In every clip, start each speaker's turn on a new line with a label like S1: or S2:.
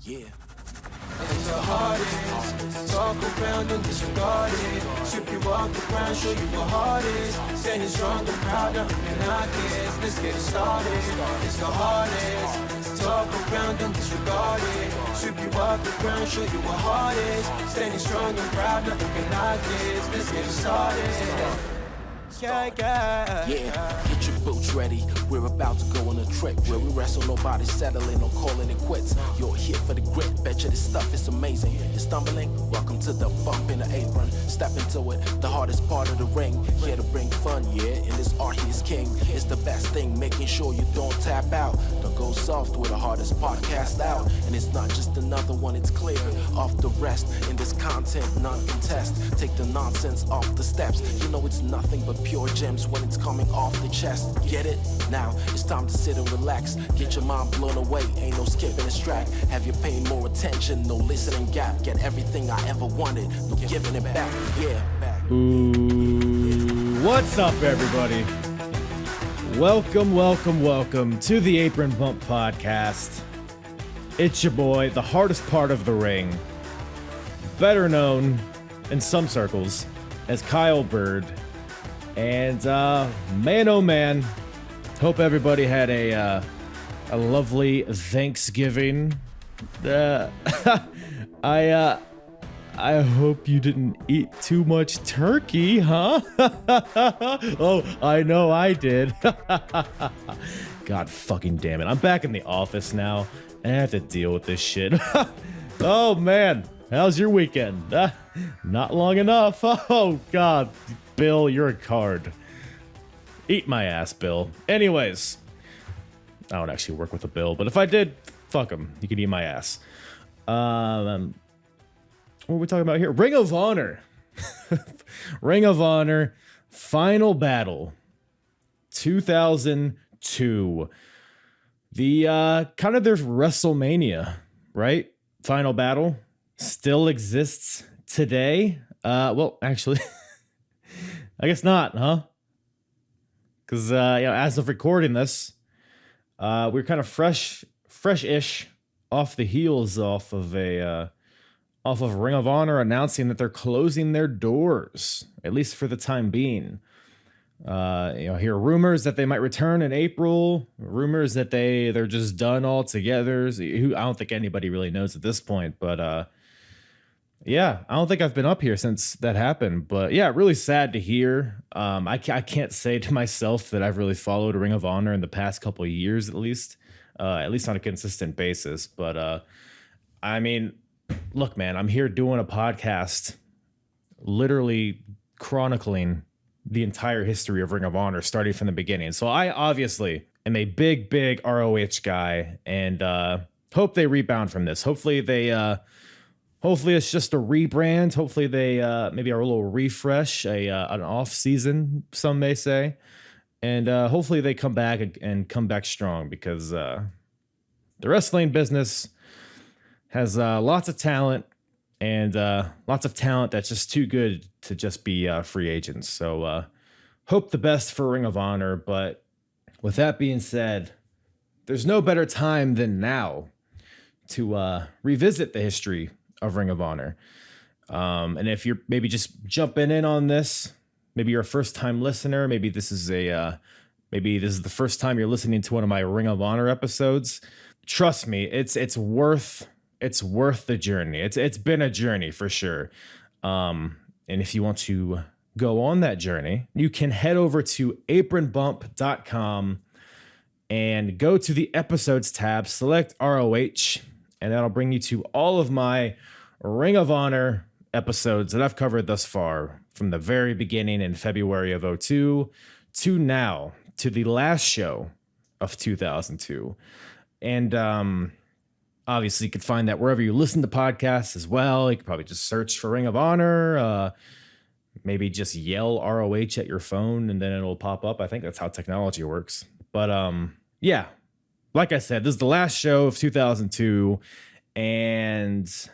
S1: Yeah. It's the hardest. Talk around and disregard it. Sweep you off the ground, show you what heart is. Standing strong and proud, nothing can knock it. Let's get it started. It's the hardest. Talk around and disregard it. Sweep you off the ground, show you what heart is. Standing strong and proud, nothing can knock it. Let's get it started. Yeah, get your boots ready. We're about to go on a trip where we wrestle nobody, settling or calling it quits. You're here for the grit, bet you this stuff is amazing. You're stumbling, welcome to the bump in the apron. Step into it, the hardest part of the ring. Here to bring fun, yeah, and this art he's king. It's the best thing, making sure you don't tap out. Don't go soft with the hardest podcast out. And it's not just another one, it's clear. Off the rest, in this content, none contest. Take the nonsense off the steps. You know it's nothing but pure gems when it's coming off the chest. Get it? Now it's time to sit and relax. Get your mind blown away, ain't no skipping this track. Have you paying more attention, no listening gap. Get everything I ever wanted, no giving it back. Yeah.
S2: Ooh, what's up, everybody? Welcome to the Apron Bump Podcast. It's your boy, the hardest part of the ring, better known in some circles as Kyle Bird. And man, oh man, hope everybody had a lovely Thanksgiving. I hope you didn't eat too much turkey, huh? Oh, I know I did. God fucking damn it. I'm back in the office now, and I have to deal with this shit. Oh man, how's your weekend? Not long enough. Oh God. Bill, you're a card. Eat my ass, Bill. Anyways, I don't actually work with a Bill, but if I did, fuck him. You can eat my ass. What are we talking about here? Ring of Honor. Ring of Honor Final Battle 2002. The kind of their WrestleMania, right? Final Battle still exists today. Well, actually, I guess not, huh? Because as of recording this, we're kind of fresh-ish off the heels off of Ring of Honor announcing that they're closing their doors, at least for the time being. Hear rumors that they might return in April. Rumors that they're just done altogether. I don't think anybody really knows at this point, but. Yeah, I don't think I've been up here since that happened, but yeah, really sad to hear. I can't say to myself that I've really followed Ring of Honor in the past couple of years, at least on a consistent basis. But I mean, look, man, I'm here doing a podcast, literally chronicling the entire history of Ring of Honor, starting from the beginning. So I obviously am a big ROH guy, and hope they rebound from this. Hopefully it's just a rebrand. Hopefully they maybe are a little refresh, an off season, some may say, and hopefully they come back and come back strong, because the wrestling business has lots of talent, and lots of talent that's just too good to just be free agents. So hope the best for Ring of Honor. But with that being said, there's no better time than now to revisit the history of Ring of Honor. And if you're maybe just jumping in on this, maybe you're a first-time listener, maybe this is the first time you're listening to one of my Ring of Honor episodes. Trust me, it's worth the journey. It's been a journey for sure. And if you want to go on that journey, you can head over to apronbump.com and go to the episodes tab, select ROH, and that'll bring you to all of my Ring of Honor episodes that I've covered thus far, from the very beginning in February of 2002 to now, to the last show of 2002. And obviously you could find that wherever you listen to podcasts as well. You could probably just search for Ring of Honor, maybe just yell ROH at your phone and then it'll pop up. I think that's how technology works. But yeah, like I said, this is the last show of 2002, and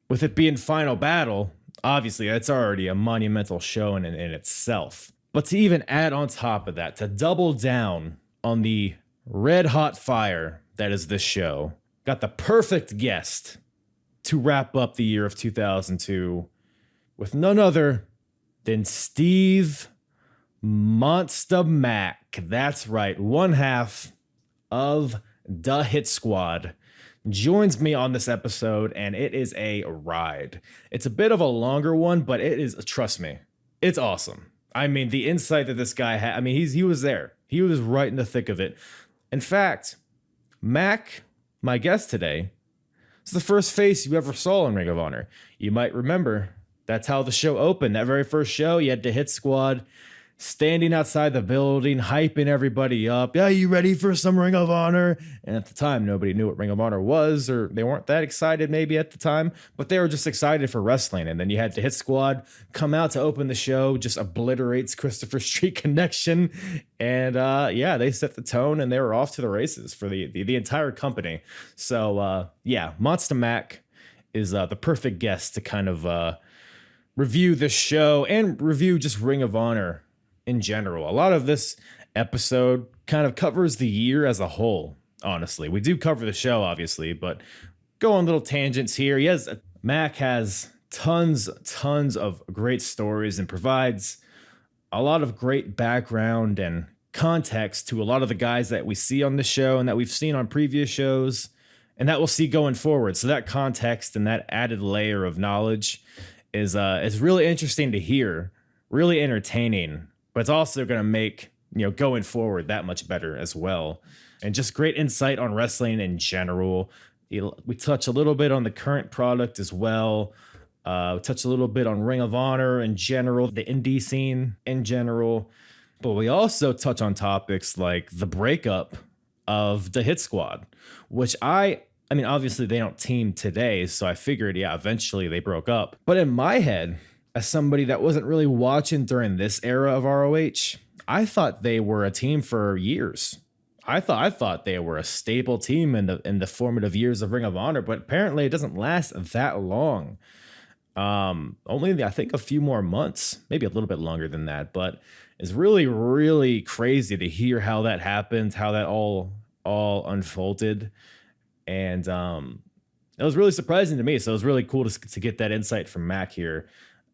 S2: with it being Final Battle, obviously it's already a monumental show in itself. But to even add on top of that, to double down on the red hot fire that is this show. Got the perfect guest to wrap up the year of 2002 with none other than Steve Monsta Mack. That's right, one half of the Hit Squad joins me on this episode, and it is a ride. It's a bit of a longer one, but it is, trust me, it's awesome. I mean, the insight that this guy had, I mean, he was there. He was right in the thick of it. In fact, Mack, my guest today, is the first face you ever saw in Ring of Honor. You might remember that's how the show opened. That very first show, you had the Hit Squad standing outside the building, hyping everybody up. Yeah, you ready for some Ring of Honor? And at the time, nobody knew what Ring of Honor was, or they weren't that excited maybe at the time, but they were just excited for wrestling. And then you had the Hit Squad come out to open the show, just obliterates Christopher Street Connection. And yeah, they set the tone and they were off to the races for the entire company. So yeah, Monsta Mack is the perfect guest to kind of review this show and review just Ring of Honor in general. A lot of this episode kind of covers the year as a whole, honestly. We do cover the show, obviously, but go on little tangents here. Mack has tons of great stories and provides a lot of great background and context to a lot of the guys that we see on the show and that we've seen on previous shows and that we'll see going forward. So that context and that added layer of knowledge is really interesting to hear, really entertaining, but it's also going to make, going forward that much better as well. And just great insight on wrestling in general. We touch a little bit on the current product as well. We touch a little bit on Ring of Honor in general, the indie scene in general. But we also touch on topics like the breakup of the Hit Squad, which I mean, obviously they don't team today, so I figured, yeah, eventually they broke up. But in my head, as somebody that wasn't really watching during this era of ROH, I thought they were a team for years. I thought they were a staple team in the formative years of Ring of Honor, but apparently it doesn't last that long. Only I think a few more months, maybe a little bit longer than that, but it's really, really crazy to hear how that happened, how that all unfolded. And it was really surprising to me. So it was really cool to get that insight from Mack here.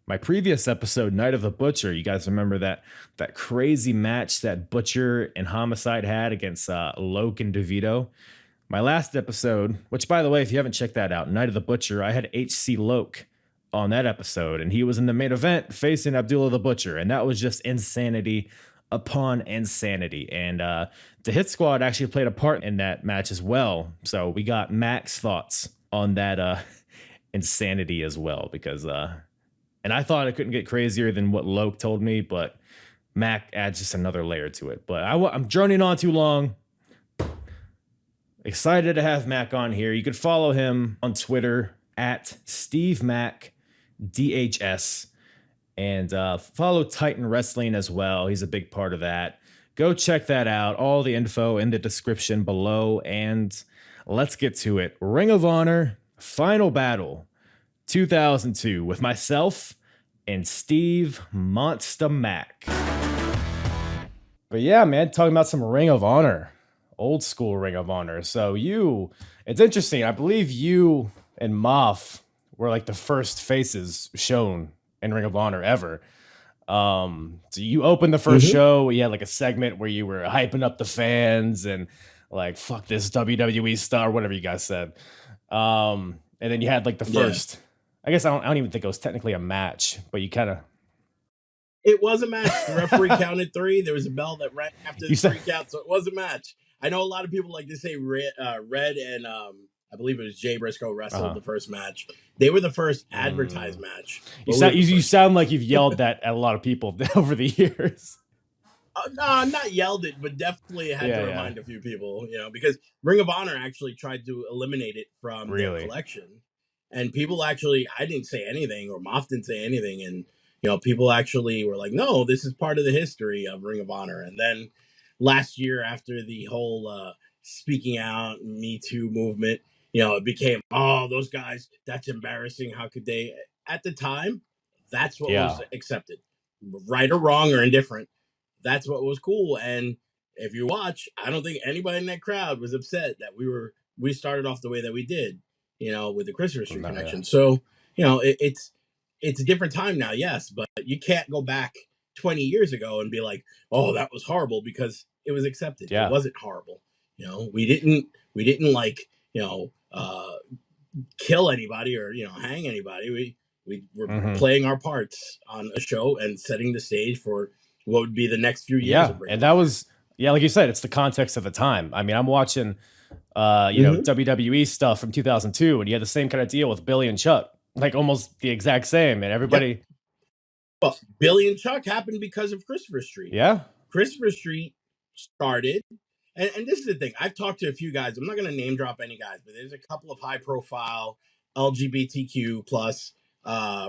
S2: My previous episode, Night of the Butcher, you guys remember that crazy match that Butcher and Homicide had against Loke and DeVito? My last episode, which by the way, if you haven't checked that out, Night of the Butcher, I had HC Loke on that episode, and he was in the main event facing Abdullah the Butcher, and that was just insanity upon insanity. And the Hit Squad actually played a part in that match as well. So we got Mack's thoughts on that insanity as well, because and I thought it couldn't get crazier than what Loke told me, but Mack adds just another layer to it. But I'm droning on too long. Excited to have Mack on here. You could follow him on Twitter at Steve Mack DHS, and follow Titan Wrestling as well. He's a big part of that. Go check that out. All the info in the description below, and let's get to it. Ring of Honor Final Battle 2002 with myself and Steve Monsta Mack. But yeah, man, talking about some Ring of Honor, old school Ring of Honor. So it's interesting. I believe you and Maf were like the first faces shown in Ring of Honor ever. So you opened the first show. You had like a segment where you were hyping up the fans and like, fuck this WWE star, whatever you guys said. And then you had like the first, I guess I don't even think it was technically a match, but you kind of.
S3: It was a match. The referee counted 3. There was a bell that ran after the 3 count, so it was a match. I know a lot of people like to say Red and I believe it was Jay Briscoe wrestled the first match. They were the first advertised match.
S2: You sound like you've yelled that at a lot of people over the years.
S3: No, not yelled it, but definitely had to remind a few people, because Ring of Honor actually tried to eliminate it from their collection. And people actually, I didn't say anything, or Moff didn't say anything, and people actually were like, no, this is part of the history of Ring of Honor. And then last year, after the whole speaking out, Me Too movement, it became, oh, those guys, that's embarrassing. How could they? At the time, that's what was accepted. Right or wrong or indifferent, that's what was cool. And if you watch, I don't think anybody in that crowd was upset that we started off the way that we did, with the Christopher Street connection. Yeah. So, it's a different time now, yes, but you can't go back 20 years ago and be like, oh, that was horrible, because it was accepted. Yeah. It wasn't horrible. We didn't like, kill anybody or, hang anybody. We were playing our parts on a show and setting the stage for what would be the next few years.
S2: Yeah. And that was, like you said, it's the context of the time. I mean, I'm watching, WWE stuff from 2002, and you had the same kind of deal with Billy and Chuck, like almost the exact same. And everybody. Yep.
S3: Well, Billy and Chuck happened because of Christopher Street.
S2: Yeah.
S3: Christopher Street started. And this is the thing. I've talked to a few guys. I'm not going to name drop any guys, but there's a couple of high profile LGBTQ plus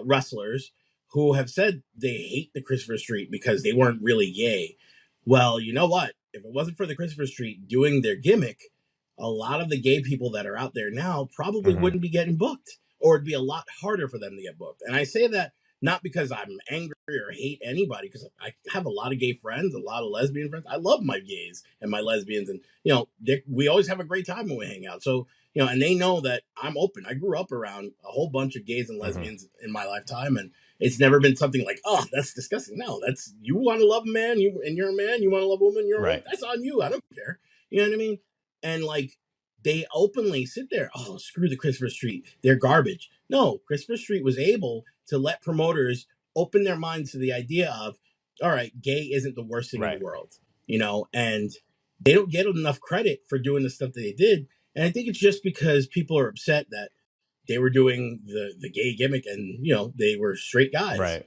S3: wrestlers who have said they hate the Christopher Street because they weren't really gay. Well, you know what? If it wasn't for the Christopher Street doing their gimmick, a lot of the gay people that are out there now probably wouldn't be getting booked, or it'd be a lot harder for them to get booked. And I say that not because I'm angry or hate anybody, because I have a lot of gay friends, a lot of lesbian friends. I love my gays and my lesbians, and we always have a great time when we hang out. So and they know that I'm open. I grew up around a whole bunch of gays and lesbians in my lifetime, and it's never been something like, oh, that's disgusting. No, that's, you want to love a man, you're a man. You want to love a woman, you're right. That's on you. I don't care. You know what I mean? And like, they openly sit there, oh, screw the Christopher Street, they're garbage. No, Christopher Street was able to let promoters open their minds to the idea of, all right, gay isn't the worst thing in the world, and they don't get enough credit for doing the stuff that they did. And I think it's just because people are upset that they were doing the gay gimmick and, they were straight guys, right?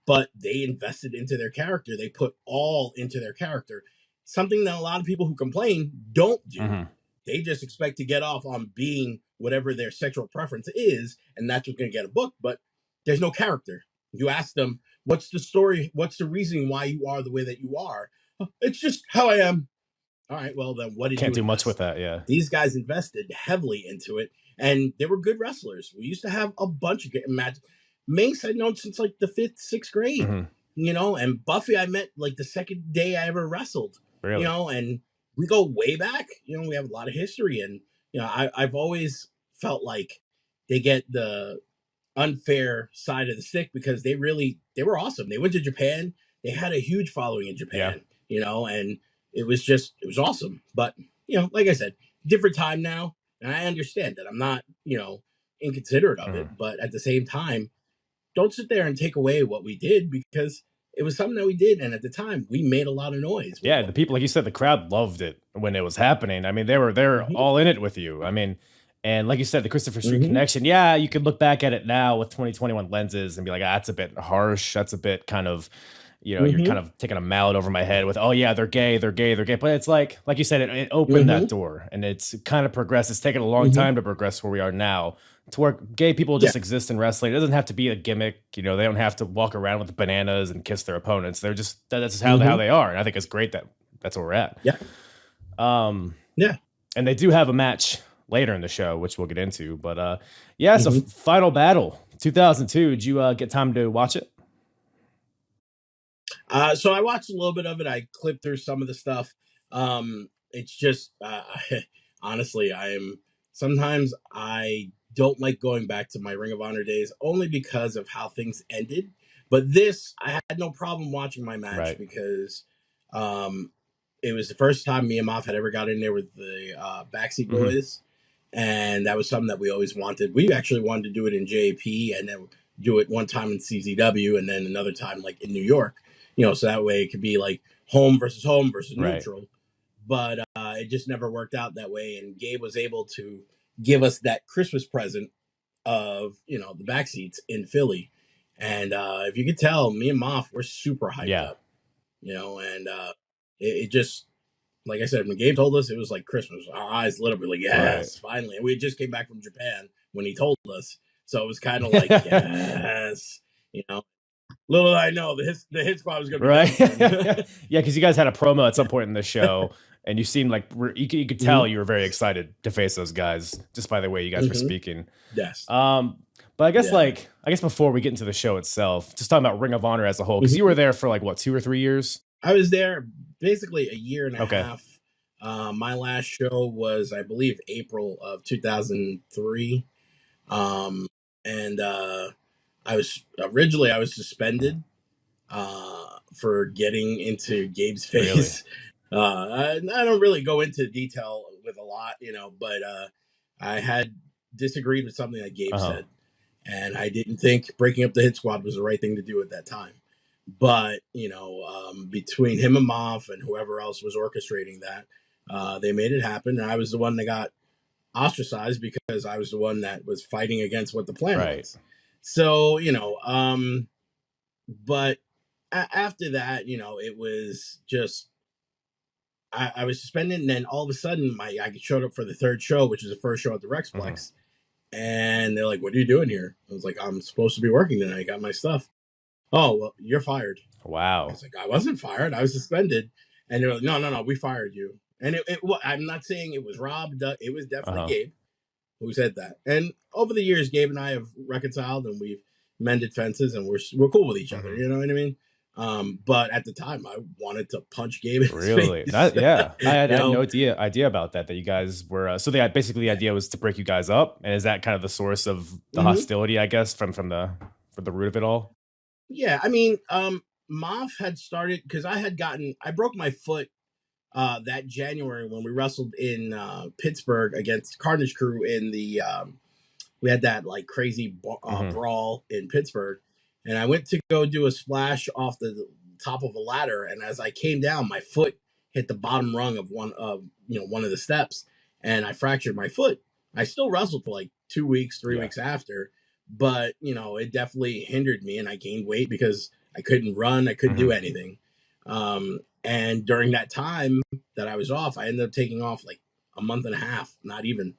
S3: But they invested into their character. They put all into their character, something that a lot of people who complain don't do. They just expect to get off on being whatever their sexual preference is, and that's what's going to get a book. But there's no character. You ask them, what's the story? What's the reasoning why you are the way that you are? It's just how I am. All right, well, then what did you
S2: Can't do much with that, yeah.
S3: These guys invested heavily into it, and they were good wrestlers. We used to have a bunch of matches. Mace I'd known since like the 5th, 6th grade, and Buffy I met like the second day I ever wrestled, really? And we go way back. We have a lot of history, and I've always felt like they get the unfair side of the stick because they were awesome. They went to Japan. They had a huge following in Japan, and it was awesome. But like I said, different time now, and I understand that I'm not inconsiderate of it, but at the same time, don't sit there and take away what we did, because it was something that we did, and at the time, we made a lot of noise.
S2: Yeah, the people, like you said, the crowd loved it when it was happening. I mean, they're all in it with you. I mean, and like you said, the Christopher Street connection, yeah, you could look back at it now with 2021 lenses and be like, that's a bit harsh. That's a bit kind of, you're kind of taking a mallet over my head with, oh yeah, they're gay. But it's like you said, it opened that door, and it's kind of progressed. It's taken a long time to progress where we are now, to where gay people just exist in wrestling. It doesn't have to be a gimmick. They don't have to walk around with bananas and kiss their opponents. They're just, that's just how they are. And I think it's great that that's where we're at.
S3: Yeah.
S2: And they do have a match later in the show, which we'll get into, but so Final Battle 2002. Did you get time to watch it?
S3: So I watched a little bit of it. I clipped through some of the stuff. It's just, honestly, sometimes I don't like going back to my Ring of Honor days, only because of how things ended. But this, I had no problem watching my match, because it was the first time me and Moff had ever got in there with the Backseat Boys. And that was something that we always wanted. We actually wanted to do it in JP, and then do it one time in CZW, and then another time like in New York, so that way it could be like home versus neutral. But it just never worked out that way. And Gabe was able to give us that Christmas present of, the backseats in Philly. And if you could tell, me and Moff, we're super hyped up, and it just, like I said, when Gabe told us, it was like Christmas. Our eyes lit up. We're like, yes, finally. And we just came back from Japan when he told us. So it was kind of like, yes, Little did I know the hit squad was going to be
S2: right. Yeah, because you guys had a promo at some point in the show, and you seemed like you could tell you were very excited to face those guys just by the way you guys were speaking.
S3: Yes.
S2: But I guess before we get into the show itself, just talking about Ring of Honor as a whole, because you were there for like what, 2 or 3 years?
S3: I was there basically a year and a half. My last show was, I believe, April of 2003. And I was suspended for getting into Gabe's face. I don't really go into detail with a lot, but I had disagreed with something that Gabe said, and I didn't think breaking up the hit squad was the right thing to do at that time. But between him and Moff and whoever else was orchestrating that, they made it happen, and I was the one that got ostracized because I was the one that was fighting against what the plan was. So but after that, it was just I was suspended, and then all of a sudden I showed up for the third show, which was the first show at the Rexplex, and they're like, "What are you doing here?" I was like, "I'm supposed to be working tonight. I got my stuff." "Oh, well, you're fired."
S2: Wow.
S3: I was like, "I wasn't fired. I was suspended." And they're like, "No, we fired you." And I'm not saying it was Rob. It was definitely Gabe who said that. And over the years, Gabe and I have reconciled, and we've mended fences, and we're cool with each other. You know what I mean? But at the time, I wanted to punch Gabe in his face.
S2: I had no idea about that you guys were so the idea was to break you guys up. And is that kind of the source of the hostility, I guess, from the root of it all?
S3: Yeah, I mean, Moff had started because I broke my foot that January when we wrestled in Pittsburgh against Carnage Crew in the we had that like crazy brawl in Pittsburgh, and I went to go do a splash off the top of a ladder, and as I came down, my foot hit the bottom rung of one of the steps, and I fractured my foot. I still wrestled for like 2 weeks, 3 weeks after, but it definitely hindered me, and I gained weight because I couldn't run, I couldn't do anything. And during that time that I was off, I ended up taking off like a month and a half, not even.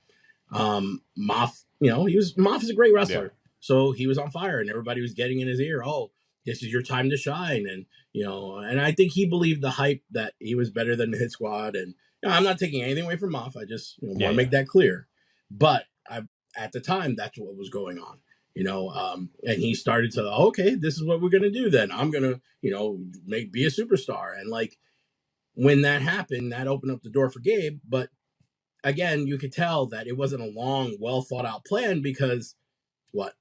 S3: Moff, Moff is a great wrestler. So he was on fire, and everybody was getting in his ear, "Oh, this is your time to shine." And, and I think he believed the hype that he was better than the Hit Squad. And I'm not taking anything away from Moff. I just want to make that clear. But at the time, that's what was going on. And he started to, okay, this is what we're going to do then. I'm going to, be a superstar. And like, when that happened, that opened up the door for Gabe. But again, you could tell that it wasn't a long, well thought out plan because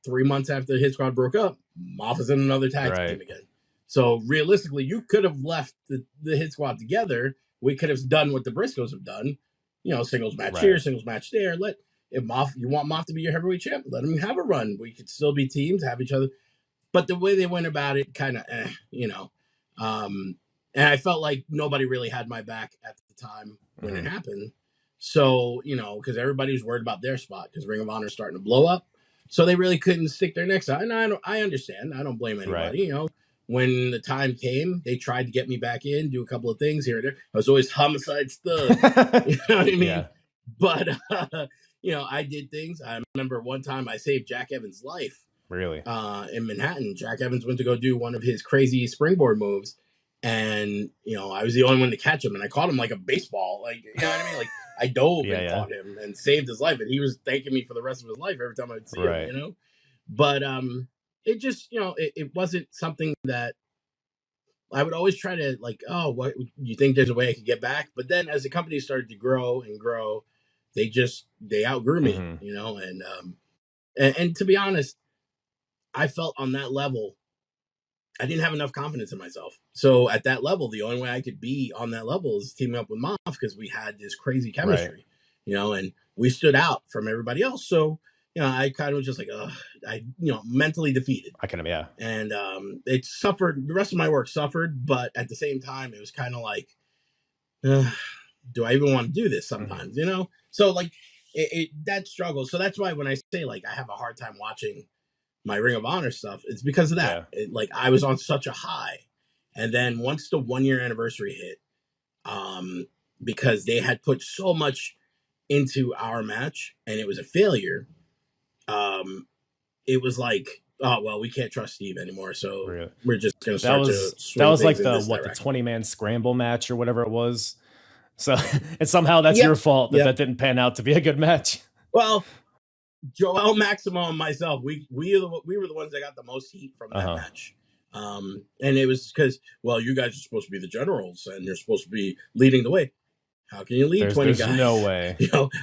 S3: 3 months after the Hit Squad broke up, Moff is in another tag team again. So realistically, you could have left the Hit Squad together. We could have done what the Briscoes have done, singles match here, singles match there. If you want Moff to be your heavyweight champ, let him have a run. We could still be teams, have each other. But the way they went about it, kind of, and I felt like nobody really had my back at the time when it happened. So, because everybody was worried about their spot because Ring of Honor is starting to blow up. So they really couldn't stick their necks out. And I understand. I don't blame anybody. When the time came, they tried to get me back in, do a couple of things here and there. I was always Homicide Stud. You know what I mean? Yeah. But, I did things. I remember one time I saved Jack Evans' life.
S2: Really?
S3: In Manhattan. Jack Evans went to go do one of his crazy springboard moves. And, I was the only one to catch him. And I caught him like a baseball. Like, you know what I mean? Like, I dove and caught him and saved his life. And he was thanking me for the rest of his life every time I would see him, But it just, it wasn't something that I would always try to like, oh, what you think there's a way I could get back? But then as the company started to grow and grow, they outgrew me, and to be honest, I felt on that level, I didn't have enough confidence in myself. So at that level, the only way I could be on that level is teaming up with Moff because we had this crazy chemistry, and we stood out from everybody else. So, I kind of was just like, mentally defeated.
S2: I kind of,
S3: And it suffered. The rest of my work suffered, but at the same time, it was kind of like, do I even want to do this sometimes, So like that struggle. So that's why when I say like I have a hard time watching my Ring of Honor stuff, it's because of that. Like I was on such a high. And then once the 1 year anniversary hit, because they had put so much into our match and it was a failure, it was like, oh, well, we can't trust Steve anymore. So we're just going to start
S2: that was like the 20-man scramble match or whatever it was. So and somehow that's your fault that didn't pan out to be a good match.
S3: Well, Joel, Maximo, and myself, we were the ones that got the most heat from that match. And it was because, well, you guys are supposed to be the generals and you're supposed to be leading the way. How can you lead 20
S2: there's
S3: guys?
S2: no way.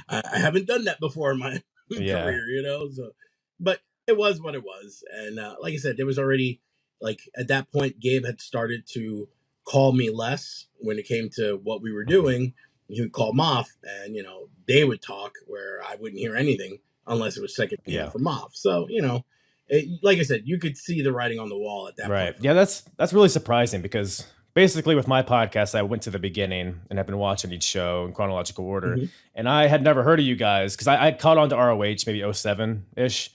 S3: I haven't done that before in my career, so, but it was what it was. And like I said, there was already, like, at that point, Gabe had started to call me less when it came to what we were doing. He would call Moff, and, they would talk where I wouldn't hear anything unless it was second hand from Moff. So, like I said, you could see the writing on the wall at that point.
S2: Right. Yeah, that's really surprising because basically with my podcast, I went to the beginning and have been watching each show in chronological order. And I had never heard of you guys because I caught on to ROH maybe 07-ish.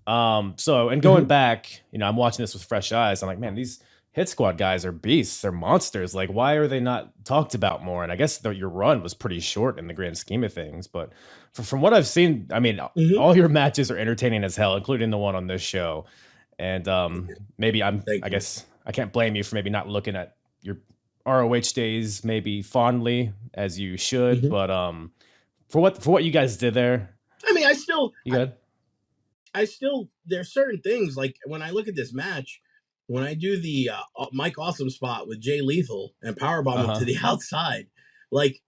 S2: And going back, I'm watching this with fresh eyes. I'm like, man, these Hit Squad guys are beasts. They're monsters. Like, why are they not talked about more? And I guess your run was pretty short in the grand scheme of things. But from what I've seen, I mean, all your matches are entertaining as hell, including the one on this show. And maybe I guess I can't blame you for maybe not looking at your ROH days maybe fondly as you should. But for what you guys did there,
S3: I mean,
S2: you good?
S3: I still, there's certain things, like when I look at this match, when I do the Mike Awesome spot with Jay Lethal and powerbomb him to the outside, like,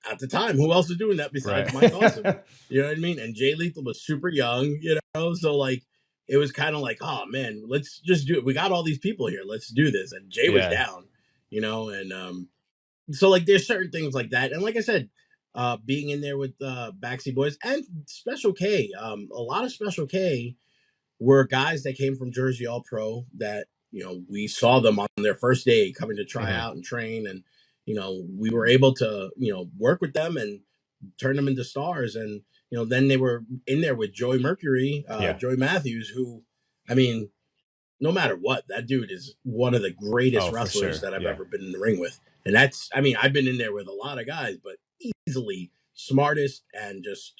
S3: at the time, who else was doing that besides Mike Awesome? You know what I mean? And Jay Lethal was super young, so like, it was kind of like, oh man, let's just do it. We got all these people here. Let's do this. And Jay was down, and so like there's certain things like that. And like I said, being in there with Backseat Boys and Special K, a lot of Special K were guys that came from Jersey All Pro that, we saw them on their first day coming to try out and train. And, we were able to, work with them and turn them into stars. And, then they were in there with Joey Mercury, Joey Matthews, who, I mean, no matter what, that dude is one of the greatest wrestlers that I've ever been in the ring with. And that's, I mean, I've been in there with a lot of guys, but easily smartest and just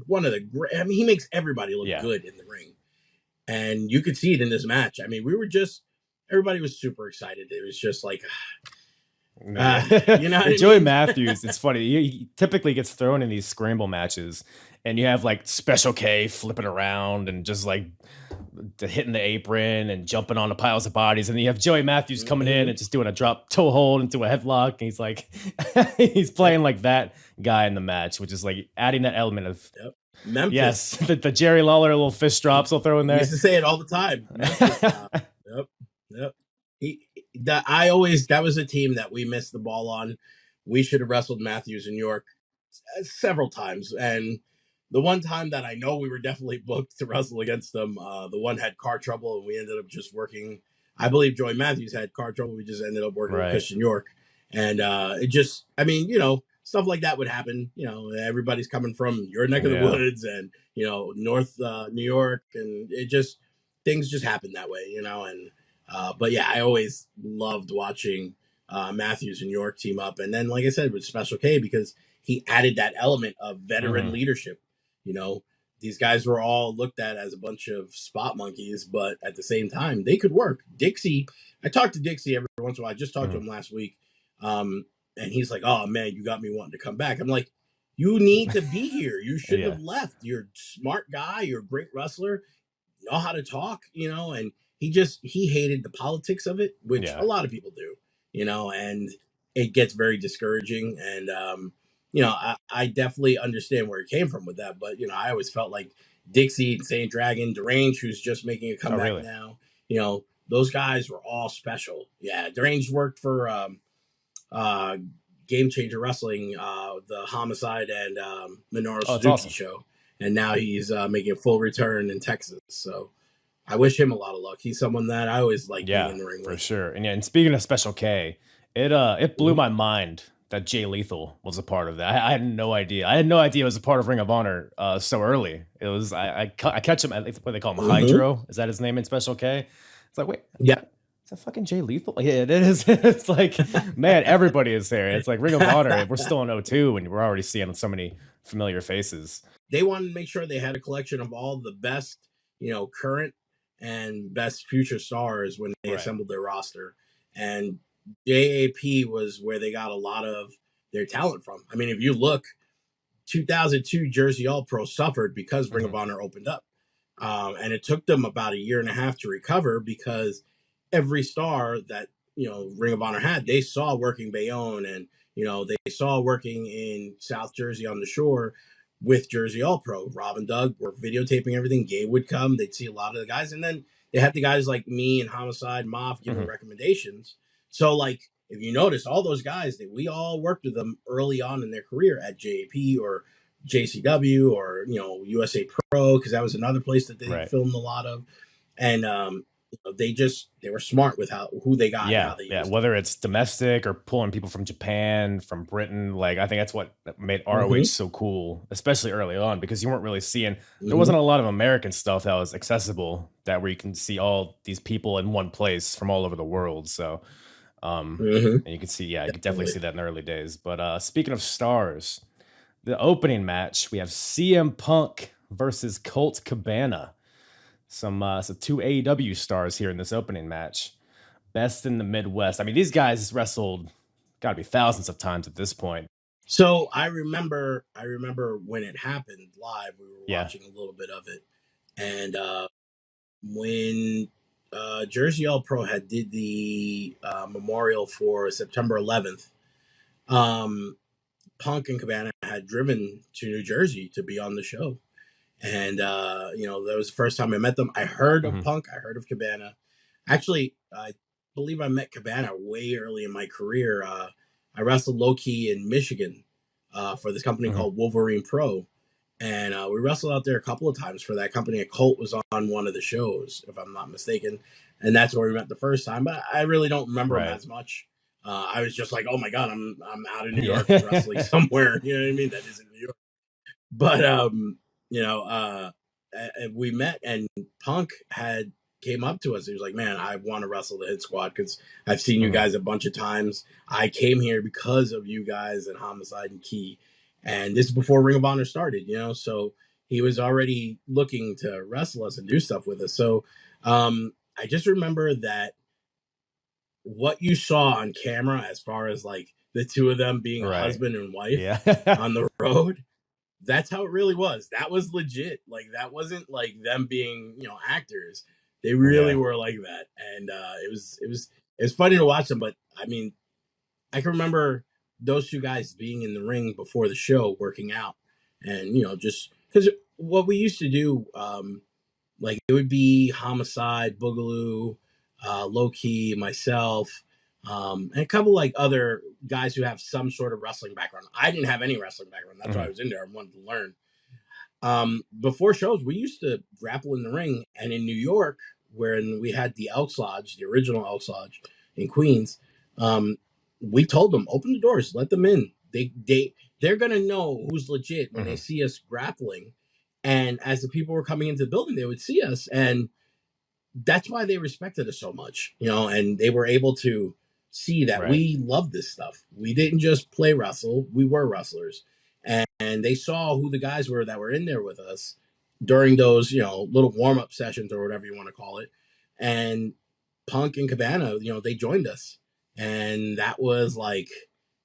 S3: one of the great, I mean, he makes everybody look good in the ring. And you could see it in this match. I mean, everybody was super excited. It was just like,
S2: Joey Matthews, it's funny. He typically gets thrown in these scramble matches, and you have like Special K flipping around and just like hitting the apron and jumping on the piles of bodies. And then you have Joey Matthews coming in and just doing a drop toe hold into a headlock. And he's like, he's playing like that guy in the match, which is like adding that element of
S3: Memphis.
S2: Yes, the Jerry Lawler little fist drops he'll throw in there.
S3: He used to say it all the time. Yep. That was a team that we missed the ball on. We should have wrestled Matthews in New York several times. And the one time that I know we were definitely booked to wrestle against them, the one had car trouble and we ended up just working. I believe Joey Matthews had car trouble. We just ended up working with Christian York. And it just, I mean, stuff like that would happen. Everybody's coming from your neck of the woods and, North New York. And things just happen that way, and but yeah, I always loved watching Matthews and York team up. And then, like I said, with Special K, because he added that element of veteran leadership. These guys were all looked at as a bunch of spot monkeys, but at the same time, they could work. Dixie, I talked to Dixie every once in a while. I just talked to him last week. And he's like, oh man, you got me wanting to come back. I'm like, you need to be here. You shouldn't have left. You're a smart guy. You're a great wrestler. You know how to talk, and he hated the politics of it, which a lot of people do, and it gets very discouraging. And, I definitely understand where he came from with that. But, I always felt like Dixie, Saint Dragon, Derange, who's just making a comeback now, those guys were all special. Yeah. Derange worked for Game Changer Wrestling, the Homicide and Minoru Suzuki show. And now he's making a full return in Texas. So I wish him a lot of luck. He's someone that I always like being in the ring with.
S2: For sure. And speaking of Special K, it blew my mind that Jay Lethal was a part of that. I had no idea. I had no idea it was a part of Ring of Honor so early. It was I catch him. I think what they call him, Hydro. Is that his name in Special K? It's like, wait, is that fucking Jay Lethal? Yeah, it is. It's like, man, everybody is there. It's like Ring of Honor. We're still in 02 and we're already seeing so many familiar faces.
S3: They wanted to make sure they had a collection of all the best, current and best future stars when they assembled their roster. And JAP was where they got a lot of their talent from. I mean, if you look, 2002 Jersey All Pro suffered because Ring of Honor opened up. And it took them about a year and a half to recover because every star that, Ring of Honor had, they saw working Bayonne, and, they saw working in South Jersey on the shore with Jersey All Pro. Rob and Doug were videotaping everything. Gabe would come. They'd see a lot of the guys. And then they had the guys like me and Homicide and Moff giving recommendations. So, like, if you notice, all those guys, we all worked with them early on in their career at JAP or JCW or, USA Pro, because that was another place that they filmed a lot of. And, they were smart with who they got.
S2: Yeah,
S3: how they
S2: yeah.
S3: used
S2: Whether it's domestic or pulling people from Japan, from Britain, like I think that's what made ROH so cool, especially early on, because you weren't really seeing. There wasn't a lot of American stuff that was accessible, that where you can see all these people in one place from all over the world. So, and you can see, you could definitely see that in the early days. But speaking of stars, the opening match, we have CM Punk versus Colt Cabana. Some two AEW stars here in this opening match. Best in the Midwest. I mean, these guys wrestled got to be thousands of times at this point.
S3: So I remember when it happened live, we were watching a little bit of it. And when Jersey All Pro did the memorial for September 11th, Punk and Cabana had driven to New Jersey to be on the show. And, that was the first time I met them. I heard of Punk. I heard of Cabana. Actually, I believe I met Cabana way early in my career. I wrestled low-key in Michigan for this company called Wolverine Pro. And we wrestled out there a couple of times for that company. Colt was on one of the shows, if I'm not mistaken. And that's where we met the first time. But I really don't remember him as much. I was just like, oh, my God, I'm out of New York wrestling somewhere. You know what I mean? That isn't New York. But, we met, and Punk came up to us. He was like, man, I want to wrestle the Hit Squad because I've seen you guys a bunch of times. I came here because of you guys and Homicide and Key. And this is before Ring of Honor started, so he was already looking to wrestle us and do stuff with us. So I just remember that what you saw on camera, as far as like the two of them being a husband and wife on the road, that's how it really was. That was legit. Like, that wasn't like them being, actors. They really were like that. And it was funny to watch them. But I mean, I can remember those two guys being in the ring before the show, working out, and just because what we used to do, like it would be Homicide, Boogaloo, Low Key, myself, and a couple like other guys who have some sort of wrestling background. I didn't have any wrestling background. That's why I was in there. I wanted to learn. Before shows, we used to grapple in the ring, and in New York, when we had the Elks Lodge, the original Elks Lodge in Queens, we told them, open the doors, let them in. They're gonna know who's legit when they see us grappling. And as the people were coming into the building, they would see us, and that's why they respected us so much, and they were able to see that we loved this stuff. We didn't just play wrestle, we were wrestlers. And they saw who the guys were that were in there with us during those, little warm-up sessions or whatever you want to call it. And Punk and Cabana, they joined us. And that was like,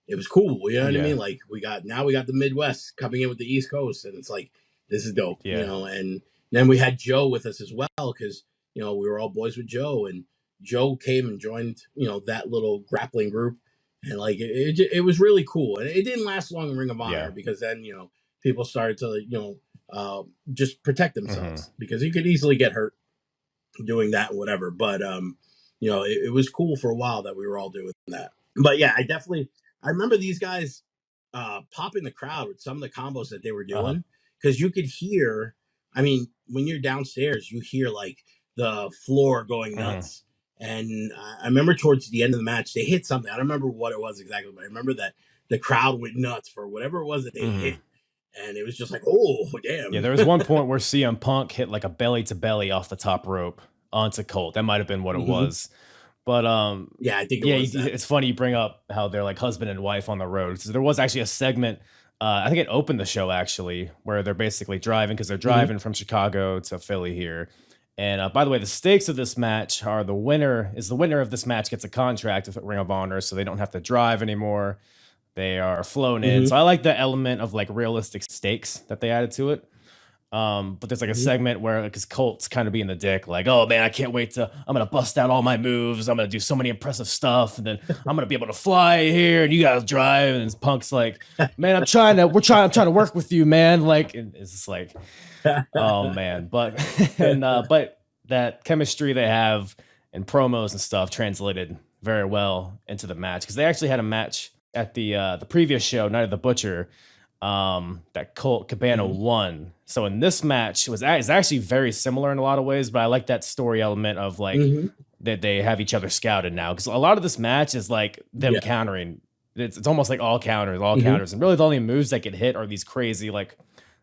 S3: it was cool. You know what I mean? Like, we got the Midwest coming in with the East Coast, and it's like, this is dope, and then we had Joe with us as well, because, we were all boys with Joe, and Joe came and joined, that little grappling group. And like, it was really cool. And it didn't last long in Ring of Honor because then, people started to, just protect themselves because you could easily get hurt doing that and whatever. But, it was cool for a while that we were all doing that. But yeah, I remember these guys popping the crowd with some of the combos that they were doing, because you could hear, I mean, when you're downstairs, you hear like the floor going nuts. And I remember towards the end of the match, they hit something. I don't remember what it was exactly, but I remember that the crowd went nuts for whatever it was that they hit. And it was just like, oh, damn.
S2: Yeah, there was one point where CM Punk hit like a belly to belly off the top rope onto Colt. That might have been what it was. But
S3: yeah, I think it was that.
S2: It's funny you bring up how they're like husband and wife on the road. So there was actually a segment, I think it opened the show actually, where they're basically driving, because they're driving from Chicago to Philly here. And by the way, the stakes of this match are the winner of this match gets a contract with Ring of Honor, so they don't have to drive anymore. They are flown in. So I like the element of like realistic stakes that they added to it. But there's like a segment where because Colt's kind of being the dick, like, oh man, I can't wait to, I'm gonna bust out all my moves. I'm gonna do so many impressive stuff, and then I'm gonna be able to fly here, and you guys drive. And Punk's like, man, I'm trying to work with you, man. Like, and it's just like, oh man, but but that chemistry they have in promos and stuff translated very well into the match because they actually had a match at the previous show, Night of the Butcher. That Colt Cabana won. So in this match, is actually very similar in a lot of ways, but I like that story element of like that they have each other scouted now because a lot of this match is like them countering. It's almost like all counters, and really the only moves that get hit are these crazy like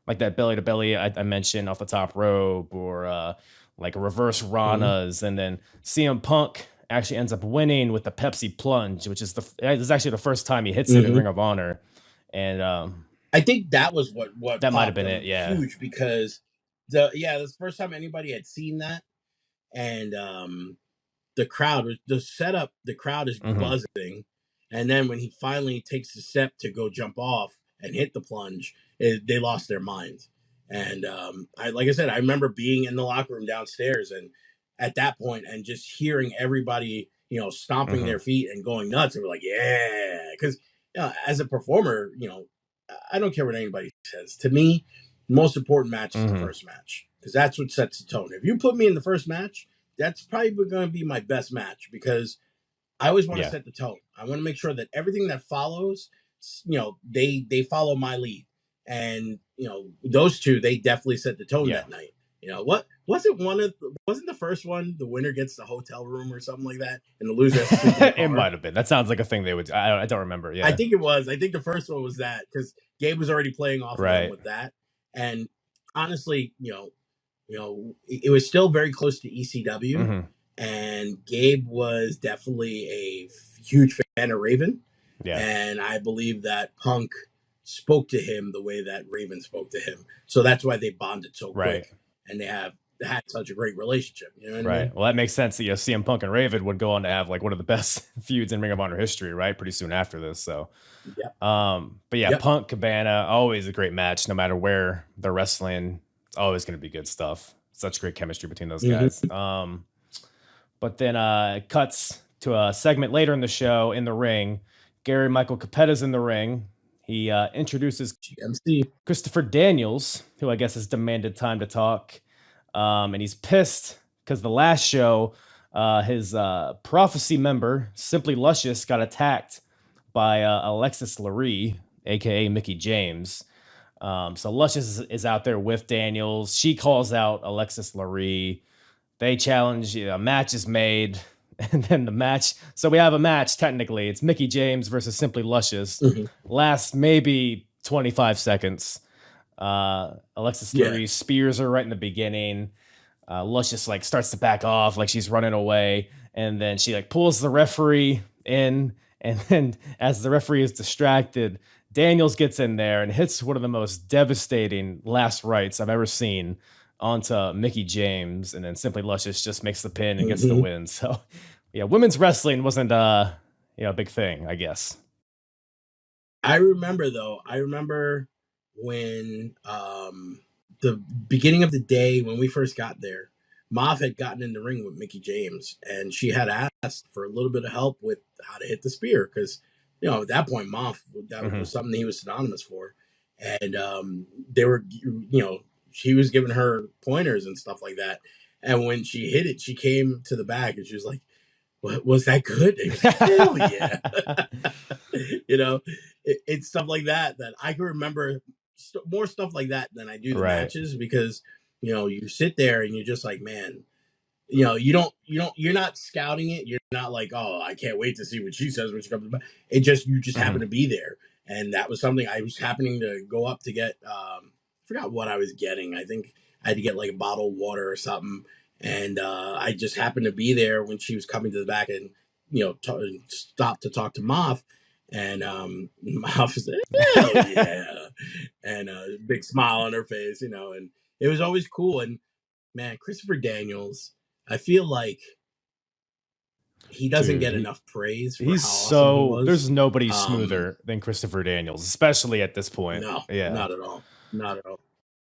S2: that belly to belly I mentioned off the top rope or like reverse Ranas, and then CM Punk actually ends up winning with the Pepsi plunge, which is actually the first time he hits it in Ring of Honor, and
S3: I think that was what
S2: that might have been it. Yeah,
S3: huge because that's the first time anybody had seen that, and the crowd was the setup. The crowd is buzzing, and then when he finally takes the step to go jump off and hit the plunge, they lost their minds. And like I said, I remember being in the locker room downstairs, and at that point, and just hearing everybody, stomping their feet and going nuts. And we're like, yeah, because as a performer, I don't care what anybody says. To me, the most important match is the first match because that's what sets the tone. If you put me in the first match, that's probably going to be my best match because I always want to set the tone. I want to make sure that everything that follows, they follow my lead. And, those two, they definitely set the tone that night. What wasn't the first one, the winner gets the hotel room or something like that, and the loser has to sleep in the car?
S2: It might have been. That sounds like a thing they would. I don't remember. Yeah,
S3: I think it was. I think the first one was that because Gabe was already playing off with that, and honestly, it was still very close to ECW, and Gabe was definitely a huge fan of Raven, and I believe that Punk spoke to him the way that Raven spoke to him, so that's why they bonded so quick. And they had such a great relationship. You know what I mean?
S2: Well, that makes sense that CM Punk and Raven would go on to have like one of the best feuds in Ring of Honor history, right? Pretty soon after this. So, but Punk Cabana, always a great match, no matter where they're wrestling. It's always going to be good stuff. Such great chemistry between those guys. But then it cuts to a segment later in the show in the ring. Gary Michael Capetta's in the ring. He introduces
S3: GMC
S2: Christopher Daniels, who I guess has demanded time to talk. And he's pissed because the last show, his Prophecy member, Simply Luscious, got attacked by Alexis Lurie, a.k.a. Mickey James. So Luscious is out there with Daniels. She calls out Alexis Lurie. They challenge, a match is made. And then the match. So we have a match, technically. It's Mickey James versus Simply Luscious. Lasts maybe 25 seconds. Alexis Lurie spears her right in the beginning. Luscious like starts to back off like she's running away. And then she like pulls the referee in. And then as the referee is distracted, Daniels gets in there and hits one of the most devastating last rites I've ever seen onto Mickey James, and then Simply Luscious just makes the pin and gets the win. So, yeah, women's wrestling wasn't a big thing, I guess.
S3: I remember when the beginning of the day when we first got there, Mav had gotten in the ring with Mickey James, and she had asked for a little bit of help with how to hit the spear because, at that point, Mav, that was something he was synonymous for. And they were, she was giving her pointers and stuff like that. And when she hit it, she came to the back and she was like, "What was that good?" Hell yeah. It's stuff like that I can remember more stuff like that than I do the matches because, you sit there and you're just like, man, you're not scouting it. You're not like, oh, I can't wait to see what she says when she comes back. You just happen to be there. And that was something I was happening to go up to get, forgot what I was getting. I think I had to get like a bottle of water or something. And I just happened to be there when she was coming to the back and, stopped to talk to Moff. And Moff said, hell yeah. And a big smile on her face, and it was always cool. And man, Christopher Daniels, I feel like he doesn't get enough praise. For
S2: he's
S3: how
S2: so
S3: awesome he was.
S2: There's nobody smoother than Christopher Daniels, especially at this point.
S3: No, not at all. Not at all.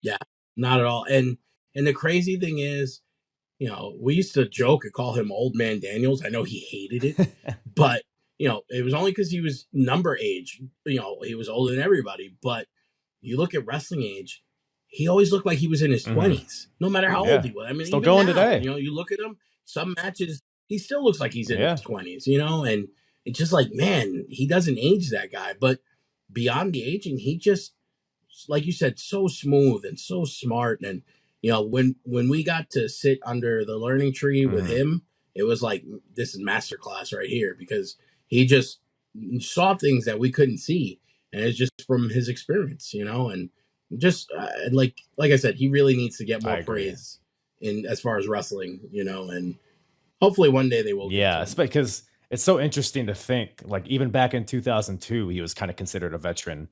S3: Yeah, not at all. And the crazy thing is, you know, we used to joke and call him Old Man Daniels. I know he hated it, but you know, it was only because he was number age. You know, he was older than everybody. But you look at wrestling age, he always looked like he was in his 20s, no matter how old he was. I mean,
S2: still
S3: even
S2: going
S3: now,
S2: today.
S3: you know, you look at him, some matches, he still looks like he's in his 20s, you know, and it's just like, man, he doesn't age that guy. But beyond the aging, he just, like you said, so smooth and so smart. And you know, when we got to sit under the learning tree with him, it was like, this is masterclass right here, because he just saw things that we couldn't see, and it's just from his experience, you know. And just like I said, he really needs to get more praise in as far as wrestling, you know. And hopefully one day they will.
S2: Yeah, it's because it's so interesting to think, like, even back in 2002, he was kind of considered a veteran.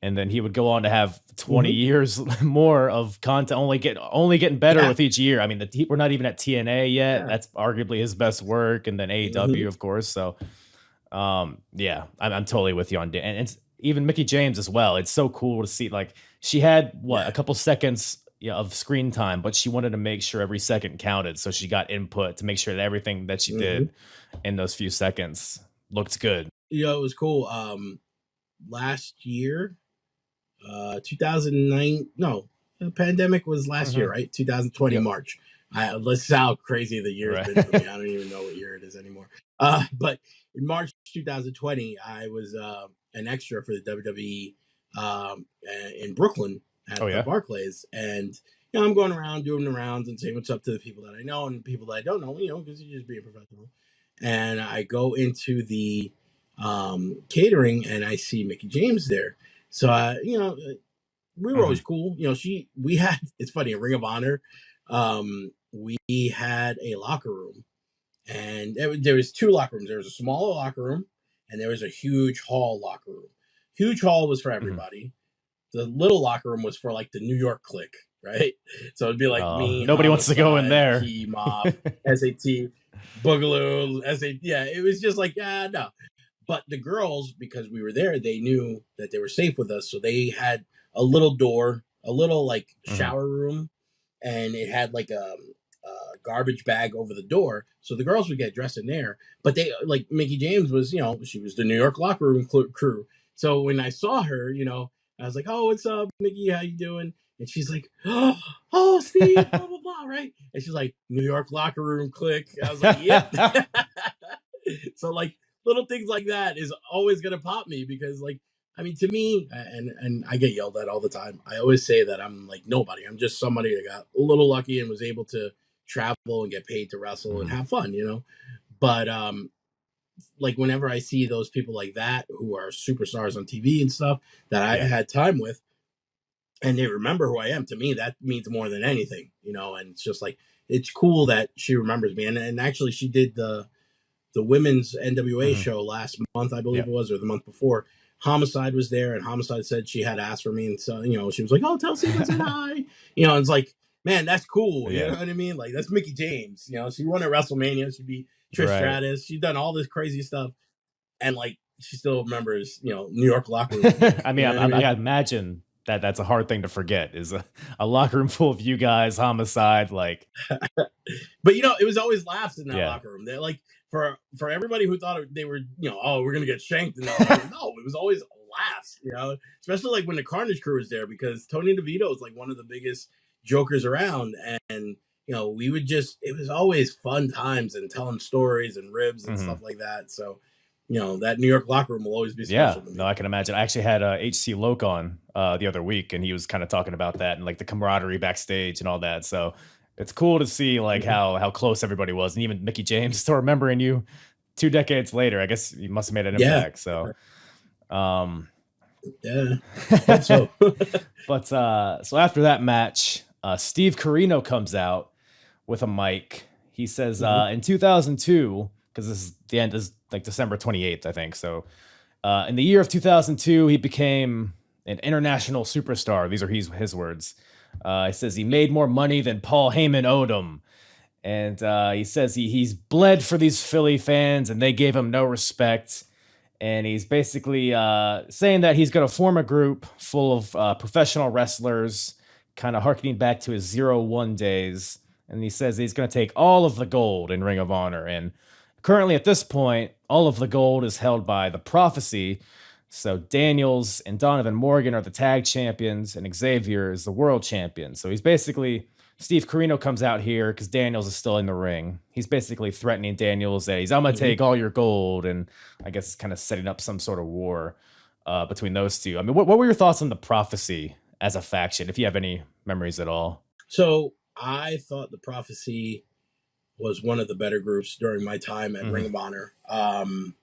S2: And then he would go on to have 20 years more of content, only getting better with each year. I mean, we're not even at TNA yet. That's arguably his best work. And then AEW, of course. So, yeah, I'm totally with you on Dan. And it's even Mickie James as well. It's so cool to see, like, she had a couple seconds of screen time, but she wanted to make sure every second counted. So she got input to make sure that everything that she did in those few seconds looked good.
S3: Yeah, it was cool. Last year, 2009, no, the pandemic was last year, right? 2020 March. Let's see how crazy the year has been for me. I don't even know what year it is anymore. But in March 2020, I was an extra for the WWE in Brooklyn at the Barclays, and you know, I'm going around doing the rounds and saying what's up to the people that I know and people that I don't know, you know, because you're just being professional. And I go into the catering and I see Mickie James there. So, you know, we were always cool. You know, we had, it's funny, in Ring of Honor, we had a locker room, and there was two locker rooms. There was a smaller locker room, and there was a huge hall locker room. Huge hall was for everybody. The little locker room was for like the New York clique, right? So it'd be like me.
S2: Nobody wants to go in there.
S3: Mob, SAT, Boogaloo, SAT. Yeah, it was just like, no. But the girls, because we were there, they knew that they were safe with us. So they had a little door, a little like shower room, and it had like a garbage bag over the door. So the girls would get dressed in there. But they, like, Mickie James was, you know, she was the New York locker room crew. So when I saw her, you know, I was like, oh, what's up, Mickie? How you doing? And she's like, oh, Steve, blah, blah, blah, right? And she's like, New York locker room click. I was like, yep. So, like, little things like that is always going to pop me, because, like, I mean, to me, and I get yelled at all the time, I always say that I'm like nobody. I'm just somebody that got a little lucky and was able to travel and get paid to wrestle and have fun, you know? But, like, whenever I see those people like that who are superstars on TV and stuff that I had time with, and they remember who I am, to me, that means more than anything, you know? And it's just like, it's cool that she remembers me. And actually, she did the women's NWA show last month, I believe it was, or the month before. Homicide was there, and Homicide said she had asked for me, and so, you know, she was like, oh, tell Steve I said hi. You know, it's like, man, that's cool. You know what I mean? Like, that's Mickie James. You know, she won at WrestleMania. She beat Trish Stratus. She's done all this crazy stuff, and like, she still remembers, you know, New York locker room.
S2: I mean, I imagine that's a hard thing to forget, is a locker room full of you guys, Homicide, like.
S3: But you know, it was always laughs in that locker room. They're like, for everybody who thought they were, you know, oh, we're gonna get shanked. No, it was always laughs. You know, especially like when the Carnage crew was there, because Tony DeVito is like one of the biggest jokers around, and you know, we would it was always fun times and telling stories and ribs and stuff like that. So, you know, that New York locker room will always be special to me.
S2: No, I can imagine. I actually had HC Loke on the other week, and he was kind of talking about that and like the camaraderie backstage and all that. So it's cool to see like how close everybody was, and even Mickie James still remembering you 2 decades later. I guess you must have made an impact. So,
S3: so.
S2: But so after that match, Steve Corino comes out with a mic. He says in 2002, because this is the end is like December 28th, I think. So in the year of 2002, he became an international superstar. These are his words. He says he made more money than Paul Heyman owed him. And he says he's bled for these Philly fans, and they gave him no respect. And he's basically saying that he's going to form a group full of professional wrestlers, kind of harkening back to his 0-1 days. And he says he's going to take all of the gold in Ring of Honor. And currently at this point, all of the gold is held by the Prophecy. So Daniels and Donovan Morgan are the tag champions, and Xavier is the world champion. So he's basically, Steve Corino comes out here because Daniels is still in the ring. He's basically threatening Daniels that I'm going to take all your gold. And I guess kind of setting up some sort of war between those two. I mean, what were your thoughts on the Prophecy as a faction, if you have any memories at all?
S3: So I thought the Prophecy was one of the better groups during my time at Ring of Honor. And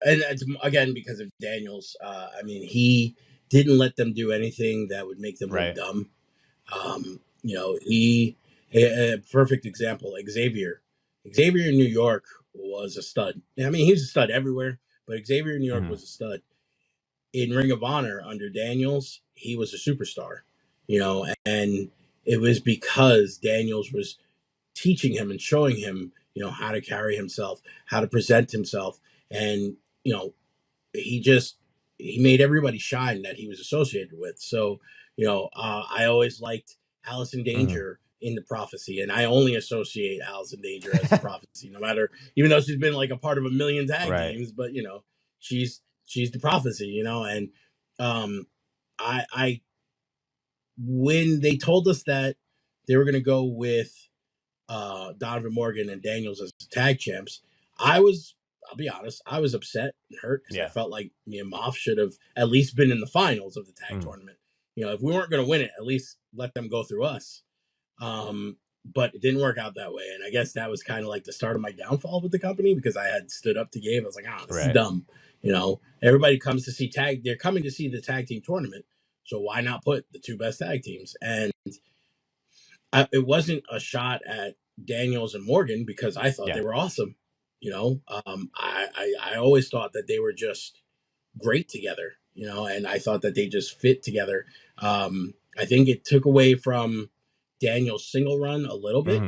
S3: it's, again, because of Daniels. I mean, he didn't let them do anything that would make them look dumb. A perfect example, Xavier. Xavier in New York was a stud. I mean, he was a stud everywhere, but Xavier in New York was a stud. In Ring of Honor under Daniels, he was a superstar, and it was because Daniels was teaching him and showing him, how to carry himself, how to present himself. And, he made everybody shine that he was associated with. So, I always liked Allison Danger in the Prophecy, and I only associate Allison Danger as the Prophecy, no matter, even though she's been like a part of a million tag teams, but she's the Prophecy, and I when they told us that they were going to go with Donovan Morgan and Daniels as tag champs, I'll be honest, I was upset and hurt because I felt like me and Moff should have at least been in the finals of the tag tournament. If we weren't going to win it, at least let them go through us. But it didn't work out that way. And I guess that was kind of like the start of my downfall with the company, because I had stood up to Gabe. I was like, this is dumb. Everybody comes to see they're coming to see the tag team tournament. So why not put the two best tag teams? And it wasn't a shot at Daniels and Morgan, because I thought they were awesome. I always thought that they were just great together, and I thought that they just fit together. I think it took away from Daniel's single run a little bit,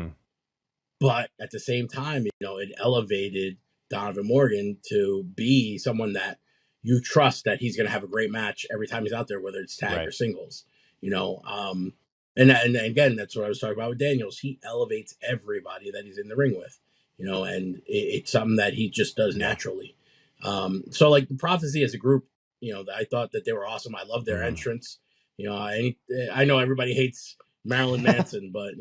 S3: but at the same time, it elevated Donovan Morgan to be someone that you trust that he's going to have a great match every time he's out there, whether it's tag or singles, and again, that's what I was talking about with Daniels. He elevates everybody that he's in the ring with, and it's something that he just does naturally. So like the Prophecy as a group, I thought that they were awesome. I love their entrance. I know everybody hates Marilyn Manson, but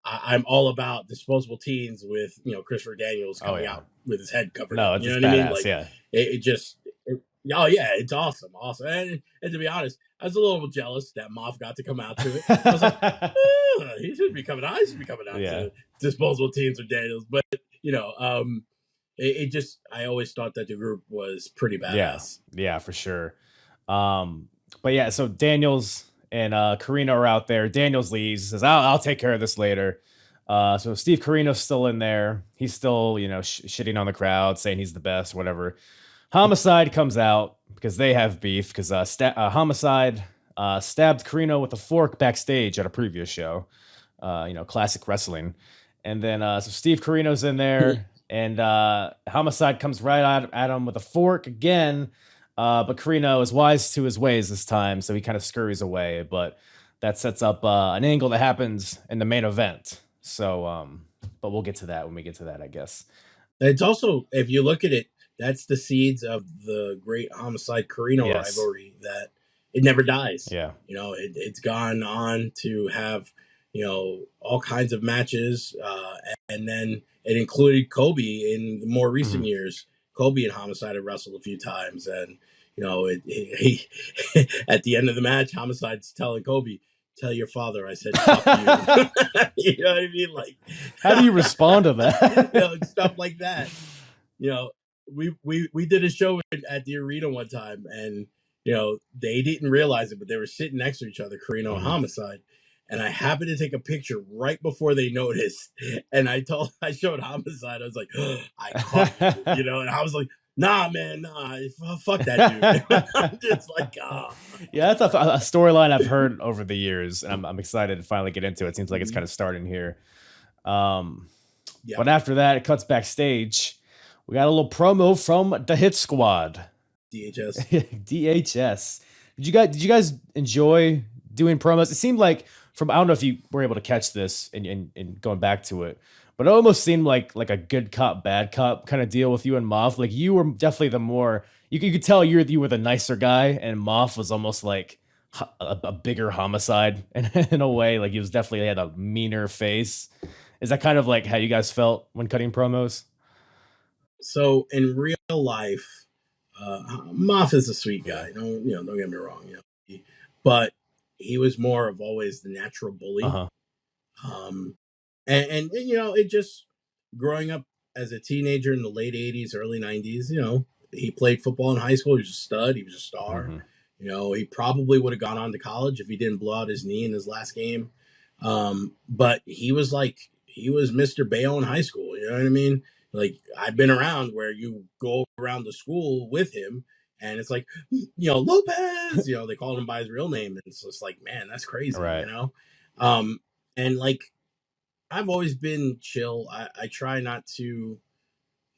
S3: I'm all about disposable teens with Christopher Daniels coming out with his head covered.
S2: No, it's what I mean? Like,
S3: it's awesome. And to be honest, I was a little just that Moff got to come out to it. I was like, he should be coming out. I should be coming out to disposable teens with Daniels. But I always thought that the group was pretty badass.
S2: Yeah, for sure. But yeah, so Daniels and Corino are out there. Daniels leaves, says, I'll take care of this later. So Steve Corino's still in there. He's still, shitting on the crowd, saying he's the best, whatever. Homicide comes out because they have beef, because Homicide stabbed Corino with a fork backstage at a previous show. Classic wrestling. And then so Steve Corino's in there, and Homicide comes right at him with a fork again. But Corino is wise to his ways this time, so he kind of scurries away. But that sets up an angle that happens in the main event. So, but we'll get to that when we get to that, I guess.
S3: It's also, if you look at it, that's the seeds of the great Homicide Corino rivalry, that it never dies.
S2: Yeah.
S3: It's gone on to have, all kinds of matches. And then it included Kobe in the more recent years. Kobe and Homicide have wrestled a few times, and he at the end of the match, Homicide's telling Kobe, "Tell your father I said fuck you." You know what I mean? Like,
S2: how do you respond to that?
S3: Stuff like that. We did a show at the arena one time, and they didn't realize it, but they were sitting next to each other, Corino and Homicide. And I happened to take a picture right before they noticed. And I showed Homicide. I was like, I caught you, and I was like, nah, man, nah, fuck that dude. I'm just like,
S2: Yeah, that's a storyline I've heard over the years. And I'm excited to finally get into it. It seems like it's kind of starting here. But after that, it cuts backstage. We got a little promo from the Hit Squad.
S3: DHS.
S2: DHS. Did you guys enjoy doing promos. It seemed like I don't know if you were able to catch this and going back to it, but it almost seemed like a good cop, bad cop kind of deal with you and Moff. Like you were definitely the more, you could tell you were the nicer guy, and Moff was almost like a bigger homicide in a way. Like he was definitely had a meaner face. Is that kind of like how you guys felt when cutting promos?
S3: So in real life, Moff is a sweet guy. Don't get me wrong. But he was more of always the natural bully.
S2: Uh-huh.
S3: And it just growing up as a teenager in the late '80s, early '90s. He played football in high school. He was a stud. He was a star.
S2: Mm-hmm.
S3: He probably would have gone on to college if he didn't blow out his knee in his last game. But he was Mr. Bayo in high school. You know what I mean? Like I've been around where you go around the school with him and it's like, Lopez, they called him by his real name. And it's just like, man, that's crazy,
S2: Right.
S3: And like, I've always been chill. I try not to,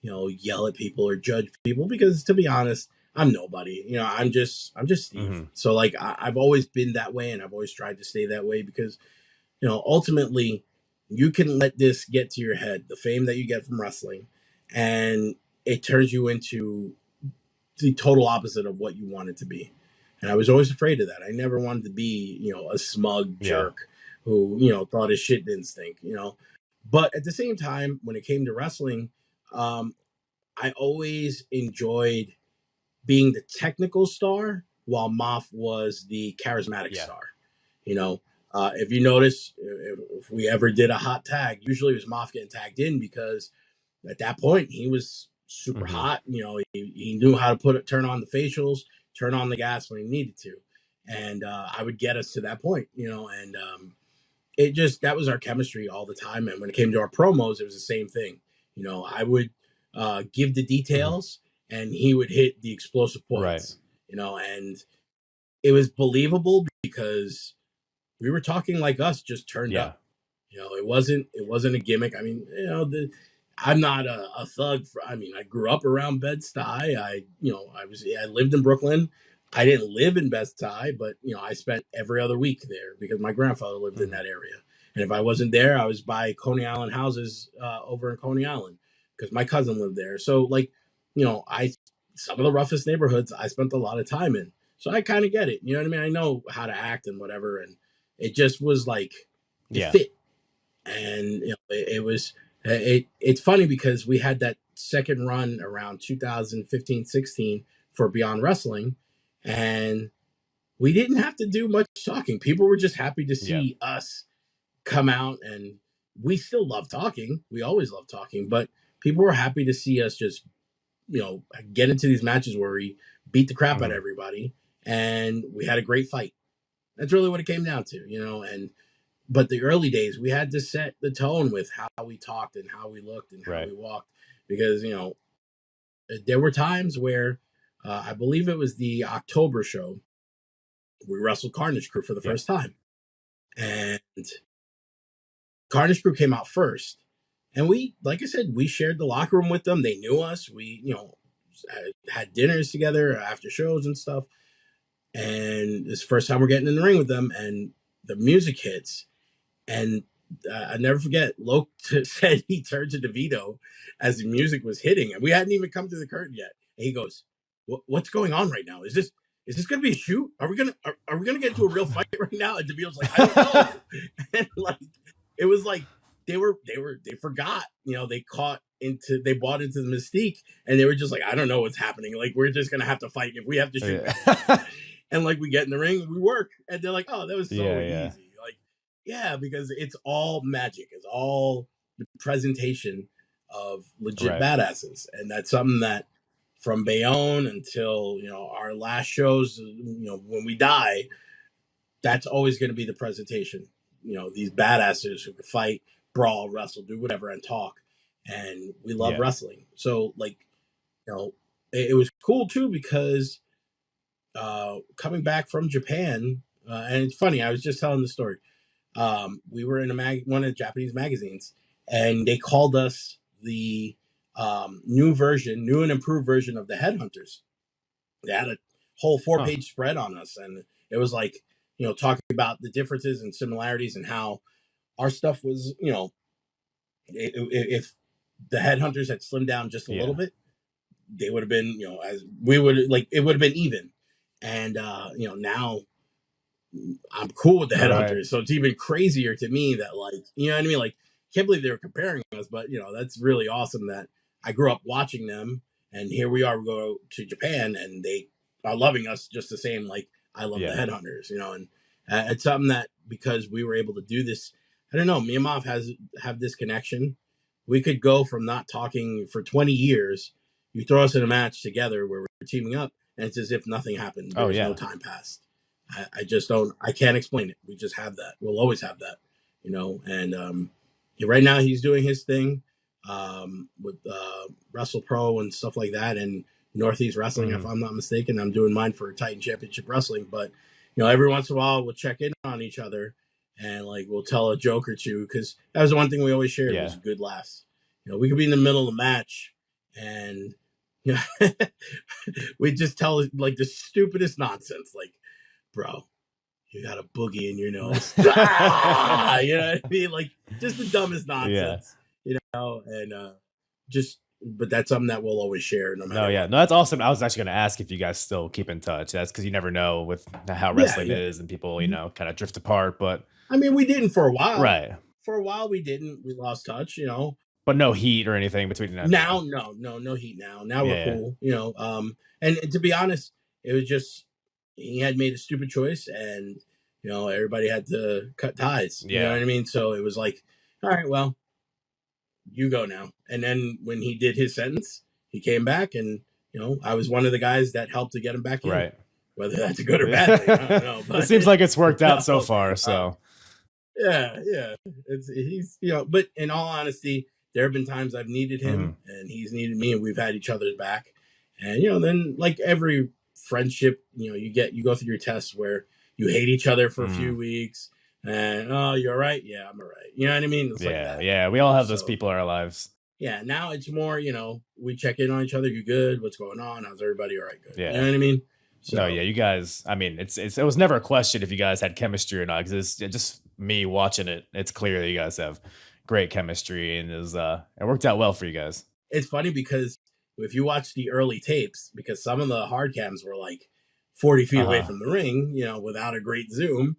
S3: yell at people or judge people because to be honest, I'm nobody, I'm just Steve.
S2: Mm-hmm.
S3: So like, I've always been that way and I've always tried to stay that way because, ultimately you can let this get to your head, the fame that you get from wrestling, and it turns you into the total opposite of what you want it to be. And I was always afraid of that. I never wanted to be, a smug jerk who, thought his shit didn't stink, But at the same time, when it came to wrestling, I always enjoyed being the technical star while Moff was the charismatic star. If you notice, if we ever did a hot tag, usually it was Moff getting tagged in because at that point he was super hot. He knew how to turn on the facials, turn on the gas when he needed to. And I would get us to that point, and that was our chemistry all the time. And when it came to our promos, it was the same thing. I would give the details and he would hit the explosive points, and it was believable because we were talking like us, just turned up. It wasn't a gimmick. I mean, I'm not a thug. I grew up around Bed-Stuy. I lived in Brooklyn. I didn't live in Bed-Stuy, but I spent every other week there because my grandfather lived in that area. And if I wasn't there, I was by Coney Island houses over in Coney Island because my cousin lived there. So some of the roughest neighborhoods I spent a lot of time in. So I kind of get it. You know what I mean? I know how to act and whatever. And it just was like, it fit. And it's funny because we had that second run around 2015-16 for Beyond Wrestling, and we didn't have to do much talking. People were just happy to see us come out, and we still love talking. We always love talking, but people were happy to see us just, get into these matches where we beat the crap out of everybody, and we had a great fight. That's really what it came down to, But the early days, we had to set the tone with how we talked and how we looked and how we walked. Because, there were times where I believe it was the October show, we wrestled Carnage Crew for the first time. And Carnage Crew came out first. And we, like I said, we shared the locker room with them. They knew us. We, had dinners together after shows and stuff. And this first time we're getting in the ring with them, and the music hits. And I never forget, Loke said he turned to DeVito as the music was hitting, and we hadn't even come through the curtain yet. And he goes, "What's going on right now? Is this going to be a shoot? Are we gonna get into a real fight right now?" And DeVito's like, "I don't know." And it was like they forgot, they bought into the mystique, and they were just like, "I don't know what's happening. Like we're just gonna have to fight if we have to shoot." And we get in the ring, we work, and they're like, "Oh, that was so easy." Yeah, because it's all magic. It's all the presentation of legit badasses. And that's something that from Bayonne until, our last shows, when we die, that's always going to be the presentation. These badasses who can fight, brawl, wrestle, do whatever, and talk. And we love wrestling. So, it was cool, too, because coming back from Japan, and it's funny, I was just telling the story. We were in one of the Japanese magazines, and they called us the new and improved version of the Headhunters. They had a whole 4-page spread on us, and it was like talking about the differences and similarities and how our stuff was, if the headhunters had slimmed down just a little bit, they would have been, as we would like, it would have been even. And, now I'm cool with the headhunters. Right. So it's even crazier to me that, like, you know what I mean? Like, can't believe they were comparing us, but that's really awesome that I grew up watching them, and here we are, we go to Japan and they are loving us just the same. Like I love the headhunters, and it's something that, because we were able to do this, I don't know, me and Maf have this connection. We could go from not talking for 20 years. You throw us in a match together where we're teaming up, and it's as if nothing happened. There's no time passed. I just don't, I can't explain it. We just have that. We'll always have that, and right now he's doing his thing with Wrestle Pro and stuff like that, and Northeast Wrestling, if I'm not mistaken. I'm doing mine for Titan Championship Wrestling, but every once in a while we'll check in on each other and like we'll tell a joke or two, because that was the one thing we always shared was good laughs. We could be in the middle of the match and we just tell like the stupidest nonsense, like, bro, you got a boogie in your nose. You know what I mean? Like, just the dumbest nonsense, and but that's something that we'll always share. No matter
S4: no, that's awesome. I was actually going to ask if you guys still keep in touch. That's because you never know with how wrestling is, and people, kind of drift apart. But
S3: I mean, we didn't for a while.
S4: Right.
S3: For a while, we didn't. We lost touch,
S4: But no heat or anything between them.
S3: Now, no heat now. Now we're cool, and to be honest, it was just, he had made a stupid choice, and everybody had to cut ties. You know what I mean? So it was like, all right, well, you go now. And then when he did his sentence, he came back, and I was one of the guys that helped to get him back in.
S4: Right.
S3: Whether that's a good or bad thing, I don't know. But
S4: it seems like it's worked out so far. So
S3: yeah, he's but in all honesty, there have been times I've needed him and he's needed me, and we've had each other's back. And then like every friendship, you go through your tests where you hate each other for a few weeks, and you're all right, yeah, I'm all right. You know what I mean? It's like that.
S4: We all have those people in our lives.
S3: Yeah, now it's more, we check in on each other. You good? What's going on? How's everybody? All right, good.
S4: Yeah.
S3: You know what I mean?
S4: So, no, you guys, I mean, it was never a question if you guys had chemistry or not, because it's just me watching it. It's clear that you guys have great chemistry, and it worked out well for you guys.
S3: It's funny because if you watch the early tapes, because some of the hard cams were like 40 feet away from the ring, without a great zoom,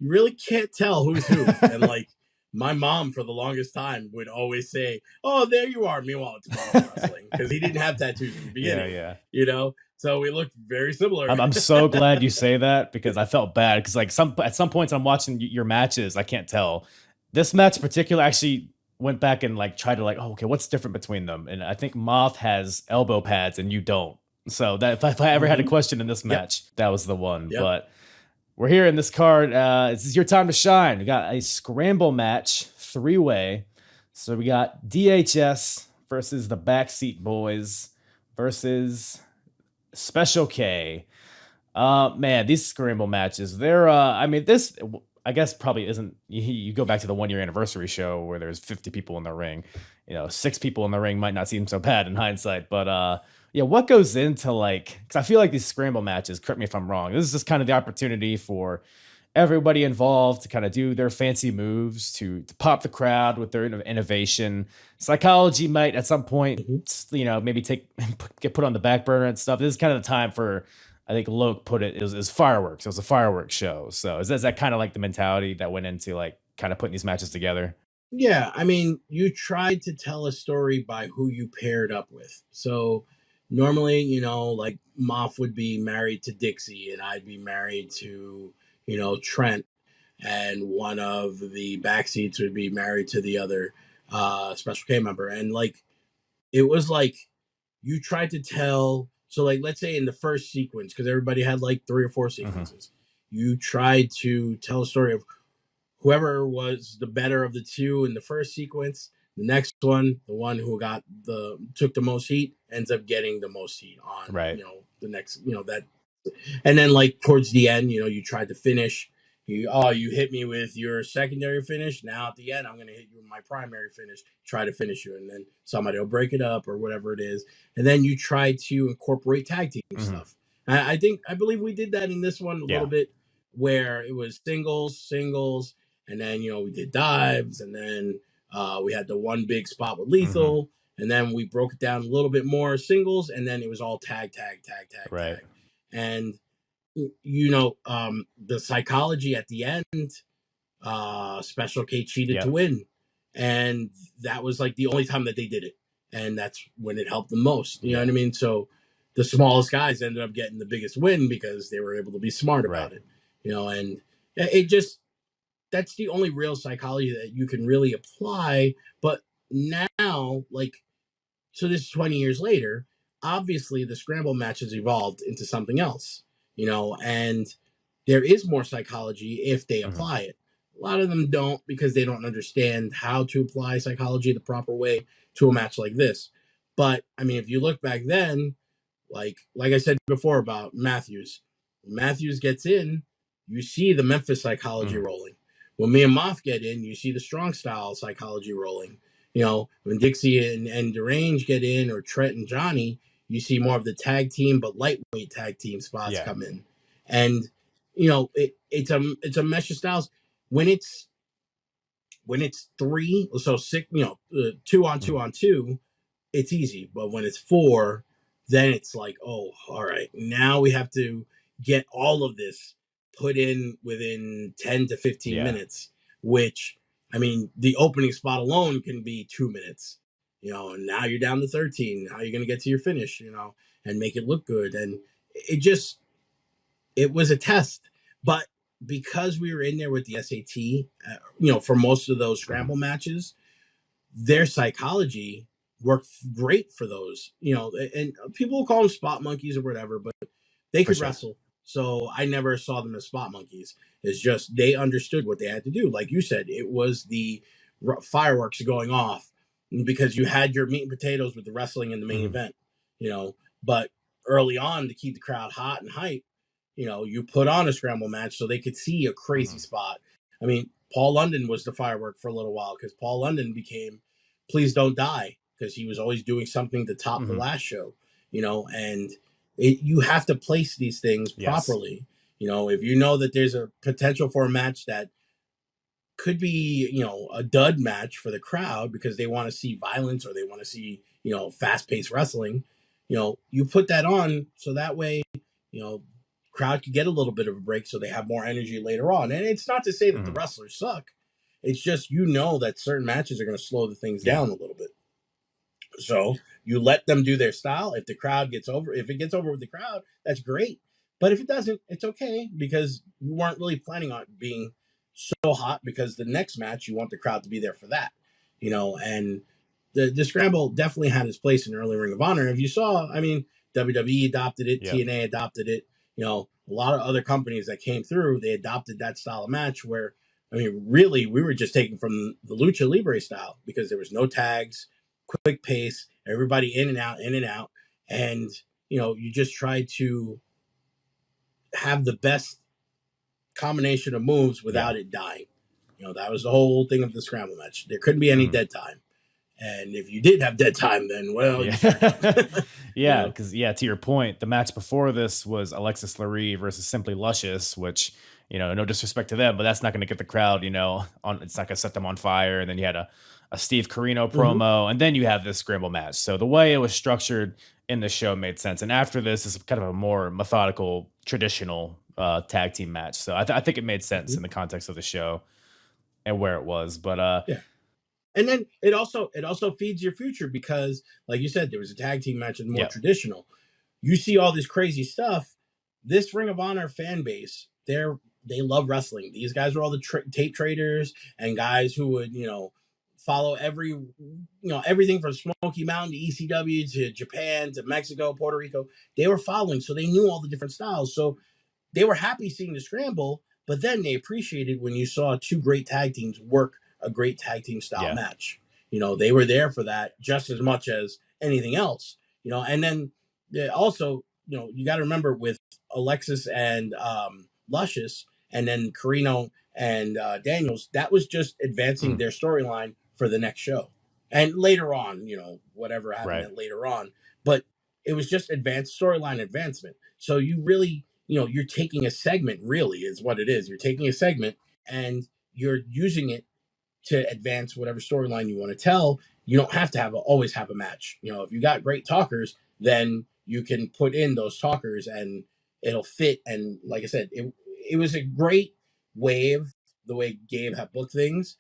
S3: you really can't tell who's who. And like my mom, for the longest time, would always say, "Oh, there you are." Meanwhile, it's Monsta Wrestling, because he didn't have tattoos in the beginning. So we looked very similar.
S4: I'm so glad you say that, because I felt bad, because like at some points I'm watching your matches, I can't tell. This match in particular, actually went back and like tried to like, okay, what's different between them? And I think Moth has elbow pads and you don't. So that if I ever had a question in this match, that was the one. But we're here in this card. This is your time to shine. We got a scramble match, 3-way. So we got DHS versus the Backseat Boys versus Special K. Man, these scramble matches, they're this I guess probably isn't, you go back to the 1-year anniversary show where there's 50 people in the ring. 6 people in the ring might not seem so bad in hindsight, but what goes into like, because I feel like these scramble matches, correct me if I'm wrong, this is just kind of the opportunity for everybody involved to kind of do their fancy moves, to pop the crowd with their innovation. Psychology might at some point, maybe get put on the back burner and stuff. This is kind of the time for, I think Loke put it, is fireworks. It was a fireworks show. So is that kind of like the mentality that went into like kind of putting these matches together?
S3: Yeah, I mean, you tried to tell a story by who you paired up with. So normally, like Moff would be married to Dixie, and I'd be married to, Trent, and one of the backseats would be married to the other Special K member. And like, it was like you tried to tell. So like, let's say in the first sequence, because everybody had like 3 or 4 sequences, you tried to tell a story of whoever was the better of the two in the first sequence. The next one, the one who took the most heat, ends up getting the most heat on, the next, that. And then like towards the end, you tried to finish. You hit me with your secondary finish. Now at the end, I'm going to hit you with my primary finish, try to finish you. And then somebody will break it up or whatever it is. And then you try to incorporate tag team stuff. I believe we did that in this one a little bit. where it was singles, and then we did dives, and then we had the one big spot with Lethal, and then we broke it down a little bit more singles, and then it was all tag,
S4: Right.
S3: and the psychology at the end. Special K cheated to win, and that was like the only time that they did it, and that's when it helped the most. You know what I mean? So the smallest guys ended up getting the biggest win because they were able to be smart about it. And it just, that's the only real psychology that you can really apply. But now, so this is 20 years later, obviously the scramble match has evolved into something else, and there is more psychology if they apply it. A lot of them don't, because they don't understand how to apply psychology the proper way to a match like this. But I mean, if you look back then, like I said before about Matthews, when Matthews gets in, you see the Memphis psychology rolling. When me and Moff get in, you see the strong style psychology rolling. When Dixie and Derange get in, or Trent and Johnny, you see more of the tag team but lightweight tag team spots come in. And it's a mesh of styles. When it's 3, so 6, 2 on 2 on 2, it's easy. But when it's 4, then it's like, oh, all right, now we have to get all of this put in within 10 to 15 minutes, which, I mean, the opening spot alone can be 2 minutes, and now you're down to 13. How are you going to get to your finish, and make it look good? And it was a test. But because we were in there with the SAT, for most of those scramble matches, their psychology worked great for those, and people will call them spot monkeys or whatever, but they could wrestle. So I never saw them as spot monkeys. It's just they understood what they had to do. Like you said, it was the fireworks going off because you had your meat and potatoes with the wrestling in the main event, but early on, to keep the crowd hot and hype, you put on a scramble match so they could see a crazy spot. I mean, Paul London was the firework for a little while, because Paul London became Please Don't Die, because he was always doing something to top the last show, and you have to place these things properly. If you know that there's a potential for a match that could be, a dud match for the crowd because they want to see violence, or they want to see, fast-paced wrestling, you put that on so that way, crowd could get a little bit of a break, so they have more energy later on. And it's not to say that the wrestlers suck. It's just, that certain matches are going to slow the things down a little bit. So you let them do their style. If it gets over with the crowd, that's great. But if it doesn't, it's okay, because you weren't really planning on it being so hot, because the next match, you want the crowd to be there for that, and the scramble definitely had its place in early Ring of Honor. If you saw, I mean, WWE adopted it, TNA adopted it, a lot of other companies that came through, they adopted that style of match where, I mean, really, we were just taking from the Lucha Libre style, because there was no tags, quick pace, everybody in and out, and, you just try to have the best combination of moves without it dying. That was the whole thing of the scramble match. There couldn't be any dead time. And if you did have dead time, then, well,
S4: because to your point, the match before this was Alexis Lurie versus Simply Luscious, which, no disrespect to them, but that's not going to get the crowd, it's not going to set them on fire. And then you had a Steve Corino promo, and then you have this scramble match. So the way it was structured in the show made sense. And after this is kind of a more methodical, traditional tag team match. So I think it made sense in the context of the show and where it was. But
S3: and then it also feeds your future, because, like you said, there was a tag team match that's more traditional. You see all this crazy stuff. This Ring of Honor fan base, they love wrestling. These guys are all the tape traders and guys who would, follow everything from Smoky Mountain to ECW to Japan to Mexico, Puerto Rico. They were following, so they knew all the different styles. So they were happy seeing the scramble, but then they appreciated when you saw 2 great tag teams work a great tag team style match. They were there for that just as much as anything else. And then also, you got to remember with Alexis and Luscious, and then Carino and Daniels, that was just advancing their storyline for the next show. And later on, whatever happened later on, but it was just advanced storyline advancement. So you really, you're taking a segment, really is what it is. You're taking a segment and you're using it to advance whatever storyline you want to tell. You don't have to always have a match. If you got great talkers, then you can put in those talkers and it'll fit. And like I said, it was a great wave the way Gabe had booked things,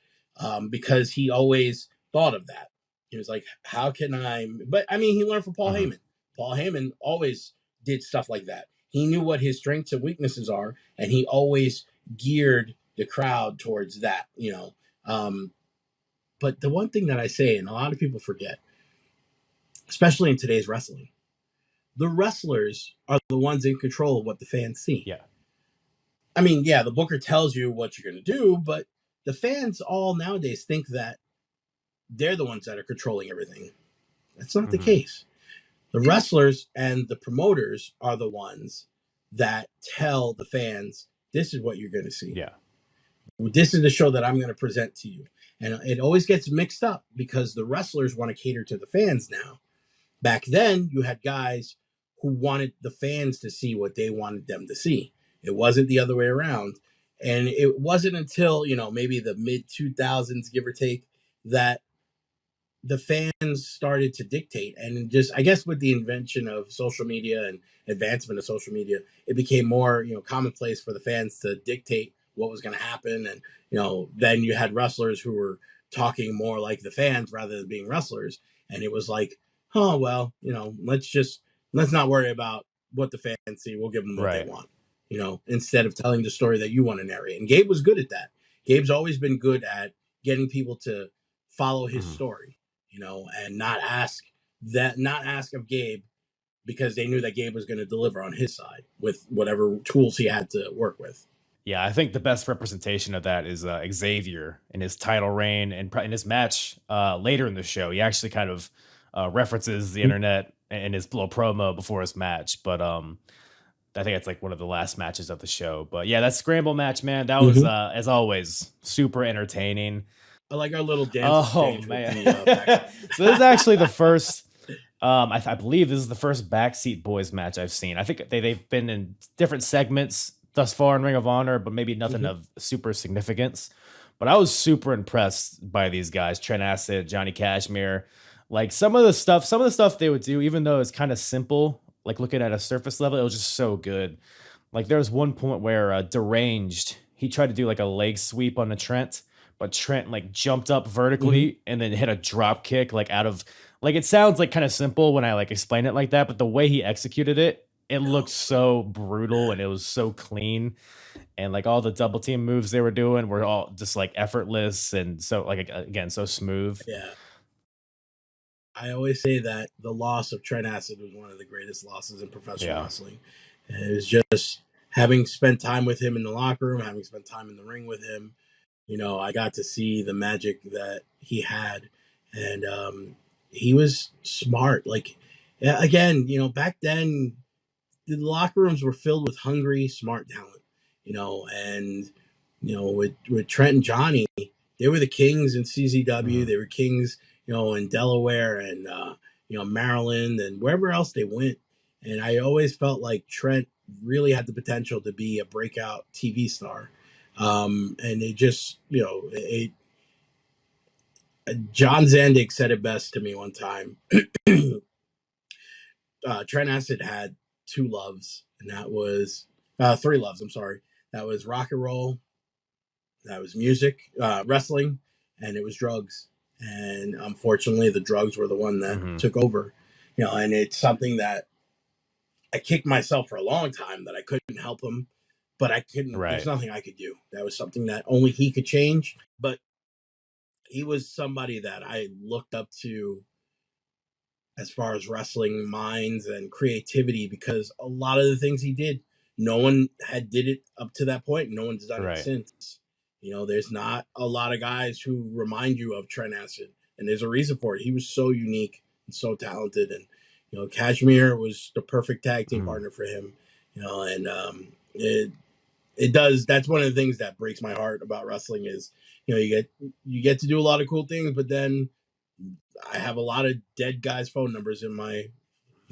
S3: because he always thought of that. He was like, how can I? But I mean, he learned from Paul Heyman. Paul Heyman always did stuff like that. He knew what his strengths and weaknesses are, and he always geared the crowd towards that. But the one thing that I say, and a lot of people forget, especially in today's wrestling, the wrestlers are the ones in control of what the fans see.
S4: Yeah.
S3: I mean, yeah, the booker tells you what you're going to do, but the fans all nowadays think that they're the ones that are controlling everything. That's not the case. The wrestlers and the promoters are the ones that tell the fans, this is what you're going to see.
S4: Yeah.
S3: This is the show that I'm going to present to you. And it always gets mixed up because the wrestlers want to cater to the fans now. Back then, you had guys who wanted the fans to see what they wanted them to see. It wasn't the other way around. And it wasn't until, maybe the mid-2000s, give or take, that the fans started to dictate. And just, I guess, with the invention of social media and advancement of social media, it became more, commonplace for the fans to dictate what was going to happen. And, then you had wrestlers who were talking more like the fans rather than being wrestlers. And it was like, oh, well, let's not worry about what the fans see. We'll give them what they want, instead of telling the story that you want to narrate. And Gabe was good at that. Gabe's always been good at getting people to follow his story, and not ask of Gabe, because they knew that Gabe was going to deliver on his side with whatever tools he had to work with.
S4: Yeah, I think the best representation of that is Xavier in his title reign and in his match later in the show. He actually kind of references the internet in his little promo before his match. But I think it's like one of the last matches of the show. But yeah, that scramble match, man, that was, as always, super entertaining.
S3: I like our little dance.
S4: Oh, man. So this is actually the first... I believe this is the first Backseat Boys match I've seen. I think they've been in different segments thus far in Ring of Honor, but maybe nothing of super significance. But I was super impressed by these guys, Trent Acid, Johnny Cashmere. Like some of the stuff they would do, even though it's kind of simple, like looking at a surface level, it was just so good. Like there was one point where Deranged, he tried to do like a leg sweep on the Trent, but Trent like jumped up vertically and then hit a drop kick like out of... Like, it sounds like kind of simple when I like explain it like that, but the way he executed it, it looked so brutal and it was so clean. And like all the double team moves they were doing were all just like effortless and so like, again, so smooth.
S3: Yeah. I always say that the loss of Trent Acid was one of the greatest losses in professional wrestling. And it was just having spent time with him in the locker room, having spent time in the ring with him, I got to see the magic that he had. And, he was smart. Like, again, back then, the locker rooms were filled with hungry, smart talent, and, with Trent and Johnny, they were the kings in CZW. They were kings, in Delaware and, Maryland and wherever else they went. And I always felt like Trent really had the potential to be a breakout TV star. And it just, John Zandig said it best to me one time. Trent Acid had two loves, and that was three loves. I'm sorry. That was rock and roll, that was music, wrestling, and it was drugs. And unfortunately, the drugs were the one that took over. And it's something that I kicked myself for a long time that I couldn't help him, but I couldn't. There's nothing I could do. That was something that only he could change. But he was somebody that I looked up to as far as wrestling minds and creativity, because a lot of the things he did, no one had did it up to that point. No one's done it since. There's not a lot of guys who remind you of Trent Acid, and there's a reason for it. He was so unique and so talented, and Cashmere was the perfect tag team partner for him. And it does. That's one of the things that breaks my heart about wrestling is, you get to do a lot of cool things, but then I have a lot of dead guys' phone numbers in my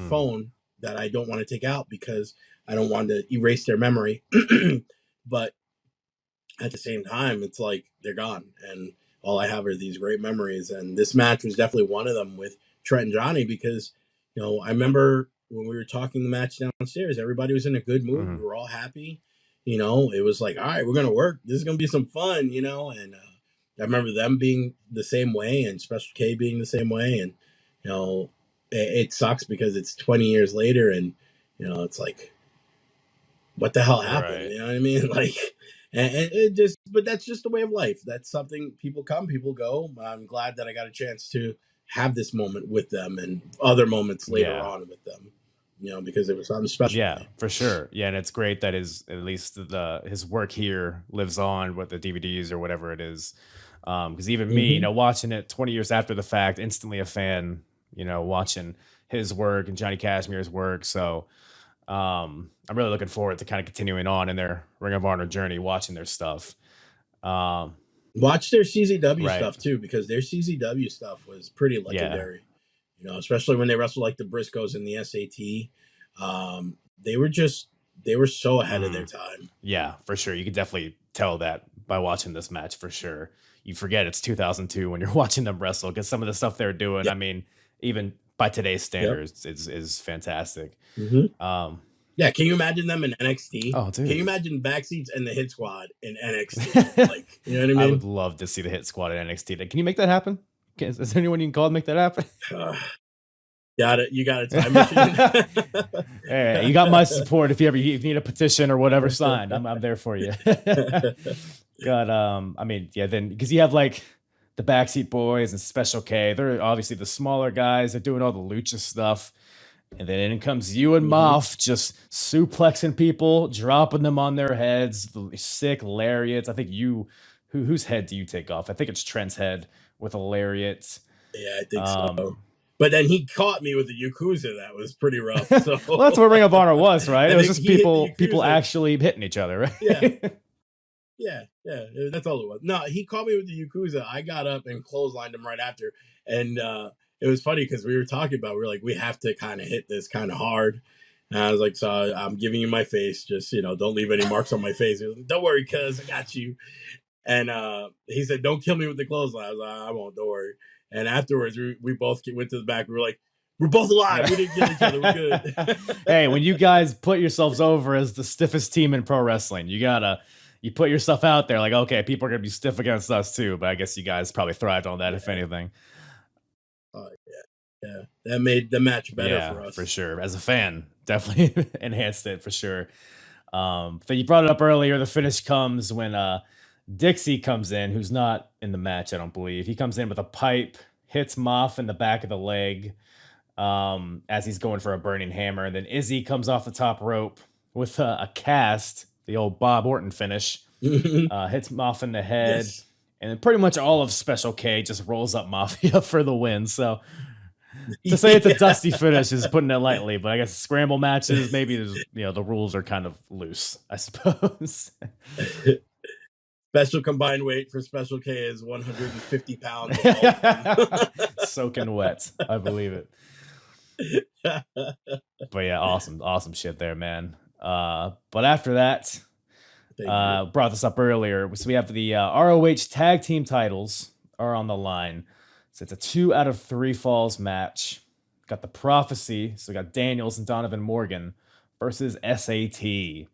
S3: phone that I don't want to take out because I don't want to erase their memory. But at the same time, it's like they're gone, and all I have are these great memories. And this match was definitely one of them with Trent and Johnny, because I remember when we were talking the match downstairs, everybody was in a good mood. We were all happy. It was like, all right, we're gonna work. This is gonna be some fun, and I remember them being the same way, and Special K being the same way. And it sucks because it's 20 years later, and it's like, what the hell happened?
S4: Right.
S3: You know what I mean? Like, and it just, but that's just the way of life. That's something, people come, people go. I'm glad that I got a chance to have this moment with them and other moments later on with them, because it was something special.
S4: Yeah, for sure. Yeah, and it's great that his work here lives on with the DVDs or whatever it is. Because even me, watching it 20 years after the fact, instantly a fan, watching his work and Johnny Cashmere's work. So I'm really looking forward to kind of continuing on in their Ring of Honor journey, watching their stuff.
S3: Watch their CZW stuff too, because their CZW stuff was pretty legendary. Especially when they wrestled like the Briscoes in the SAT. They were so ahead of their time.
S4: Yeah, for sure. You could definitely tell that by watching this match, for sure. You forget it's 2002 when you're watching them wrestle, because some of the stuff they're doing, I mean, even by today's standards, is fantastic.
S3: Yeah, can you imagine them in NXT?
S4: Oh, dude.
S3: Can you imagine Backseats and the Hit Squad in NXT? Like, you know what I mean?
S4: I would love to see the Hit Squad in NXT. Can you make that happen? Is there anyone you can call to make that happen?
S3: You got it. Time machine.
S4: Hey, you got my support if you need a petition or whatever signed. I'm there for you. God, I mean, yeah, then because you have like the Backseat Boys and Special K. They're obviously the smaller guys. They're doing all the lucha stuff. And then in comes you and Moff, just suplexing people, dropping them on their heads, the sick lariats. I think whose head do you take off? I think it's Trent's head with a lariat.
S3: Yeah, I think so. But then he caught me with the Yakuza. That was pretty rough. So.
S4: Well, that's what Ring of Honor was, right? It was just people actually hitting each other, right?
S3: Yeah, that's all it was. No, he caught me with the Yakuza. I got up and clotheslined him right after. And it was funny because we were talking about, we were like, we have to kind of hit this kind of hard. And I was like, so I'm giving you my face. Just, don't leave any marks on my face. He was like, don't worry, cuz I got you. And he said, don't kill me with the clothesline. I was like, I won't, don't worry. And afterwards, we both went to the back. We were like, we're both alive. We didn't kill each other. We're good.
S4: Hey, when you guys put yourselves over as the stiffest team in pro wrestling, you put yourself out there like, okay, people are going to be stiff against us too. But I guess you guys probably thrived on that, if anything.
S3: Yeah. That made the match better for us.
S4: For sure. As a fan, definitely enhanced it for sure. But you brought it up earlier. The finish comes when Dixie comes in, who's not in the match, I don't believe. He comes in with a pipe, hits Moff in the back of the leg as he's going for a burning hammer. And then Izzy comes off the top rope with a cast, the old Bob Orton finish, hits Moff in the head. Yes. And then pretty much all of Special K just rolls up Mafia for the win. So to say it's a dusty finish is putting it lightly, but I guess scramble matches, maybe there's, the rules are kind of loose, I suppose.
S3: Special combined weight for Special K is 150 pounds.
S4: Soaking wet. I believe it. But yeah, awesome shit there, man. But after that, brought this up earlier. So we have the ROH tag team titles are on the line. So it's a 2 out of 3 falls match. Got the Prophecy. So we got Daniels and Donovan Morgan versus SAT.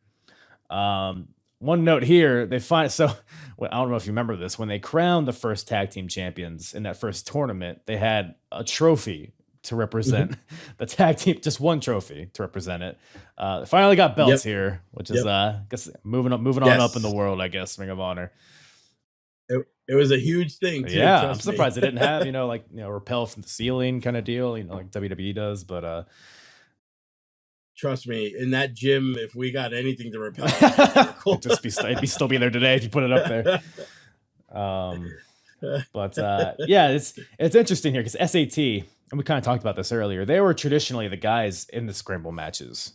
S4: One note here, I don't know if you remember this, when they crowned the first tag team champions in that first tournament, they had a trophy to represent the tag team, just one trophy to represent it. Finally got belts here, which is I guess moving on up in the world, I guess, Ring of Honor.
S3: It was a huge thing too.
S4: Yeah, I'm surprised they didn't have, rappel from the ceiling kind of deal, like WWE does, but
S3: trust me, in that gym, if we got anything to repel,
S4: it'd still be there today if you put it up there. But it's interesting here because SAT, and we kind of talked about this earlier, they were traditionally the guys in the scramble matches.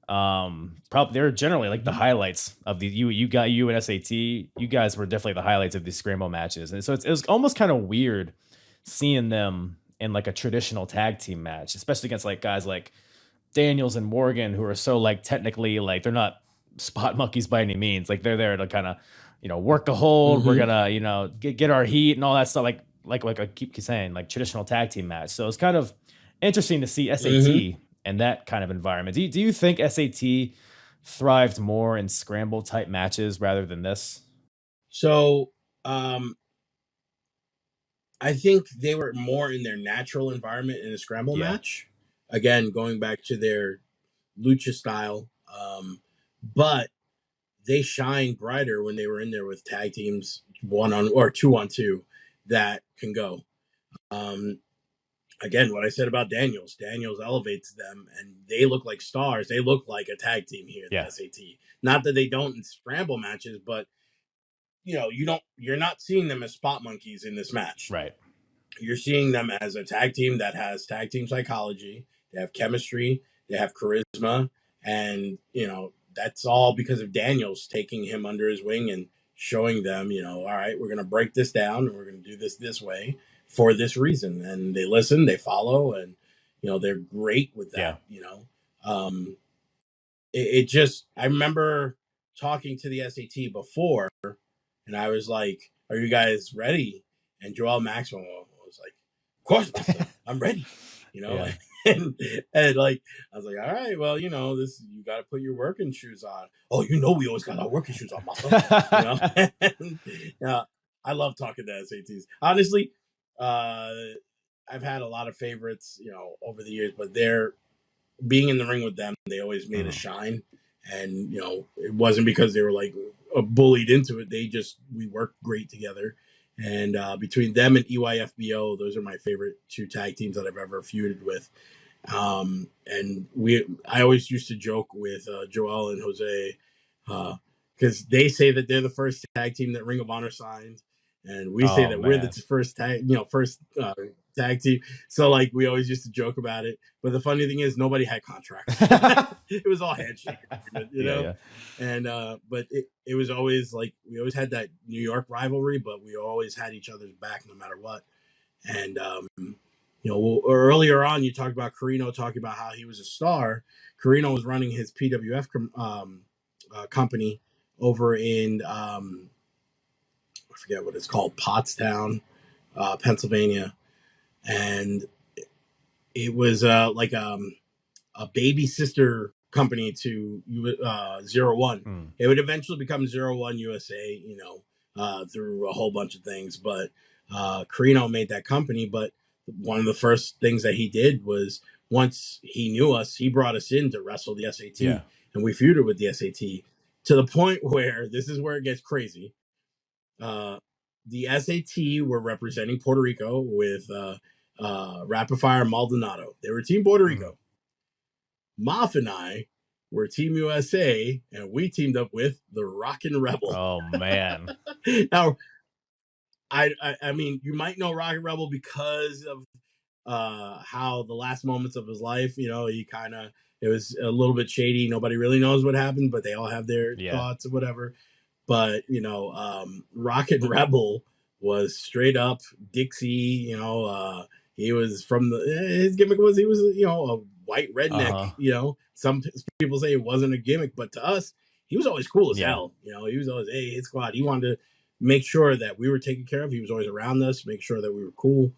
S4: Probably they're generally like the highlights of the you and SAT. You guys were definitely the highlights of these scramble matches, and so it was almost kind of weird seeing them in like a traditional tag team match, especially against like guys like Daniels and Morgan, who are so like technically like they're not spot monkeys by any means. Like they're there to kind of, work a hold. We're gonna, get our heat and all that stuff. Like I keep saying, like traditional tag team match. So it's kind of interesting to see SAT and that kind of environment. Do you think SAT thrived more in scramble type matches rather than this?
S3: So, I think they were more in their natural environment in a scramble match. Again, going back to their lucha style, but they shine brighter when they were in there with tag teams 1-on or 2-on-2 that can go. Again, what I said about Daniels elevates them, and they look like stars. They look like a tag team here at the SAT. Not that they don't in scramble matches, but you're not seeing them as spot monkeys in this match.
S4: Right.
S3: You're seeing them as a tag team that has tag team psychology. They have chemistry. They have charisma. And, that's all because of Daniels taking him under his wing and showing them, all right, we're going to break this down and we're going to do this way for this reason. And they listen, they follow, and, they're great with that, I remember talking to the SAT before, and I was like, are you guys ready? And Joel Maxwell was like, of course, Monsta, I'm ready. And like, I was like, all right, well, you got to put your working shoes on. Oh, we always got our working shoes on, Monsta. And, I love talking to SATs. Honestly, I've had a lot of favorites, over the years, but they're being in the ring with them, they always made a shine. And, it wasn't because they were like bullied into it. We worked great together. And between them and EYFBO, those are my favorite two tag teams that I've ever feuded with. And I always used to joke with Joel and Jose because they say that they're the first tag team that Ring of Honor signed, and we say that we're the first tag team. So like we always used to joke about it. But the funny thing is, nobody had contracts. It was all handshake agreement, know. And but it was always like we always had that New York rivalry, but we always had each other's back no matter what. And earlier on, you talked about Carino talking about how he was a star. Carino was running his PWF company over in I forget what it's called, Pottstown, Pennsylvania, and it was like a baby sister company to 01. It would eventually become 01 USA, through a whole bunch of things. But Carino made that company. But one of the first things that he did was once he knew us, he brought us in to wrestle the SAT, and we feuded with the SAT to the point where this is where it gets crazy. The SAT were representing Puerto Rico with Rapid Fire Maldonado. They were Team Puerto Rico. Moff and I were Team USA, and we teamed up with the Rockin' Rebel.
S4: Oh man!
S3: Now, I mean, you might know Rockin' Rebel because of how the last moments of his life, it was a little bit shady. Nobody really knows what happened, but they all have their thoughts or whatever. But Rockin' Rebel was straight up Dixie. He was from his gimmick was he was a white redneck. Some people say it wasn't a gimmick, but to us, he was always cool as hell. He was always hit squad. He wanted to make sure that we were taken care of. He was always around us, make sure that we were cool.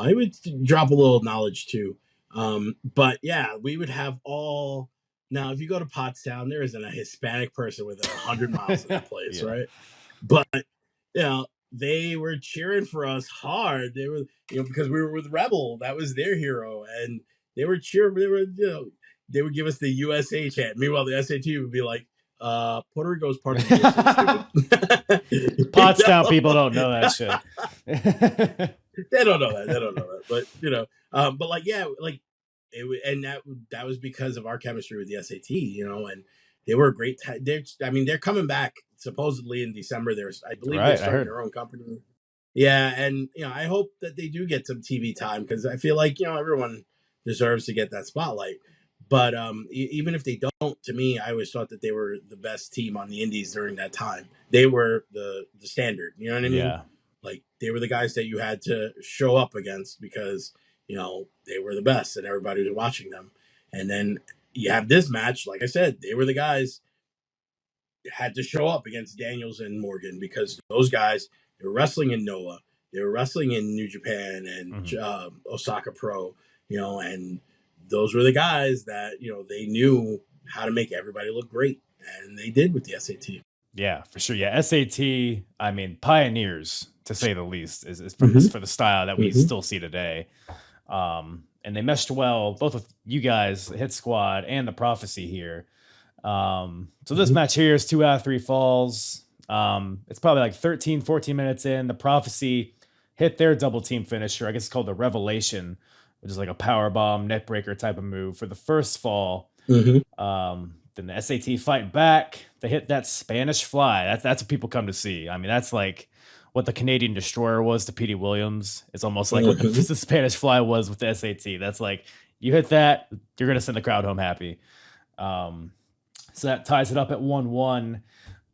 S3: He would drop a little knowledge too. But yeah, we would have all. Now, if you go to Pottstown, there isn't a Hispanic person within 100 miles of that place, right? But they were cheering for us hard. They were, because we were with Rebel. That was their hero, and they were cheering. They would give us the USA chant. Meanwhile, the SAT would be like, Puerto Rico is part of the USA.
S4: Pottstown people don't know that shit.
S3: They don't know that. But but that was because of our chemistry with the SAT, and they were great. They're coming back supposedly in December. I believe they're starting their own company. Yeah, and I hope that they do get some TV time because I feel like everyone deserves to get that spotlight. But even if they don't, to me, I always thought that they were the best team on the Indies during that time. They were the standard. You know what I mean?
S4: Yeah.
S3: Like they were the guys that you had to show up against because they were the best and everybody was watching them. And then you have this match. Like I said, they were the guys had to show up against Daniels and Morgan because those guys, they were wrestling in Noah, they were wrestling in New Japan and Osaka Pro, and those were the guys that, they knew how to make everybody look great. And they did with the SAT.
S4: Yeah, for sure. Yeah, SAT, I mean, pioneers, to say the least, is for the style that we still see today. And they meshed well, both with you guys, the Hit Squad, and the Prophecy here. So this match here is 2 out of 3 falls. It's probably like 13, 14 minutes in. The Prophecy hit their double team finisher. I guess it's called the Revelation, which is like a power bomb, net breaker type of move for the first fall. Then the SAT fight back. They hit that Spanish Fly. That's what people come to see. I mean, that's like what the Canadian Destroyer was to Petey Williams. It's almost like what the Spanish Fly was with the SAT. That's like, you hit that, you're going to send the crowd home happy. So that ties it up at 1-1.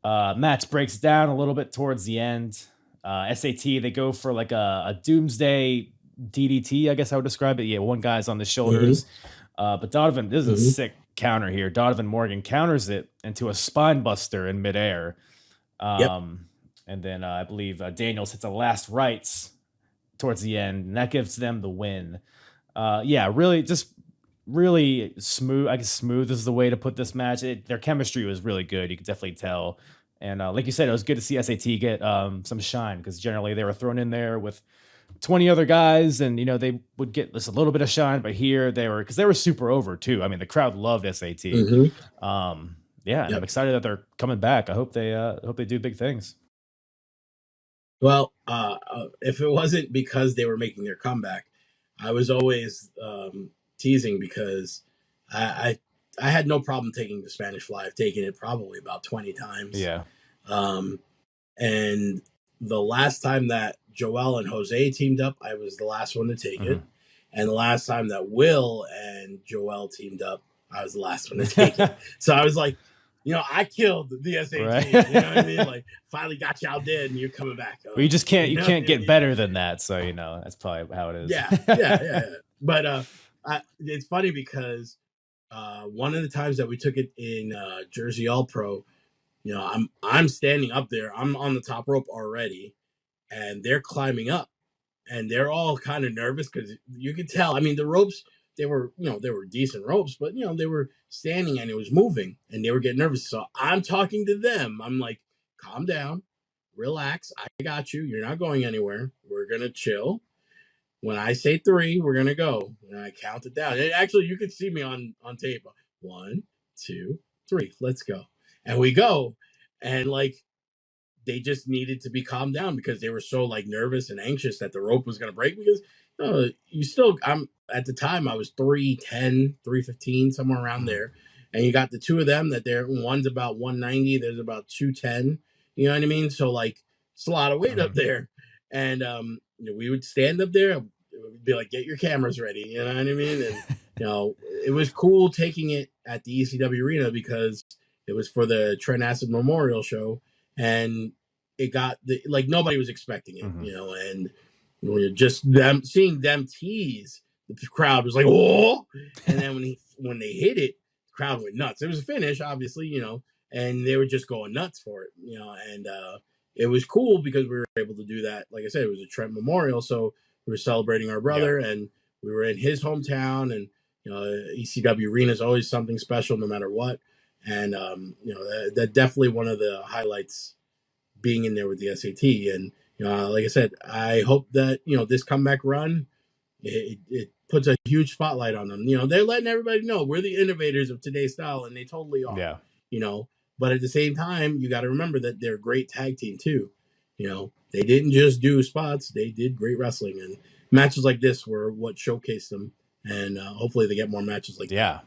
S4: Match breaks down a little bit towards the end. SAT, they go for like a Doomsday DDT, I guess I would describe it. Yeah, one guy's on the shoulders. But Donovan, this is a sick counter here. Donovan Morgan counters it into a spine buster in midair. And then I believe Daniels hits a last rights towards the end, and that gives them the win. Really smooth. I guess smooth is the way to put this match. Their chemistry was really good. You could definitely tell. And like you said, it was good to see SAT get some shine, because generally they were thrown in there with 20 other guys, and they would get just a little bit of shine. But here they were super over too. I mean, the crowd loved SAT. I'm excited that they're coming back. I hope they do big things.
S3: Well, if it wasn't because they were making their comeback, I was always teasing, because I had no problem taking the Spanish Fly. I've taken it probably about 20 times.
S4: Yeah.
S3: And the last time that Joel and Jose teamed up, I was the last one to take it. And the last time that Will and Joel teamed up, I was the last one to take it. So I was like, I killed the SAT.
S4: Right.
S3: You know what I mean? Like, finally got you out dead, and you're coming back.
S4: Well, you just can't get better than that. So that's probably how it is.
S3: Yeah. But it's funny because one of the times that we took it in Jersey All Pro, I'm standing up there. I'm on the top rope already, and they're climbing up, and they're all kind of nervous because you could tell. I mean, the ropes, they were decent ropes, but they were standing and it was moving, and they were getting nervous. So I'm talking to them. I'm like, calm down, relax. I got you. You're not going anywhere. We're gonna chill. When I say 3, we're gonna go. And I count it down. And actually, you could see me on tape. 1, 2, 3. Let's go. And we go. And like, they just needed to be calmed down because they were so like nervous and anxious that the rope was gonna break. Because I'm at the time I was 310, 315, somewhere around there. And you got the two of them that one's about 190, there's about 210. You know what I mean? So like, it's a lot of weight up there. And we would stand up there. It would be like, get your cameras ready. You know what I mean? And it was cool taking it at the ECW arena because it was for the Trent Acid Memorial Show, and it got nobody was expecting it. And just seeing them tease, the crowd was like, "Oh!" And then when they hit it, the crowd went nuts. It was a finish, obviously, and they were just going nuts for it, and it was cool because we were able to do that. Like I said, it was a Trent Memorial, so we were celebrating our brother, and we were in his hometown, and ECW arena is always something special no matter what. And that definitely one of the highlights, being in there with the SAT. And like I said, I hope that this comeback run, it puts a huge spotlight on them. They're letting everybody know we're the innovators of today's style, and they totally are. But at the same time, you got to remember that they're a great tag team too. They didn't just do spots; they did great wrestling, and matches like this were what showcased them. And hopefully, they get more matches like that.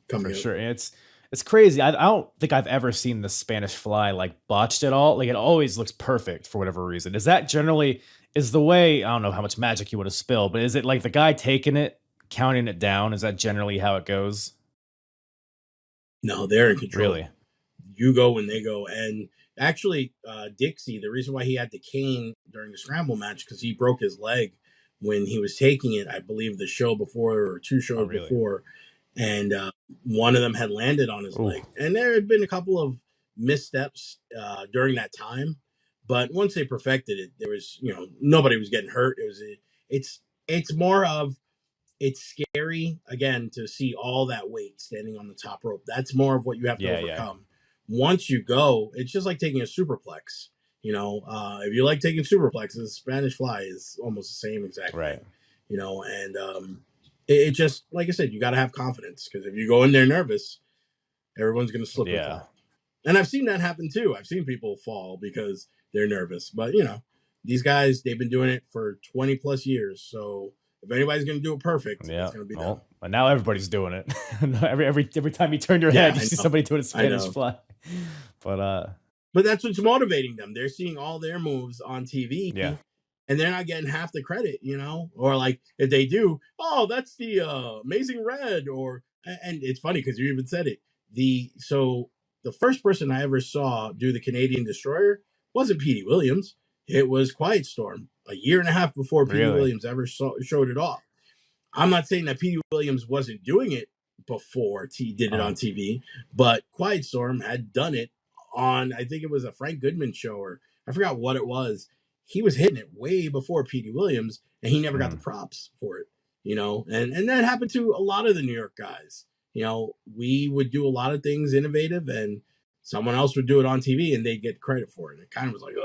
S4: Coming for sure. And it's crazy. I don't think I've ever seen the Spanish Fly like botched at all. Like, it always looks perfect for whatever reason. Is that generally the way? I don't know how much magic you want to spill, but is it like the guy taking it, counting it down? Is that generally how it goes?
S3: No, they're in control.
S4: Really?
S3: You go when they go. And actually, Dixie, the reason why he had the cane during the scramble match, because he broke his leg when he was taking it, I believe the show before or 2 shows before. and one of them had landed on his leg. And there had been a couple of missteps during that time, but once they perfected it, there was, nobody was getting hurt. It's more of, it's scary again to see all that weight standing on the top rope. That's more of what you have to overcome. Once you go, it's just like taking a superplex. If you like taking superplexes, Spanish Fly is almost the same exact thing. And it just, like I said, you got to have confidence, because if you go in there nervous, everyone's going to slip and fall. And I've seen that happen too. I've seen people fall because they're nervous. But, these guys, they've been doing it for 20 plus years. So if anybody's going to do it perfect, it's going to be done.
S4: But now everybody's doing it. every time you turn your head, you see somebody doing a Spanish Fly.
S3: But that's what's motivating them. They're seeing all their moves on TV. Yeah. And they're not getting half the credit, or like if they do, oh, that's the Amazing Red, and it's funny because you even said it. So the first person I ever saw do the Canadian Destroyer wasn't Petey Williams. It was Quiet Storm, a year and a half before Petey Williams ever showed it off. I'm not saying that Petey Williams wasn't doing it before he did it on TV, but Quiet Storm had done it on, I think it was a Frank Goodman show, or I forgot what it was. He was hitting it way before Petey Williams, and he never got the props for it, and that happened to a lot of the New York guys. We would do a lot of things innovative, and someone else would do it on TV and they'd get credit for it. It kind of was like,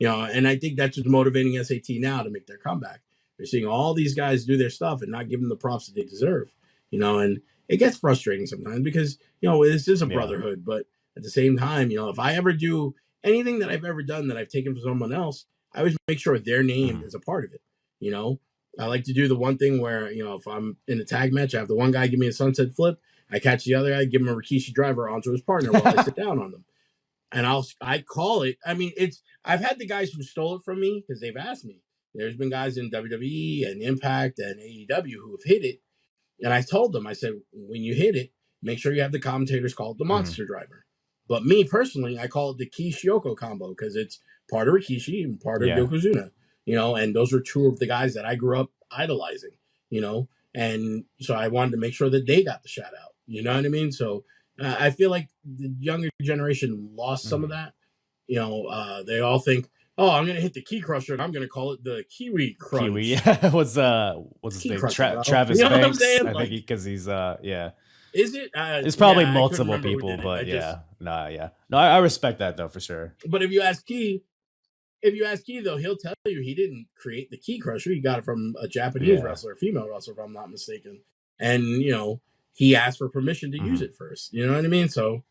S3: and I think that's what's motivating SAT now to make their comeback. They're seeing all these guys do their stuff and not give them the props that they deserve, and it gets frustrating sometimes because, this is a brotherhood, but at the same time, if I ever do anything that I've ever done that I've taken from someone else, I always make sure their name is a part of it. I like to do the one thing where, if I'm in a tag match, I have the one guy give me a sunset flip, I catch the other guy, give him a Rikishi driver onto his partner while I sit down on them. And I call it. I mean, I've had the guys who stole it from me because they've asked me. There's been guys in WWE and Impact and AEW who have hit it. And I told them, I said, when you hit it, make sure you have the commentators call it the monster driver. But me personally, I call it the Kishiyoko combo because it's part of Rikishi and part of Yokozuna, and those were two of the guys that I grew up idolizing, and so I wanted to make sure that they got the shout out. You know what I mean? So I feel like the younger generation lost some of that. They all think, oh, I'm going to hit the Key Crusher and I'm going to call it the Kiwi Crunch.
S4: Kiwi, yeah. What's his name? Travis Banks. I think because he's
S3: Is it?
S4: It's probably multiple people, but No, I respect that though for sure.
S3: But if you ask Key though, he'll tell you he didn't create the Key Crusher. He got it from a Japanese wrestler, a female wrestler, if I'm not mistaken. And he asked for permission to use it first. You know what I mean? So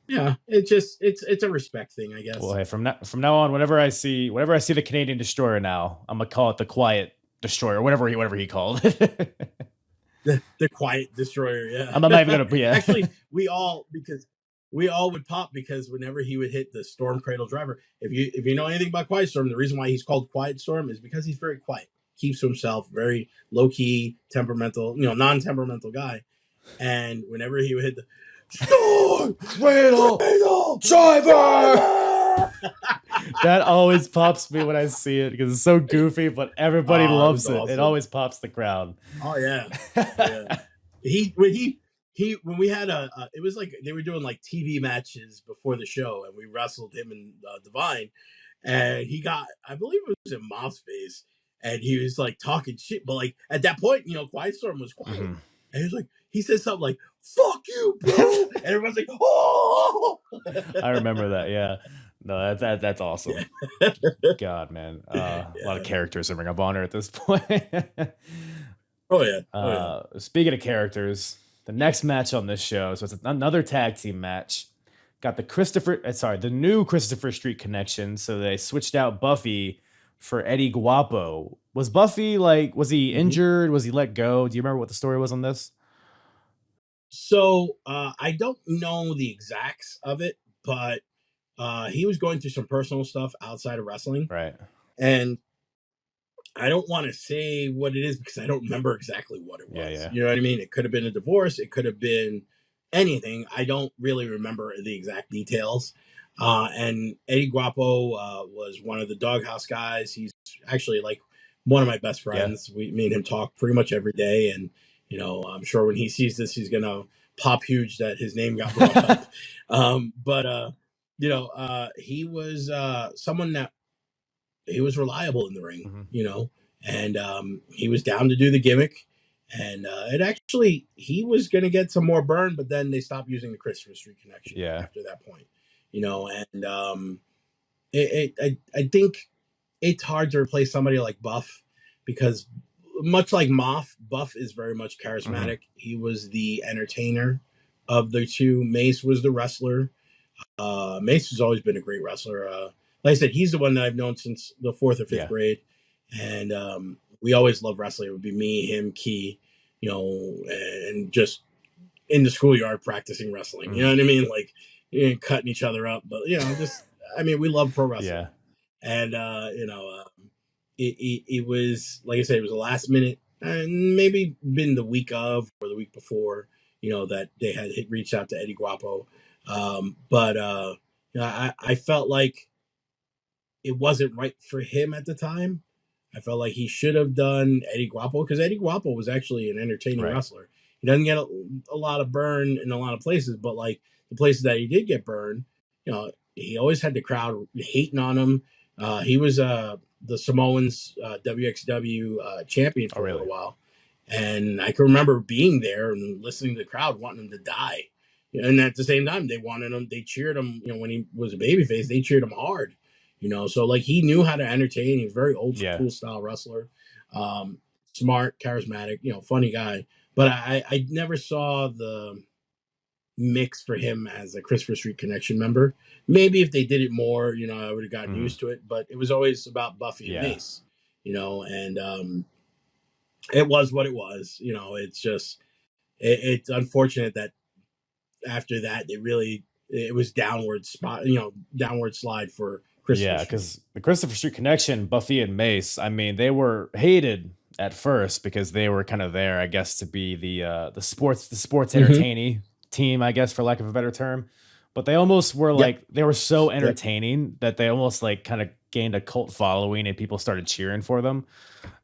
S3: yeah, it's a respect thing, I guess.
S4: Well, hey, from now on, whenever I see the Canadian Destroyer now, I'm gonna call it the Quiet Destroyer, whatever he called it.
S3: The Quiet Destroyer, yeah.
S4: I'm not even gonna. Yeah.
S3: Actually, we all would pop because whenever he would hit the Storm Cradle Driver, if you know anything about Quiet Storm, the reason why he's called Quiet Storm is because he's very quiet, keeps to himself, very low key, temperamental, non-temperamental guy. And whenever he would hit the Storm Cradle Driver.
S4: That always pops me when I see it because it's so goofy, but everybody loves it. Awesome. It always pops the crowd.
S3: Oh yeah. When we had it was like they were doing like TV matches before the show, and we wrestled him and Divine, and he got, I believe it was in Mob's face, and he was like talking shit, but like at that point, Quiet Storm was quiet, and he was like, he said something like "fuck you, bro," and everyone's like, "Oh!"
S4: I remember that. Yeah. No, that's awesome. Yeah. God, man. A lot of characters in Ring of Honor at this point.
S3: Oh yeah.
S4: Speaking of characters, the next match on this show, so it's another tag team match. Got the new Christopher Street connection. So they switched out Buffy for Eddie Guapo. Was Buffy was he injured? Was he let go? Do you remember what the story was on this?
S3: So I don't know the exacts of it, but he was going through some personal stuff outside of wrestling.
S4: Right.
S3: And I don't want to say what it is because I don't remember exactly what it was.
S4: Yeah.
S3: You know what I mean? It could have been a divorce. It could have been anything. I don't really remember the exact details. And Eddie Guapo was one of the Doghouse guys. He's actually like one of my best friends. Yeah. Me and him talk pretty much every day. And You know, I'm sure when he sees this, he's gonna pop huge that his name got brought up. He was someone that he was reliable in the ring.
S4: Mhm.
S3: You know, and he was down to do the gimmick. And it actually, he was going to get some more burn, but then they stopped using the Christopher Street connection after that point. You know, and I think it's hard to replace somebody like Buff because much like Moff, Buff is very much charismatic. He was the entertainer of the two. Mace was the wrestler. Mace has always been a great wrestler. Like I said, he's the one that I've known since the 4th or 5th grade. And we always loved wrestling. It would be me, him, Key, you know, and just in the schoolyard practicing wrestling. You know what I mean? Like, you know, cutting each other up. But, you know, just, I mean, we love pro wrestling.
S4: Yeah.
S3: And, it was, like I said, it was a last minute, and maybe been the week of or the week before, you know, that they had reached out to Eddie Guapo. I felt like it wasn't right for him at the time. I felt like he should have done Eddie Guapo because Eddie Guapo was actually an entertaining wrestler. He doesn't get a lot of burn in a lot of places, but like the places that he did get burned, you know, he always had the crowd hating on him. He was the Samoans WXW champion for a little while. And I can remember being there and listening to the crowd wanting him to die. And at the same time, they wanted him, they cheered him, you know, when he was a babyface, they cheered him hard. You know, so like he knew how to entertain. He was very old school style wrestler, smart, charismatic, you know, funny guy. But I never saw the mix for him as a Christopher Street Connection member. Maybe if they did it more, you know, I would have gotten used to it. But it was always about Buffy and Mace, you know, and it was what it was. You know, it's just it's unfortunate that after that it was downward slide for Christopher Street.
S4: Because the Christopher Street Connection, Buffy and Mace, I mean, they were hated at first because they were kind of there, I guess, to be the sports entertaining team, I guess, for lack of a better term. But they almost were like, they were so entertaining that they almost like kind of gained a cult following and people started cheering for them.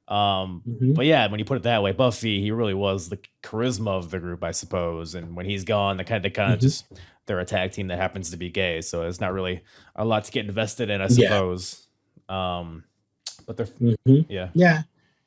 S4: But yeah, when you put it that way, Buffy, he really was the charisma of the group, I suppose. And when he's gone, they kind of just, they're a tag team that happens to be gay. So it's not really a lot to get invested in, I suppose. But they're,
S3: Yeah.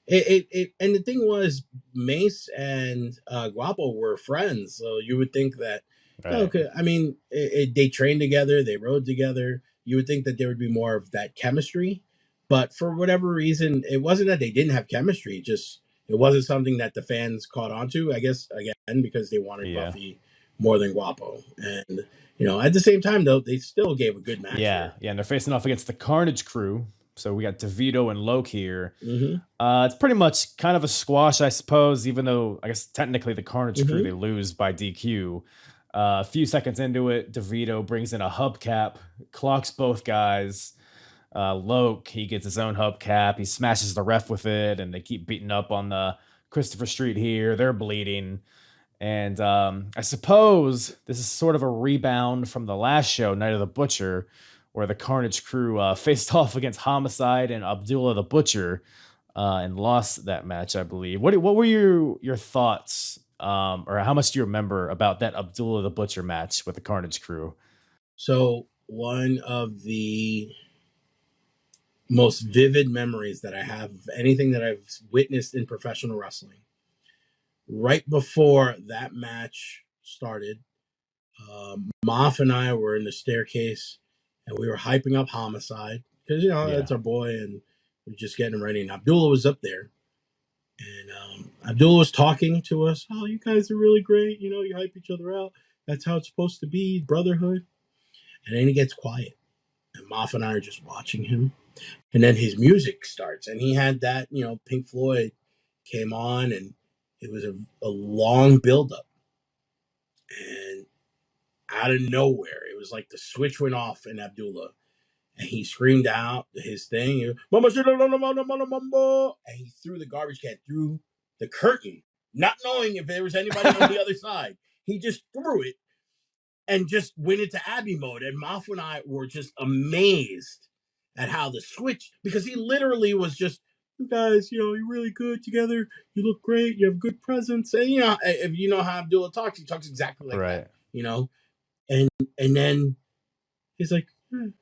S3: And the thing was, Mace and Guapo were friends. So you would think that, I mean, they trained together, they rode together. You would think that there would be more of that chemistry. But for whatever reason, it wasn't that they didn't have chemistry. Just it wasn't something that the fans caught on to, I guess, again, because they wanted Buffy more than Guapo. And, you know, at the same time, though, they still gave a good match.
S4: Yeah, and they're facing off against the Carnage crew. So we got DeVito and Loke here. It's pretty much kind of a squash, I suppose, even though I guess technically the Carnage crew, they lose by DQ. A few seconds into it, DeVito brings in a hubcap, clocks both guys. Loke, he gets his own hubcap. He smashes the ref with it, and they keep beating up on the Christopher Street here. They're bleeding. And I suppose this is sort of a rebound from the last show, Night of the Butcher, where the Carnage crew faced off against Homicide and Abdullah the Butcher and lost that match, I believe. What were your thoughts, or how much do you remember about that Abdullah the Butcher match with the Carnage crew?
S3: So one of the most vivid memories that I have of anything that I've witnessed in professional wrestling, right before that match started, Moff and I were in the staircase and we were hyping up Homicide because, you know, that's our boy and we're just getting him ready. And Abdullah was up there and Abdullah was talking to us. Oh, you guys are really great. You know, you hype each other out. That's how it's supposed to be, brotherhood. And then he gets quiet and Moff and I are just watching him. And then his music starts and he had that, you know, Pink Floyd came on and it was a long buildup. And out of nowhere, it was like the switch went off in Abdullah. And he screamed out his thing. And he threw the garbage can through the curtain, not knowing if there was anybody on the other side. He just threw it and just went into Abby mode. And Moff and I were just amazed at how the switch, because he literally was just you guys, you're really good together. You look great. You have good presence. And, if you know how Abdullah talks, he talks exactly like that, And then he's like, and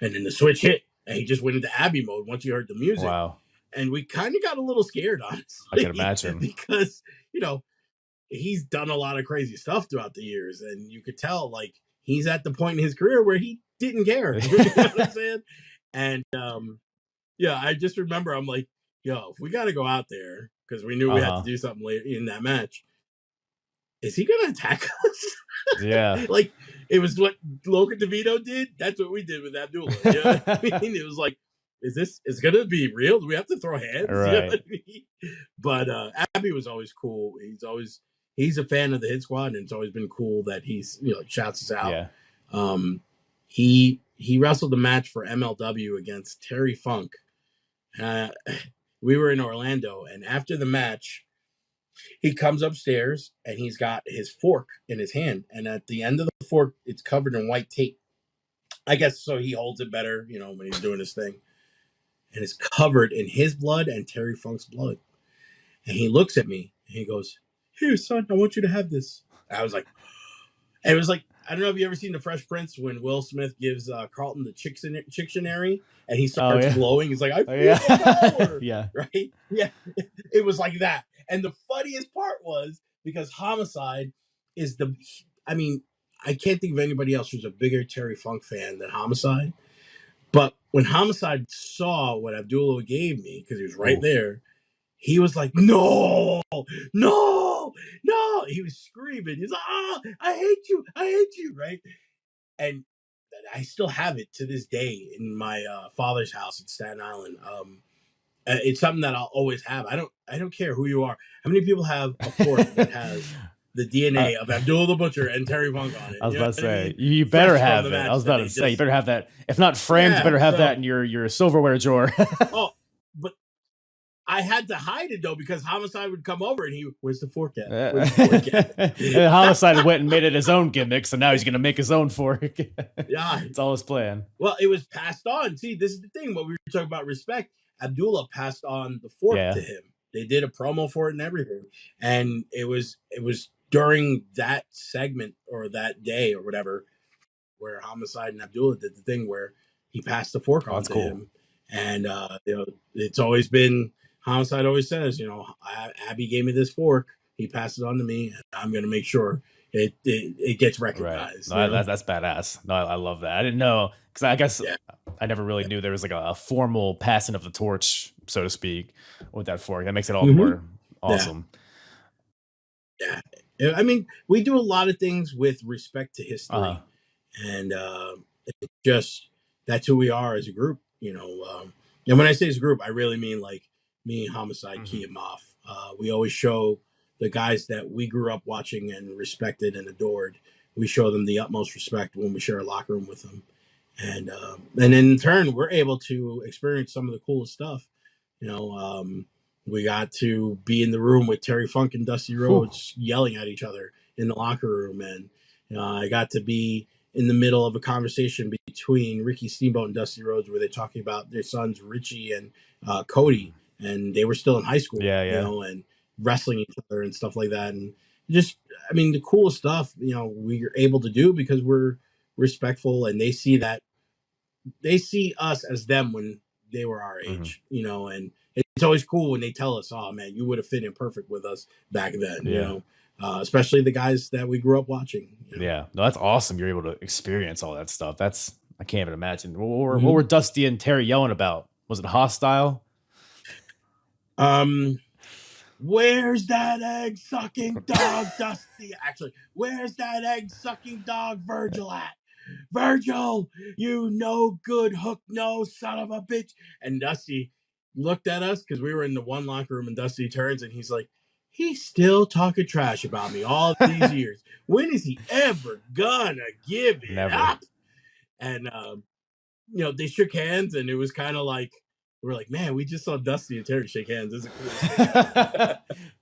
S3: then the switch hit, and he just went into Abby mode once you heard the music.
S4: Wow.
S3: And we kind of got a little scared, honestly.
S4: I can imagine.
S3: Because, he's done a lot of crazy stuff throughout the years, and you could tell, like, he's at the point in his career where he didn't care. You know what I'm saying? And, I just remember, I'm like, yo, if we got to go out there, because we knew we had to do something later in that match, is he going to attack us?
S4: Yeah.
S3: Like, it was what Logan DeVito did. That's what we did with Abdullah. You know what I mean? It was like, is going to be real? Do we have to throw hands?
S4: Right.
S3: You know what I mean? But Abby was always cool. He's a fan of the Hit Squad, and it's always been cool that he's, shouts us out.
S4: Yeah.
S3: He wrestled a match for MLW against Terry Funk. We were in Orlando, and after the match, he comes upstairs and he's got his fork in his hand, and at the end of the fork, it's covered in white tape. I guess so he holds it better, when he's doing his thing. And it's covered in his blood and Terry Funk's blood. And he looks at me and he goes, "Here, son, I want you to have this." I was like, and it was like, I don't know if you ever seen The Fresh Prince when Will Smith gives Carlton the Chictionary and he starts glowing. He's like, "I feel the power."
S4: Yeah.
S3: Right? Yeah. It was like that. And the funniest part was because Homicide is I can't think of anybody else who's a bigger Terry Funk fan than Homicide. But when Homicide saw what Abdullah gave me, because he was right there, he was like, no. He was screaming. He's like, I hate you, right? And I still have it to this day in my father's house in Staten Island. It's something that I'll always have. I don't care who you are. How many people have a fork that has the DNA of Abdullah the Butcher and Terry Funk on it?
S4: I was about to say, you better have it. I was about to say, you better have that. If not framed, you better have that in your silverware drawer.
S3: But I had to hide it, though, because Homicide would come over and where's the fork at? Where's the fork at?
S4: And Homicide went and made it his own gimmick, so now he's going to make his own fork.
S3: Yeah.
S4: It's all his plan.
S3: Well, it was passed on. See, this is the thing. When we were talking about respect, Abdullah passed on the fork to him. They did a promo for it and everything. And it was during that segment or that day or whatever where Homicide and Abdullah did the thing where he passed the fork on to him. And, it's always been, Homicide always says, Abby gave me this fork. He passed it on to me. And I'm going to make sure it gets recognized.
S4: Right. No, that's badass. No, I love that. I didn't know, because I guess I never really knew there was like a formal passing of the torch, so to speak, with that fork. That makes it all more awesome.
S3: Yeah. I mean, we do a lot of things with respect to history. And it's just, that's who we are as a group, And when I say as a group, I really mean like me, Homicide, Key, and Moff. We always show the guys that we grew up watching and respected and adored. We show them the utmost respect when we share a locker room with them. And in turn, we're able to experience some of the coolest stuff. We got to be in the room with Terry Funk and Dusty Rhodes yelling at each other in the locker room. And I got to be in the middle of a conversation between Ricky Steamboat and Dusty Rhodes where they're talking about their sons, Richie and Cody. And they were still in high school, and wrestling each other and stuff like that. And just, the coolest stuff, we're able to do because we're respectful and they see us as them when they were our age, and it's always cool when they tell us, "Oh man, you would have fit in perfect with us back then," especially the guys that we grew up watching.
S4: Yeah, no, that's awesome. You're able to experience all that stuff. I can't even imagine. What were Dusty and Terry yelling about? Was it hostile?
S3: Where's that egg sucking dog, Dusty? Actually, where's that egg sucking dog, Virgil at? Virgil, you no good hook nose son of a bitch. And Dusty looked at us because we were in the one locker room, and Dusty turns and he's like, he's still talking trash about me all these years. When is he ever gonna give it up? And they shook hands, and it was kind of like, we're like, man, we just saw Dusty and Terry shake hands. This is cool.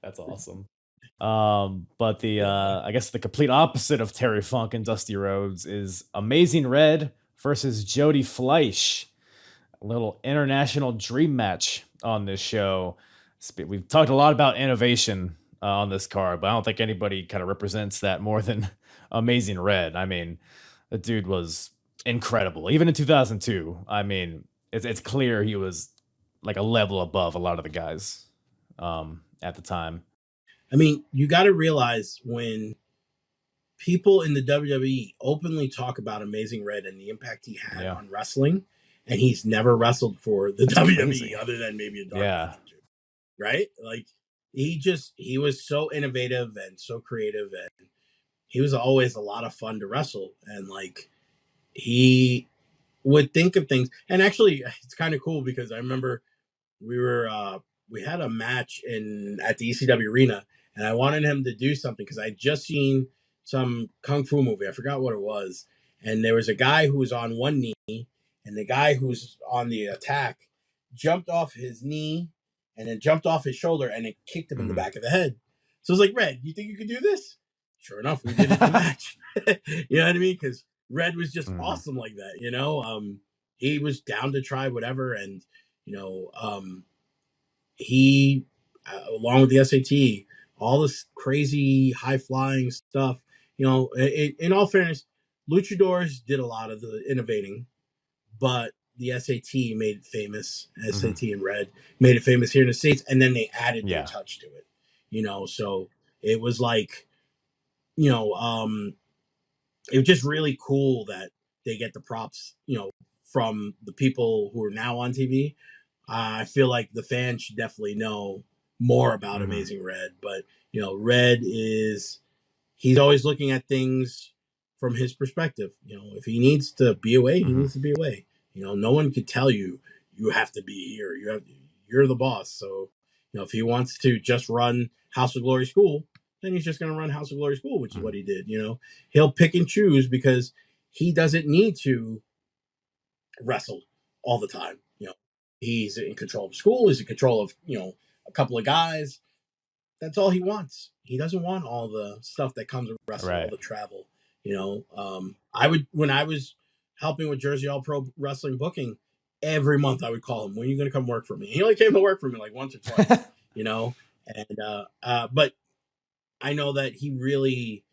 S4: That's awesome. But I guess the complete opposite of Terry Funk and Dusty Rhodes is Amazing Red versus Jody Fleisch. A little international dream match on this show. We've talked a lot about innovation on this card, but I don't think anybody kind of represents that more than Amazing Red. I mean, the dude was incredible. Even in 2002, I mean, it's clear he was like a level above a lot of the guys at the time.
S3: I mean, you got to realize when people in the WWE openly talk about Amazing Red and the impact he had on wrestling, and he's never wrestled for the WWE crazy. Other than maybe a dark match or two, right? Like he was so innovative and so creative, and he was always a lot of fun to wrestle. And like he would think of things, and actually it's kind of cool because I remember we had a match at the ECW arena, and I wanted him to do something because I'd just seen some kung fu movie. I forgot what it was. And there was a guy who was on one knee, and the guy who's on the attack jumped off his knee and then jumped off his shoulder and it kicked him in the back of the head. So I was like, Red, you think you could do this? Sure enough, we did it in the match. You know what I mean? Because Red was just awesome like that, you know? He was down to try whatever, and, you know, he, along with the SAT, all this crazy high-flying stuff, you know, in all fairness, Luchadors did a lot of the innovating, but the SAT made it famous. SAT and Red made it famous here in the States, and then they added their touch to it, you know. So it was like, you know, it was just really cool that they get the props, you know, from the people who are now on TV. I feel like the fans should definitely know more about Amazing Red, but you know, Red he's always looking at things from his perspective. You know, if he needs to be away, he needs to be away. You know, no one could tell you have to be here. You're the boss. So, you know, if he wants to just run House of Glory School, then he's just going to run House of Glory School, which is what he did. You know, he'll pick and choose because he doesn't need to wrestle all the time. You know, he's in control of school. He's in control of, you know, a couple of guys. That's all he wants. He doesn't want all the stuff that comes with wrestling, all the travel. You know, when I was helping with Jersey All Pro Wrestling booking, every month I would call him, when are you going to come work for me? He only came to work for me like once or twice, you know? And, but I know that he really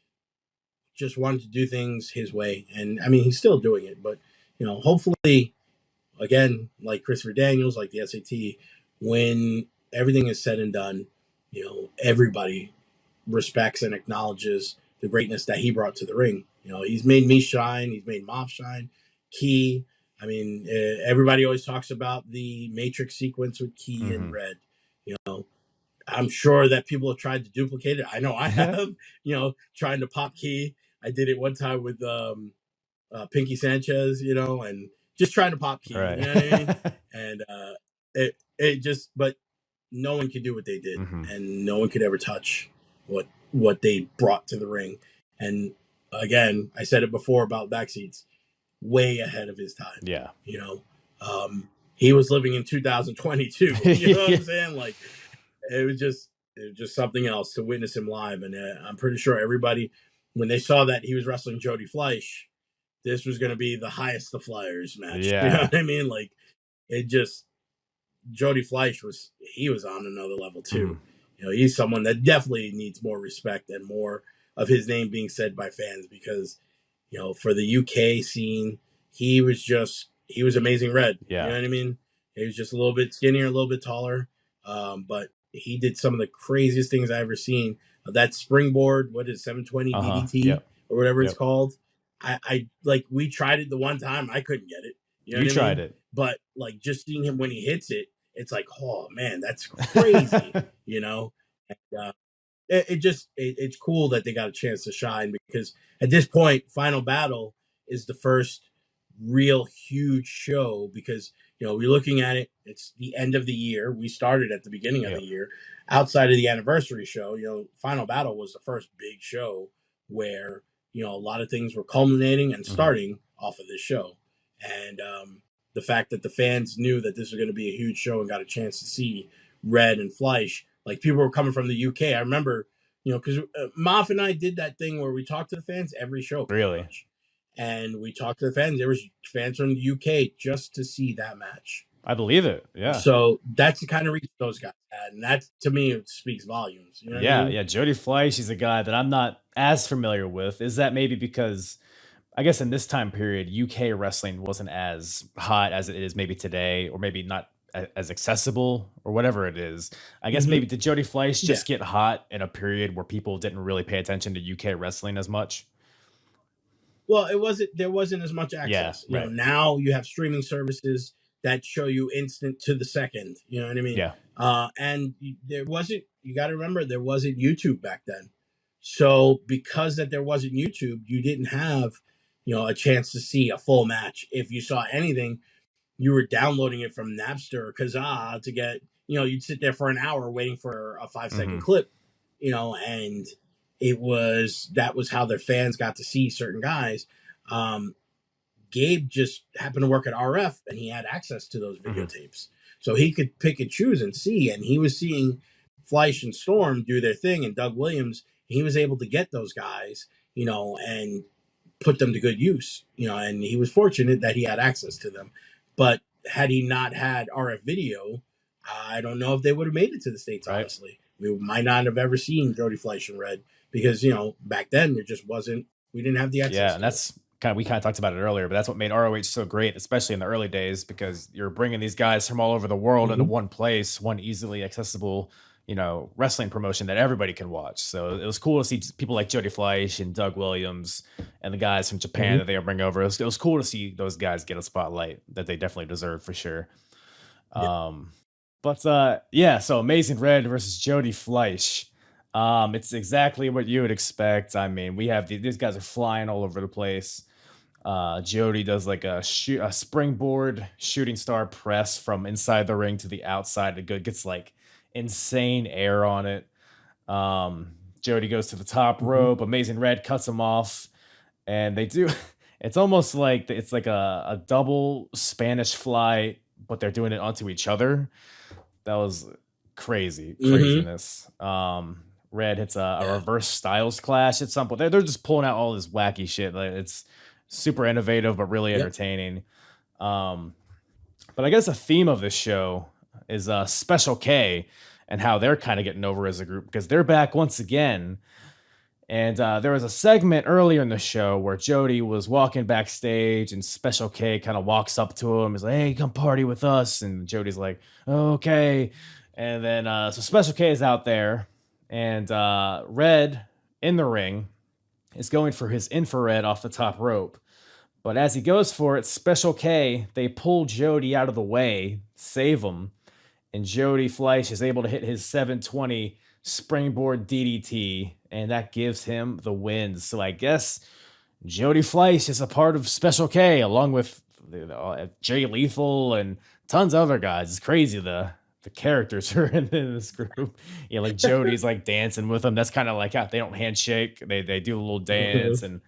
S3: just wanted to do things his way. And I mean, he's still doing it, but, you know, hopefully, again, like Christopher Daniels, like the SAT, when everything is said and done, you know, everybody respects and acknowledges the greatness that he brought to the ring. You know, he's made me shine. He's made Moff shine. Key. I mean, everybody always talks about the Matrix sequence with Key and Red. You know, I'm sure that people have tried to duplicate it. I know I have, you know, trying to pop Key. I did it one time with Pinky Sanchez, you know, and just trying to pop Key.
S4: Right.
S3: You know what I mean? And it just, but no one could do what they did, and no one could ever touch what they brought to the ring. And again, I said it before about backseats, way ahead of his time.
S4: Yeah.
S3: You know, he was living in 2022. You know what I'm saying? Like, it was just something else to witness him live. And I'm pretty sure everybody, when they saw that he was wrestling Jody Fleisch, this was going to be the highest of flyers match.
S4: Yeah.
S3: You know what I mean? Like, it just, Jody Fleisch was on another level too. You know, he's someone that definitely needs more respect and more of his name being said by fans, because, you know, for the UK scene, he was Amazing Red.
S4: Yeah.
S3: You know what I mean? He was just a little bit skinnier, a little bit taller. But he did some of the craziest things I ever seen. That springboard, what is it, 720 DDT or whatever it's called. I like, we tried it the one time. I couldn't get it. You know what I
S4: tried
S3: mean?
S4: it.
S3: But like, just seeing him when he hits it, it's like, oh man, that's crazy. You know? And, it's cool that they got a chance to shine, because at this point, Final Battle is the first real huge show, because, you know, we're looking at it, it's the end of the year. We started at the beginning of the year. Outside of the anniversary show, you know, Final Battle was the first big show where, you know, a lot of things were culminating and starting off of this show. And the fact that the fans knew that this was going to be a huge show and got a chance to see Red and Fleisch, like, people were coming from the UK. I remember, you know, because Moff and I did that thing where we talked to the fans every show.
S4: Really?
S3: and we talked to the fans. There was fans from the UK just to see that match.
S4: I believe it. Yeah.
S3: So that's the kind of reach those guys had, and that to me it speaks volumes. You know what I mean?
S4: Yeah. Jody Fleisch is a guy that I'm not as familiar with. Is that maybe because I guess in this time period, UK wrestling wasn't as hot as it is maybe today, or maybe not as accessible, or whatever it is. I guess maybe did Jody Fleisch just get hot in a period where people didn't really pay attention to UK wrestling as much?
S3: Well, there wasn't as much access.
S4: Yeah,
S3: you know, now you have streaming services that show you instant to the second. You know what I mean?
S4: Yeah.
S3: And there wasn't. You got to remember there wasn't YouTube back then. So because that there wasn't YouTube, you didn't have, a chance to see a full match. If you saw anything, you were downloading it from Napster or Kazaa to get. You'd sit there for an hour waiting for a 5-second clip. And that was how their fans got to see certain guys. Gabe just happened to work at RF and he had access to those videotapes. So he could pick and choose and see, and he was seeing Fleisch and Storm do their thing, and Doug Williams, he was able to get those guys, and put them to good use, and he was fortunate that he had access to them. But had he not had RF video, I don't know if they would have made it to the States, honestly. We might not have ever seen Jody Fleisch in red because, back then there just wasn't, we didn't have the access.
S4: Yeah, and that's we kind of talked about it earlier, but that's what made ROH so great, especially in the early days, because you're bringing these guys from all over the world into one place, one easily accessible, wrestling promotion that everybody can watch. So it was cool to see people like Jody Fleisch and Doug Williams and the guys from Japan that they bring over. It was cool to see those guys get a spotlight that they definitely deserve for sure. Yeah. So Amazing Red versus Jody Fleisch. It's exactly what you would expect. I mean, we have these guys are flying all over the place. Jody does like a springboard shooting star press from inside the ring to the outside. It gets like insane air on it. Jody goes to the top rope. Amazing Red cuts him off, and they do. It's almost like it's like a double Spanish fly, but they're doing it onto each other. That was craziness. Red hits a reverse Styles Clash at some point. They're just pulling out all this wacky shit. Like, it's super innovative, but really entertaining. But I guess the theme of this show is Special K and how they're kind of getting over as a group, because they're back once again. And there was a segment earlier in the show where Jody was walking backstage and Special K kind of walks up to him. He's like, "Hey, come party with us." And Jody's like, "Okay." And then so Special K is out there, and Red in the ring is going for his infrared off the top rope. But as he goes for it, Special K, they pull Jody out of the way, save him, and Jody Fleisch is able to hit his 720 springboard DDT, and that gives him the win. So I guess Jody Fleisch is a part of Special K, along with Jay Lethal and tons of other guys. It's crazy the characters are in this group. Yeah, like Jody's like dancing with them. That's kind of like how they don't handshake. They do a little dance, and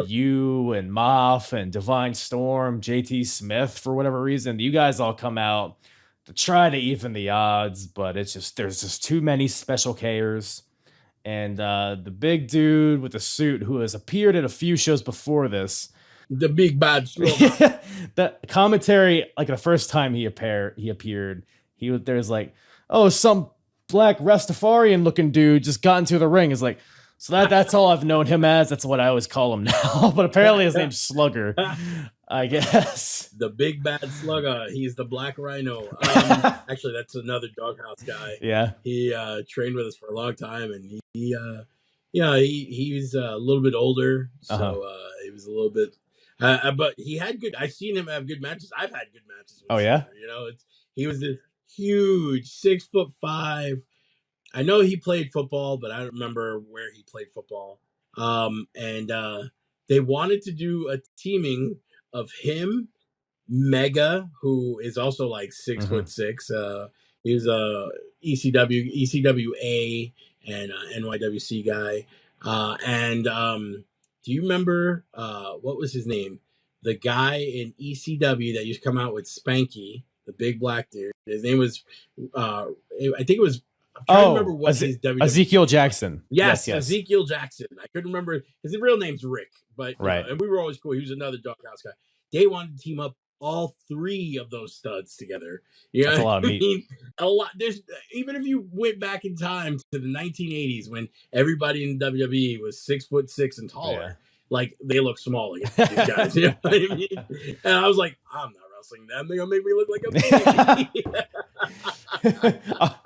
S4: you and Moff and Divine Storm, JT Smith, for whatever reason, you guys all come out to try to even the odds, but there's just too many Special Kers. And the big dude with the suit who has appeared at a few shows before this,
S3: the big bad slugger.
S4: The commentary, like the first time he appeared, there's like, "Oh, some black Rastafarian looking dude just got into the ring." Is like, so that's all I've known him as. That's what I always call him now. But apparently his name's Slugger, I guess.
S3: The big bad slugger. He's the Black Rhino. Actually, that's another Doghouse guy.
S4: Yeah.
S3: He trained with us for a long time, and he's a little bit older, so he was a little bit. But he had good. I've seen him have good matches. I've had good matches with him.
S4: Yeah.
S3: He was this huge 6'5". I know he played football, but I don't remember where he played football. And they wanted to do a teaming of him, Mega, who is also like 6'6". He's a ECWA and NYWC guy. Do you remember what was his name? The guy in ECW that used to come out with Spanky, the big black dude. His name was I think it was I'm trying to remember what his WWE.
S4: Ezekiel Jackson.
S3: Yes, Ezekiel Jackson. I couldn't remember his real name's Rick, but right. And we were always cool. He was another Doghouse guy. They wanted to team up all three of those studs together.
S4: That's a lot of meat.
S3: A lot. There's even if you went back in time to the 1980s when everybody in WWE was 6'6" and taller, like they look small against these guys. You know what I mean? And I was like, I'm not wrestling them. They're gonna make me look like a baby.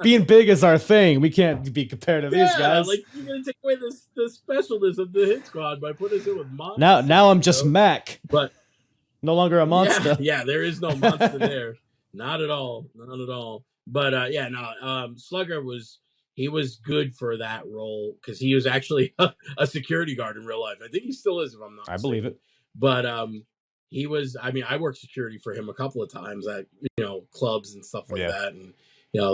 S4: Being big is our thing. We can't be compared to these guys.
S3: Like you're gonna take away the specialness of the Hit Squad by putting us in with Monsta.
S4: Now I'm just Mack,
S3: but
S4: no longer a Monsta.
S3: Yeah, there is no Monsta there. Not at all. But Slugger was good for that role because he was actually a security guard in real life. I think he still is, if I'm not mistaken.
S4: I believe it.
S3: But he was. I mean, I worked security for him a couple of times at clubs and stuff like that, and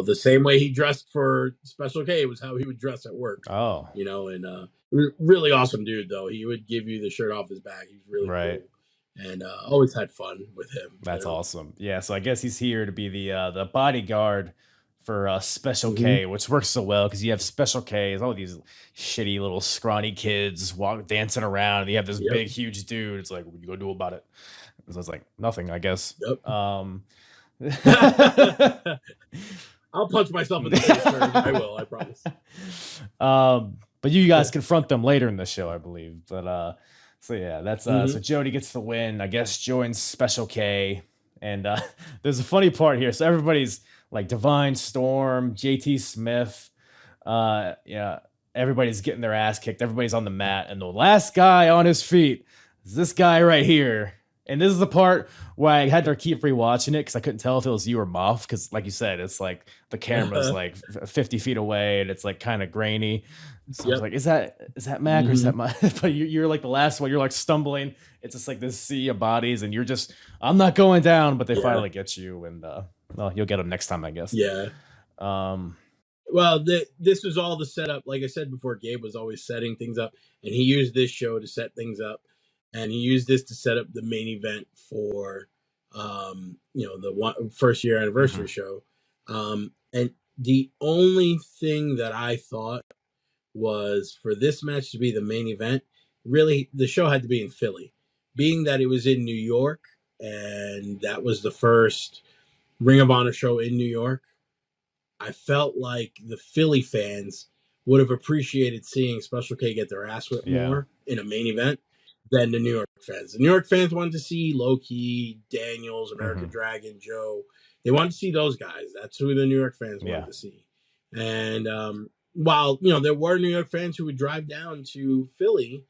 S3: the same way he dressed for Special K was how he would dress at work.
S4: Oh,
S3: and really awesome dude though. He would give you the shirt off his back. He's really cool. And always had fun with him.
S4: That's awesome. Yeah, so I guess he's here to be the bodyguard for Special K, which works so well because you have Special K, all these shitty little scrawny kids dancing around, and you have this big, huge dude. It's like, what are you gonna do about it? So it's like nothing, I guess.
S3: Yep. I'll punch myself in the face first. I will. I promise.
S4: But you guys confront them later in the show, I believe. But so yeah, that's so Jody gets the win. I guess joins Special K, and there's a funny part here. So everybody's like Divine Storm, JT Smith, everybody's getting their ass kicked. Everybody's on the mat, and the last guy on his feet is this guy right here. And this is the part where I had to keep rewatching it because I couldn't tell if it was you or Moff. Because, like you said, it's like the camera's like 50 feet away and it's like kind of grainy. So I was like, is that Mac or is that my? But you're like the last one. You're like stumbling. It's just like this sea of bodies, and you're just, I'm not going down. But they finally get you, and well, you'll get them next time, I guess.
S3: Yeah. Well, this was all the setup. Like I said before, Gabe was always setting things up, and he used this show to set things up. And he used this to set up the main event for, the first year anniversary show. And the only thing that I thought was for this match to be the main event, really, the show had to be in Philly. Being that it was in New York, and that was the first Ring of Honor show in New York, I felt like the Philly fans would have appreciated seeing Special K get their ass whipped more in a main event than the New York fans. The New York fans wanted to see Low-Key, Daniels, American Dragon, Joe. They wanted to see those guys. That's who the New York fans wanted to see. And while, there were New York fans who would drive down to Philly,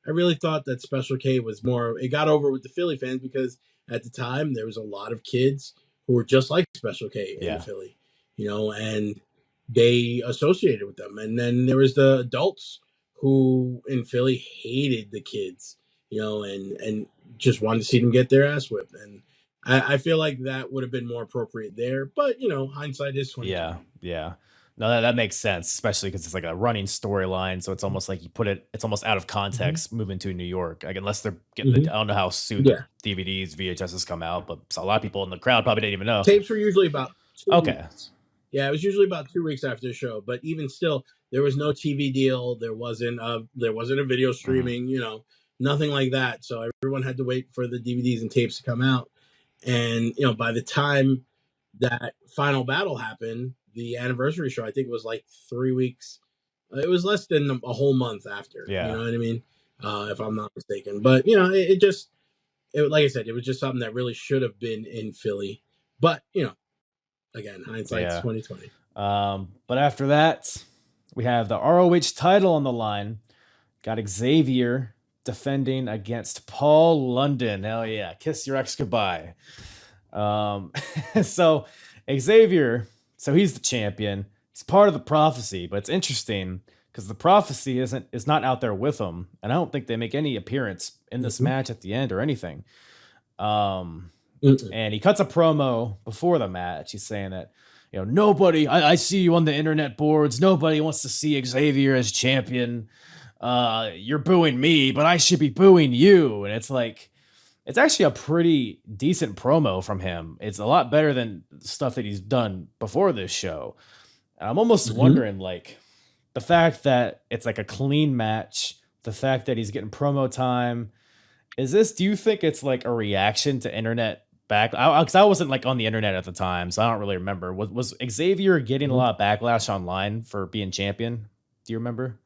S3: I really thought that Special K was more, it got over with the Philly fans because at the time there was a lot of kids who were just like Special K in Philly, and they associated with them. And then there was the adults who in Philly hated the kids, and just wanted to see them get their ass whipped. And I feel like that would have been more appropriate there. But, hindsight is 2020.
S4: Yeah. No, that makes sense, especially because it's like a running storyline. So it's almost like it's almost out of context moving to New York. Like, unless they're getting I don't know how soon DVDs, VHSs come out, but a lot of people in the crowd probably didn't even know.
S3: Tapes were usually about 2 weeks. Yeah, it was usually about 2 weeks after the show. But even still, there was no TV deal. There wasn't a video streaming, nothing like that. So everyone had to wait for the DVDs and tapes to come out. And, by the time that final battle happened, the anniversary show, I think it was like 3 weeks. It was less than a whole month after.
S4: Yeah.
S3: You know what I mean? If I'm not mistaken. But, it just, like I said, it was just something that really should have been in Philly. But, again, hindsight's 2020.
S4: But after that, we have the ROH title on the line. Got Xavier defending against Paul London. Hell yeah. Kiss your ex goodbye. So Xavier, he's the champion. He's part of the prophecy, but it's interesting because the prophecy is not out there with him. And I don't think they make any appearance in this match at the end or anything. And he cuts a promo before the match. He's saying that, nobody, I see you on the internet boards. Nobody wants to see Xavier as champion. You're booing me, but I should be booing you. And it's like, it's actually a pretty decent promo from him. It's a lot better than stuff that he's done before this show. I'm almost wondering, like, the fact that it's like a clean match, the fact that he's getting promo time, do you think it's like a reaction to internet because I wasn't like on the internet at the time, so I don't really remember. Was Xavier getting a lot of backlash online for being champion? Do you remember?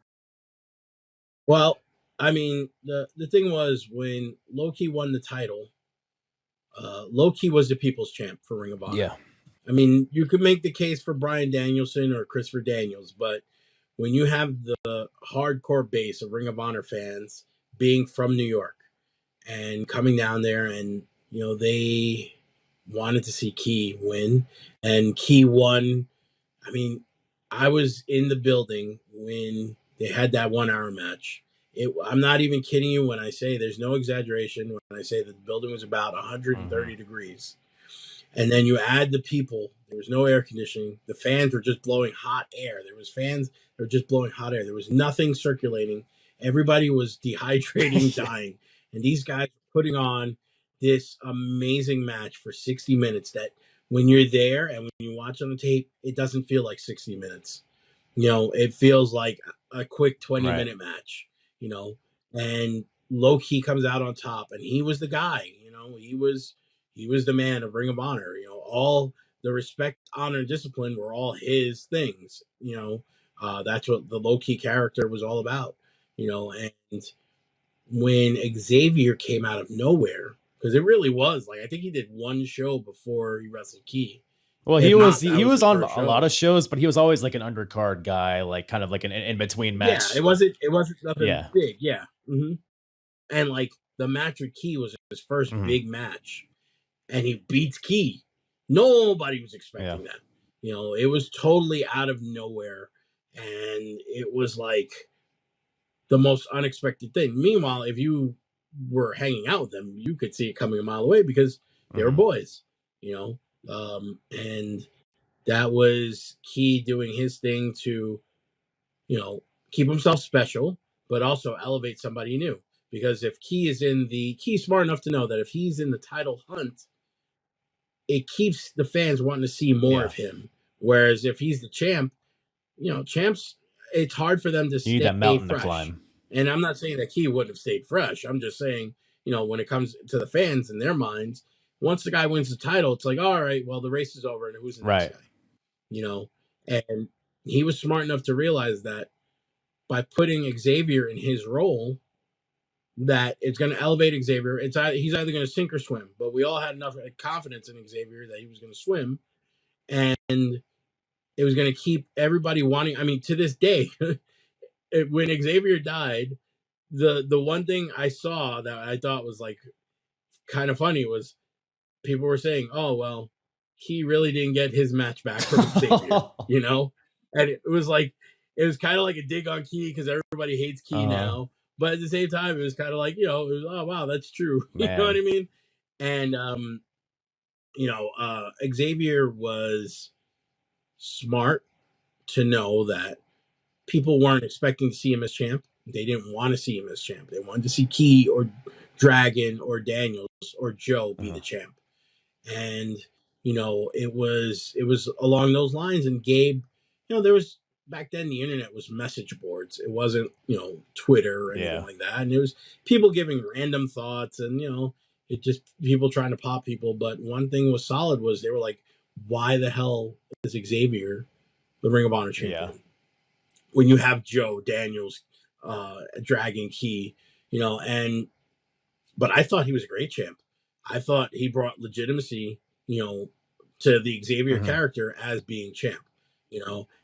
S3: Well, I mean, the thing was when Loki won the title, Loki was the people's champ for Ring of Honor.
S4: Yeah.
S3: I mean, you could make the case for Bryan Danielson or Christopher Daniels, but when you have the hardcore base of Ring of Honor fans being from New York and coming down there, and they wanted to see Key win, and Key won. I mean, I was in the building when they had that 1 hour match. I'm not even kidding you when I say there's no exaggeration when I say that the building was about 130 degrees. And then you add the people. There was no air conditioning. The fans were just blowing hot air. There was fans that were just blowing hot air. There was nothing circulating. Everybody was dehydrating, dying. And these guys were putting on this amazing match for 60 minutes that when you're there and when you watch on the tape, it doesn't feel like 60 minutes. It feels like a quick 20-minute match, and Low-Key comes out on top, and he was the guy, he was the man of Ring of Honor. All the respect, honor, and discipline were all his things. That's what the Low-Key character was all about. And when Xavier came out of nowhere, because it really was like I think he did one show before he wrestled Key.
S4: Well, he was on a lot of shows, but he was always like an undercard guy, like kind of like an in between match.
S3: Yeah, it wasn't nothing big. Yeah, and like the match with Key was his first big match, and he beats Key. Nobody was expecting that. It was totally out of nowhere, and it was like the most unexpected thing. Meanwhile, if you were hanging out with them, you could see it coming a mile away because they were boys, and that was Key doing his thing to, keep himself special, but also elevate somebody new. Because if Key's smart enough to know that if he's in the title hunt, it keeps the fans wanting to see more of him. Whereas if he's the champ, champs, it's hard for them to stay
S4: that mountain
S3: fresh.
S4: To climb.
S3: And I'm not saying that Key wouldn't have stayed fresh. I'm just saying, when it comes to the fans in their minds, once the guy wins the title, it's like, all right, well, the race is over, and who's the next guy? And he was smart enough to realize that by putting Xavier in his role, that it's going to elevate Xavier. He's either going to sink or swim. But we all had enough confidence in Xavier that he was going to swim, and it was going to keep everybody wanting. I mean, to this day, when Xavier died, the one thing I saw that I thought was like kind of funny was people were saying, "Oh well, he really didn't get his match back from Xavier," and it was kind of like a dig on Key because everybody hates Key now. But at the same time, it was kind of like, it was, oh, wow, that's true. You know what I mean? And, Xavier was smart to know that people weren't expecting to see him as champ. They didn't want to see him as champ. They wanted to see Key or Dragon or Daniels or Joe be the champ. And, it was along those lines. And Gabe, there was, back then the internet was message boards. It wasn't, Twitter or anything like that. And it was people giving random thoughts and, it just people trying to pop people. But one thing was solid was they were like, why the hell is Xavier the Ring of Honor champion? When you have Joe, Daniels, Dragon, Key, but I thought he was a great champ. I thought he brought legitimacy, to the Xavier character as being champ,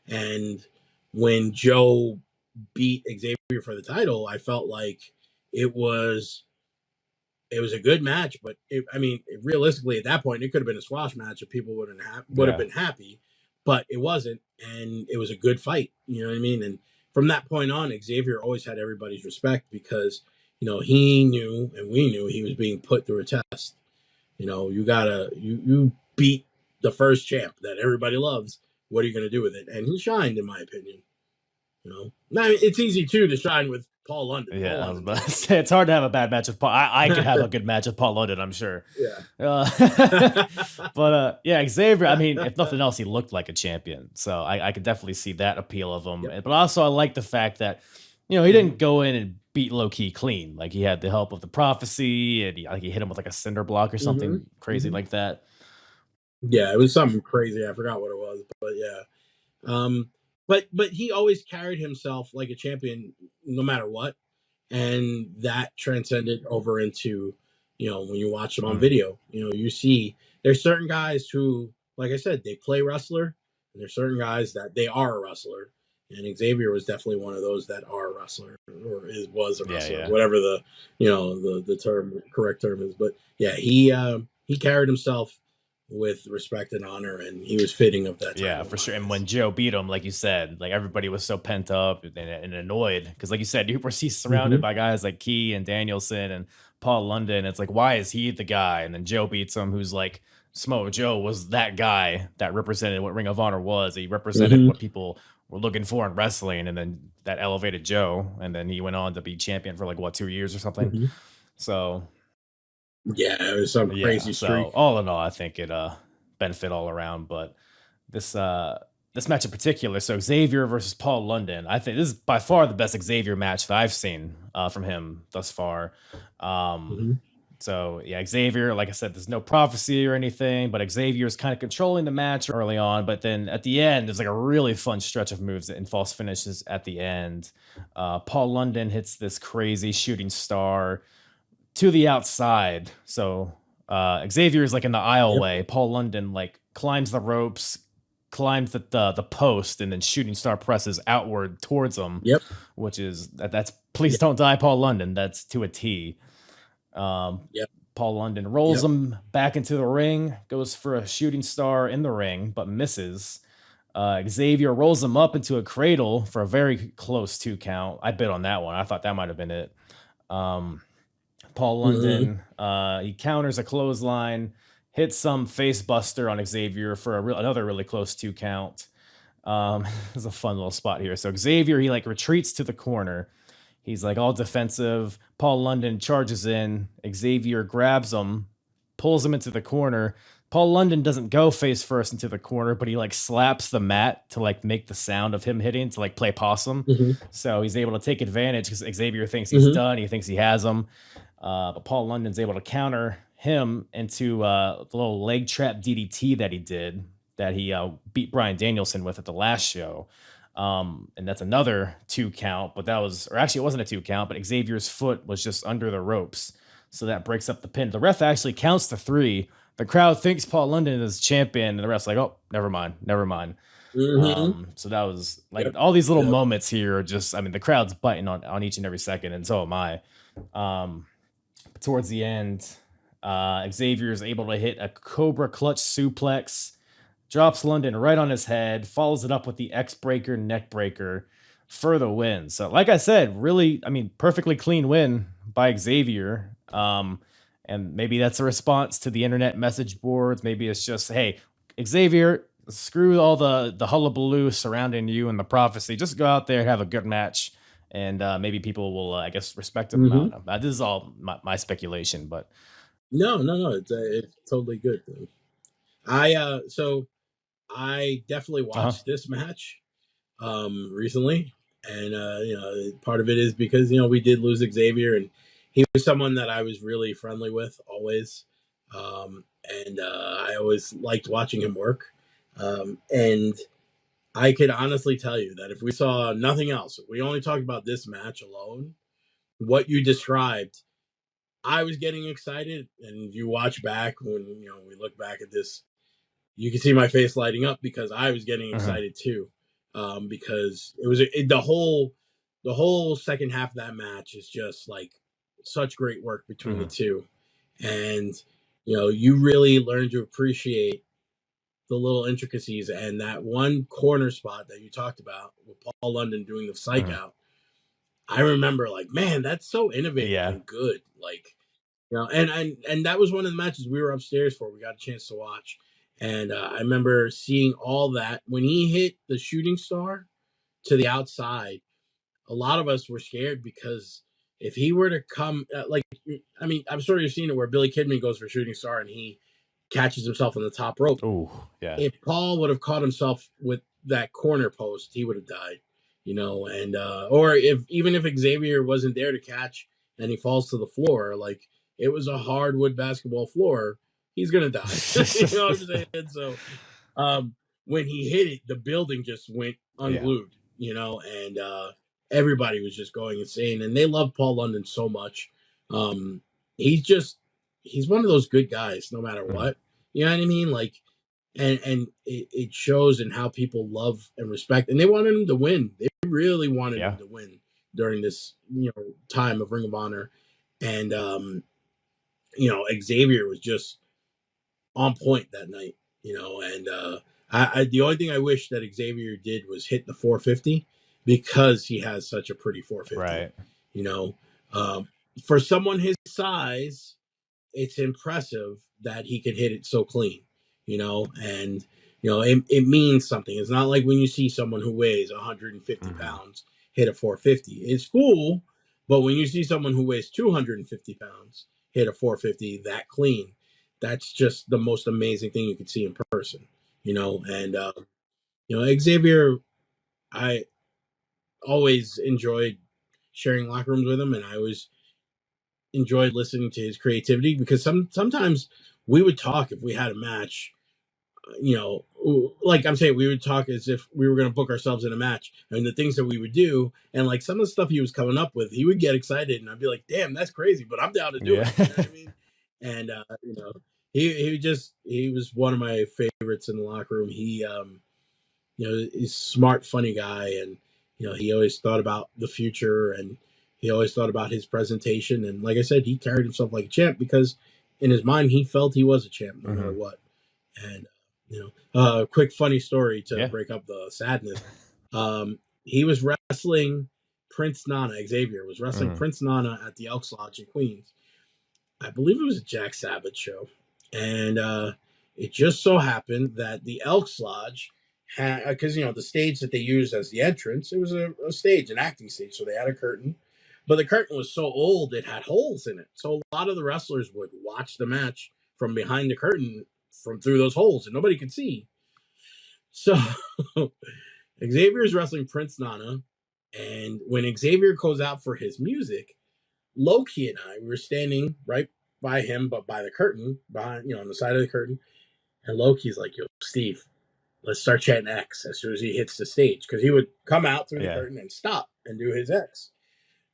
S3: and when Joe beat Xavier for the title, I felt like it was a good match, but realistically at that point, it could have been a squash match if people would have been happy, but it wasn't. And it was a good fight. You know what I mean? And from that point on, Xavier always had everybody's respect because, he knew and we knew he was being put through a test. You beat the first champ that everybody loves. What are you going to do with it? And he shined, in my opinion. Now, it's easy too to shine with Paul London.
S4: Yeah,
S3: Paul
S4: I was
S3: London.
S4: about to say, it's hard to have a bad match with Paul. I could have a good match with Paul London, I'm sure.
S3: Yeah.
S4: But yeah, Xavier, I mean, if nothing else, he looked like a champion. So I could definitely see that appeal of him.
S3: Yep.
S4: But also, I like the fact that, you know, he didn't go in and beat low key clean. Like he had the help of the prophecy, and he hit him with like a cinder block or something crazy like that.
S3: Yeah, it was something crazy. I forgot what it was, but yeah. But he always carried himself like a champion, no matter what, and that transcended over into, you know, when you watch him on video, you know, you see there's certain guys who, like I said, they play wrestler, and there's certain guys that they are a wrestler, and Xavier was definitely one of those that are a wrestler or was a wrestler, whatever the, you know, the correct term is. But yeah, he carried himself with respect and honor, and he was fitting of that.
S4: Yeah, for sure. And when Joe beat him, like you said, like everybody was so pent up and annoyed because, like you said, you were surrounded by guys like Key and Danielson and Paul London. It's like, why is he the guy? And then Joe beats him, who's like, Samoa Joe was that guy that represented what Ring of Honor was. He represented what people were looking for in wrestling, and then that elevated Joe, and then he went on to be champion for like 2 years or something. So
S3: yeah, it was some crazy streak.
S4: So all in all, I think it benefit all around. But this match in particular, so Xavier versus Paul London, I think this is by far the best Xavier match that I've seen from him thus far. So yeah, Xavier, like I said, there's no prophecy or anything, but Xavier is kind of controlling the match early on. But then at the end, there's like a really fun stretch of moves and false finishes at the end. Paul London hits this crazy shooting star to the outside. So Xavier is like in the aisleway. Paul London like climbs the ropes, climbs the post, and then shooting star presses outward towards him. Which is that's please don't die, Paul London. That's to a T. Paul London rolls him back into the ring, goes for a shooting star in the ring, but misses. Xavier rolls him up into a cradle for a very close 2 count. I bid on that one. I thought that might have been it. Paul London, he counters a clothesline, hits some face buster on Xavier for another really close 2 count. There's a fun little spot here. So Xavier, he like retreats to the corner. He's like all defensive. Paul London charges in. Xavier grabs him, pulls him into the corner. Paul London doesn't go face first into the corner, but he like slaps the mat to like make the sound of him hitting to like play possum. So he's able to take advantage because Xavier thinks he's done. He thinks he has him. But Paul London's able to counter him into the little leg trap DDT that he did, that he beat Bryan Danielson with at the last show. And that's another 2 count, but that was, or actually it wasn't a 2 count, but Xavier's foot was just under the ropes. So that breaks up the pin. The ref actually counts to 3. The crowd thinks Paul London is champion, and the ref's like, oh, never mind. So that was like all these little moments here are just, I mean, the crowd's biting on each and every second, and so am I. Towards the end, Xavier is able to hit a Cobra clutch suplex, drops London right on his head, follows it up with the X-Breaker neck breaker for the win. So like I said, really, I mean, perfectly clean win by Xavier. And maybe that's a response to the internet message boards. Maybe it's just, hey, Xavier, screw all the hullabaloo surrounding you and the prophecy. Just go out there and have a good match. And maybe people will, I guess, respect him. This is all my speculation, but
S3: no, it's totally good. So I definitely watched this match recently, and you know, part of it is because, you know, we did lose Xavier, and he was someone that I was really friendly with always, and I always liked watching him work, and I could honestly tell you that if we saw nothing else, we only talked about this match alone, what you described, I was getting excited. And if you watch back, when, you know, we look back at this, you can see my face lighting up because I was getting excited too. Because it was the whole second half of that match is just like such great work between the two. And, you know, you really learn to appreciate the little intricacies, and that one corner spot that you talked about with Paul London doing the psych out. I remember like, man, that's so innovative and good. Like, you know, and that was one of the matches we were upstairs for. We got a chance to watch. And I remember seeing all that when he hit the shooting star to the outside. a lot of us were scared because if he were to come, I'm sure you've seen it where Billy Kidman goes for shooting star and he catches himself on the top rope.
S4: Oh, yeah.
S3: If Paul would have caught himself with that corner post, he would have died, and or even if Xavier wasn't there to catch and he falls to the floor, like it was a hardwood basketball floor, he's gonna die. You know what I'm saying? So when he hit it, the building just went unglued, and everybody was just going insane. And they love Paul London so much. He's one of those good guys, no matter what. You know what I mean? Like, and it shows in how people love and respect. And they wanted him to win. They really wanted him to win during this, time of Ring of Honor. And Xavier was just on point that night. And I the only thing I wish that Xavier did was hit the 450 because he has such a pretty 450. Right. For someone his size, it's impressive that he could hit it so clean, and it means something. It's not like when you see someone who weighs 150 pounds hit a 450. It's cool, but when you see someone who weighs 250 pounds hit a 450 that clean, that's just the most amazing thing you could see in person, and Xavier, I always enjoyed sharing locker rooms with him, and I always enjoyed listening to his creativity because sometimes we would talk if we had a match, like I'm saying, we would talk as if we were going to book ourselves in a match and the things that we would do. And like some of the stuff he was coming up with, he would get excited and I'd be like, damn, that's crazy, but I'm down to do it. You know what I mean? And, he was one of my favorites in the locker room. He, he's a smart, funny guy. And, he always thought about the future and he always thought about his presentation. And like I said, he carried himself like a champ because in his mind, he felt he was a champ no matter what. And, quick funny story to break up the sadness. He was wrestling Prince Nana. Xavier was wrestling Prince Nana at the Elks Lodge in Queens. I believe it was a Jack Sabbath show. And it just so happened that the Elks Lodge had, because, the stage that they used as the entrance, it was a stage, an acting stage. So they had a curtain. But the curtain was so old, it had holes in it. So a lot of the wrestlers would watch the match from behind the curtain from through those holes, and nobody could see. So Xavier is wrestling Prince Nana, and when Xavier goes out for his music, Loki and I were standing right by him, but by the curtain, behind, on the side of the curtain. And Loki's like, "Yo, Steve, let's start chanting X as soon as he hits the stage," because he would come out through the curtain and stop and do his X.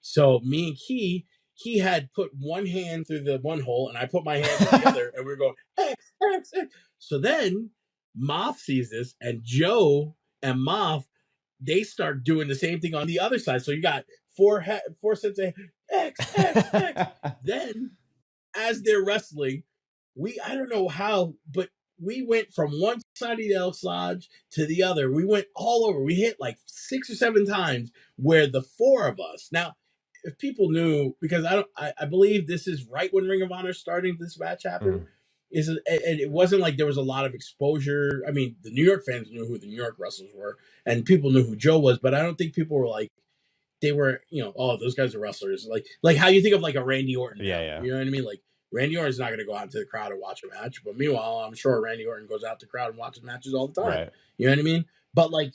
S3: So me and Key had put one hand through the one hole, and I put my hand through the other, and we were going, X, X, X. So then Moff sees this, and Joe and Moff, they start doing the same thing on the other side. So you got four sets of X, X, X. Then, as they're wrestling, I don't know how, but we went from one side of the Elks Lodge to the other. We went all over. We hit like 6 or 7 times where the four of us, now, if people knew, because I believe this is right when Ring of Honor starting this match happened, and it wasn't like there was a lot of exposure. I mean, the New York fans knew who the New York wrestlers were, and people knew who Joe was, but I don't think people were like, they were, oh, those guys are wrestlers. Like how you think of like a Randy Orton.
S4: Yeah.
S3: You know what I mean? Like Randy Orton's not going to go out into the crowd and watch a match, but meanwhile, I'm sure Randy Orton goes out to the crowd and watches matches all the time. Right. You know what I mean? But like,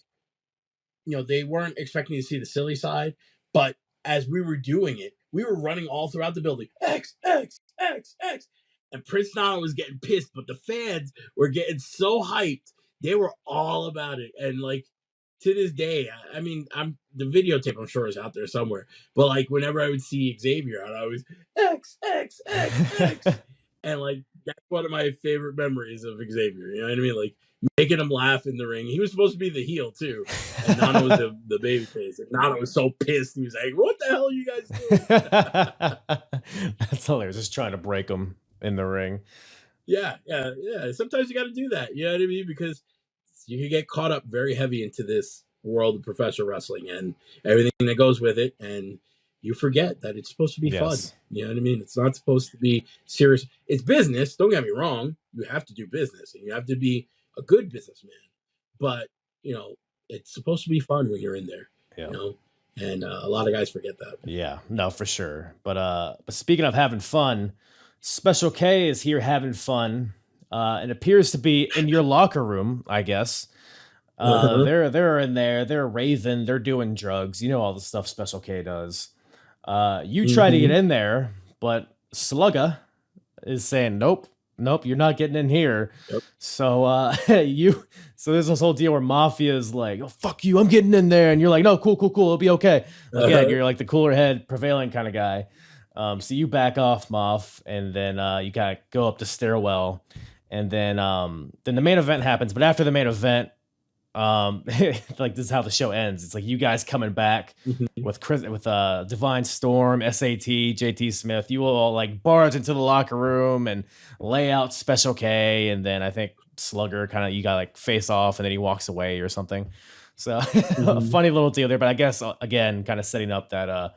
S3: they weren't expecting to see the silly side, but as we were doing it, we were running all throughout the building. X, X, X, X. And Prince Nana was getting pissed, but the fans were getting so hyped. They were all about it. And like, to this day, I mean, the videotape, I'm sure, is out there somewhere. But like, whenever I would see Xavier, I'd always, X, X, X, X. And like, that's one of my favorite memories of Xavier. You know what I mean? Like, making him laugh in the ring. He was supposed to be the heel too, and Nana was the baby face. And Nana was so pissed. He was like, "What the hell are you guys doing?"
S4: That's hilarious. Just trying to break him in the ring.
S3: Yeah. Sometimes you got to do that. You know what I mean? Because you can get caught up very heavy into this world of professional wrestling and everything that goes with it, and you forget that it's supposed to be fun. You know what I mean? It's not supposed to be serious. It's business. Don't get me wrong. You have to do business, and you have to be a good businessman, but it's supposed to be fun when you're in there, And a lot of guys forget that.
S4: Yeah, no, for sure. But speaking of having fun, Special K is here having fun. It appears to be in your locker room, I guess. They're in there, they're raving, they're doing drugs. You know all the stuff Special K does. You try to get in there, but Slugga is saying, nope, you're not getting in here.
S3: Yep.
S4: So so there's this whole deal where Mafia is like, oh fuck you, I'm getting in there, and you're like, no, cool, it'll be okay. Again, you're like the cooler head, prevailing kind of guy. So you back off, Moff, and then you kind of go up the stairwell, and then the main event happens. But after the main event, like this is how the show ends. It's like you guys coming back with Divine Storm, SAT, JT Smith. You all like barge into the locker room and lay out Special K, and then I think Slugger kind of you got like face off, and then he walks away or something. So funny little deal there. But I guess again, kind of setting up that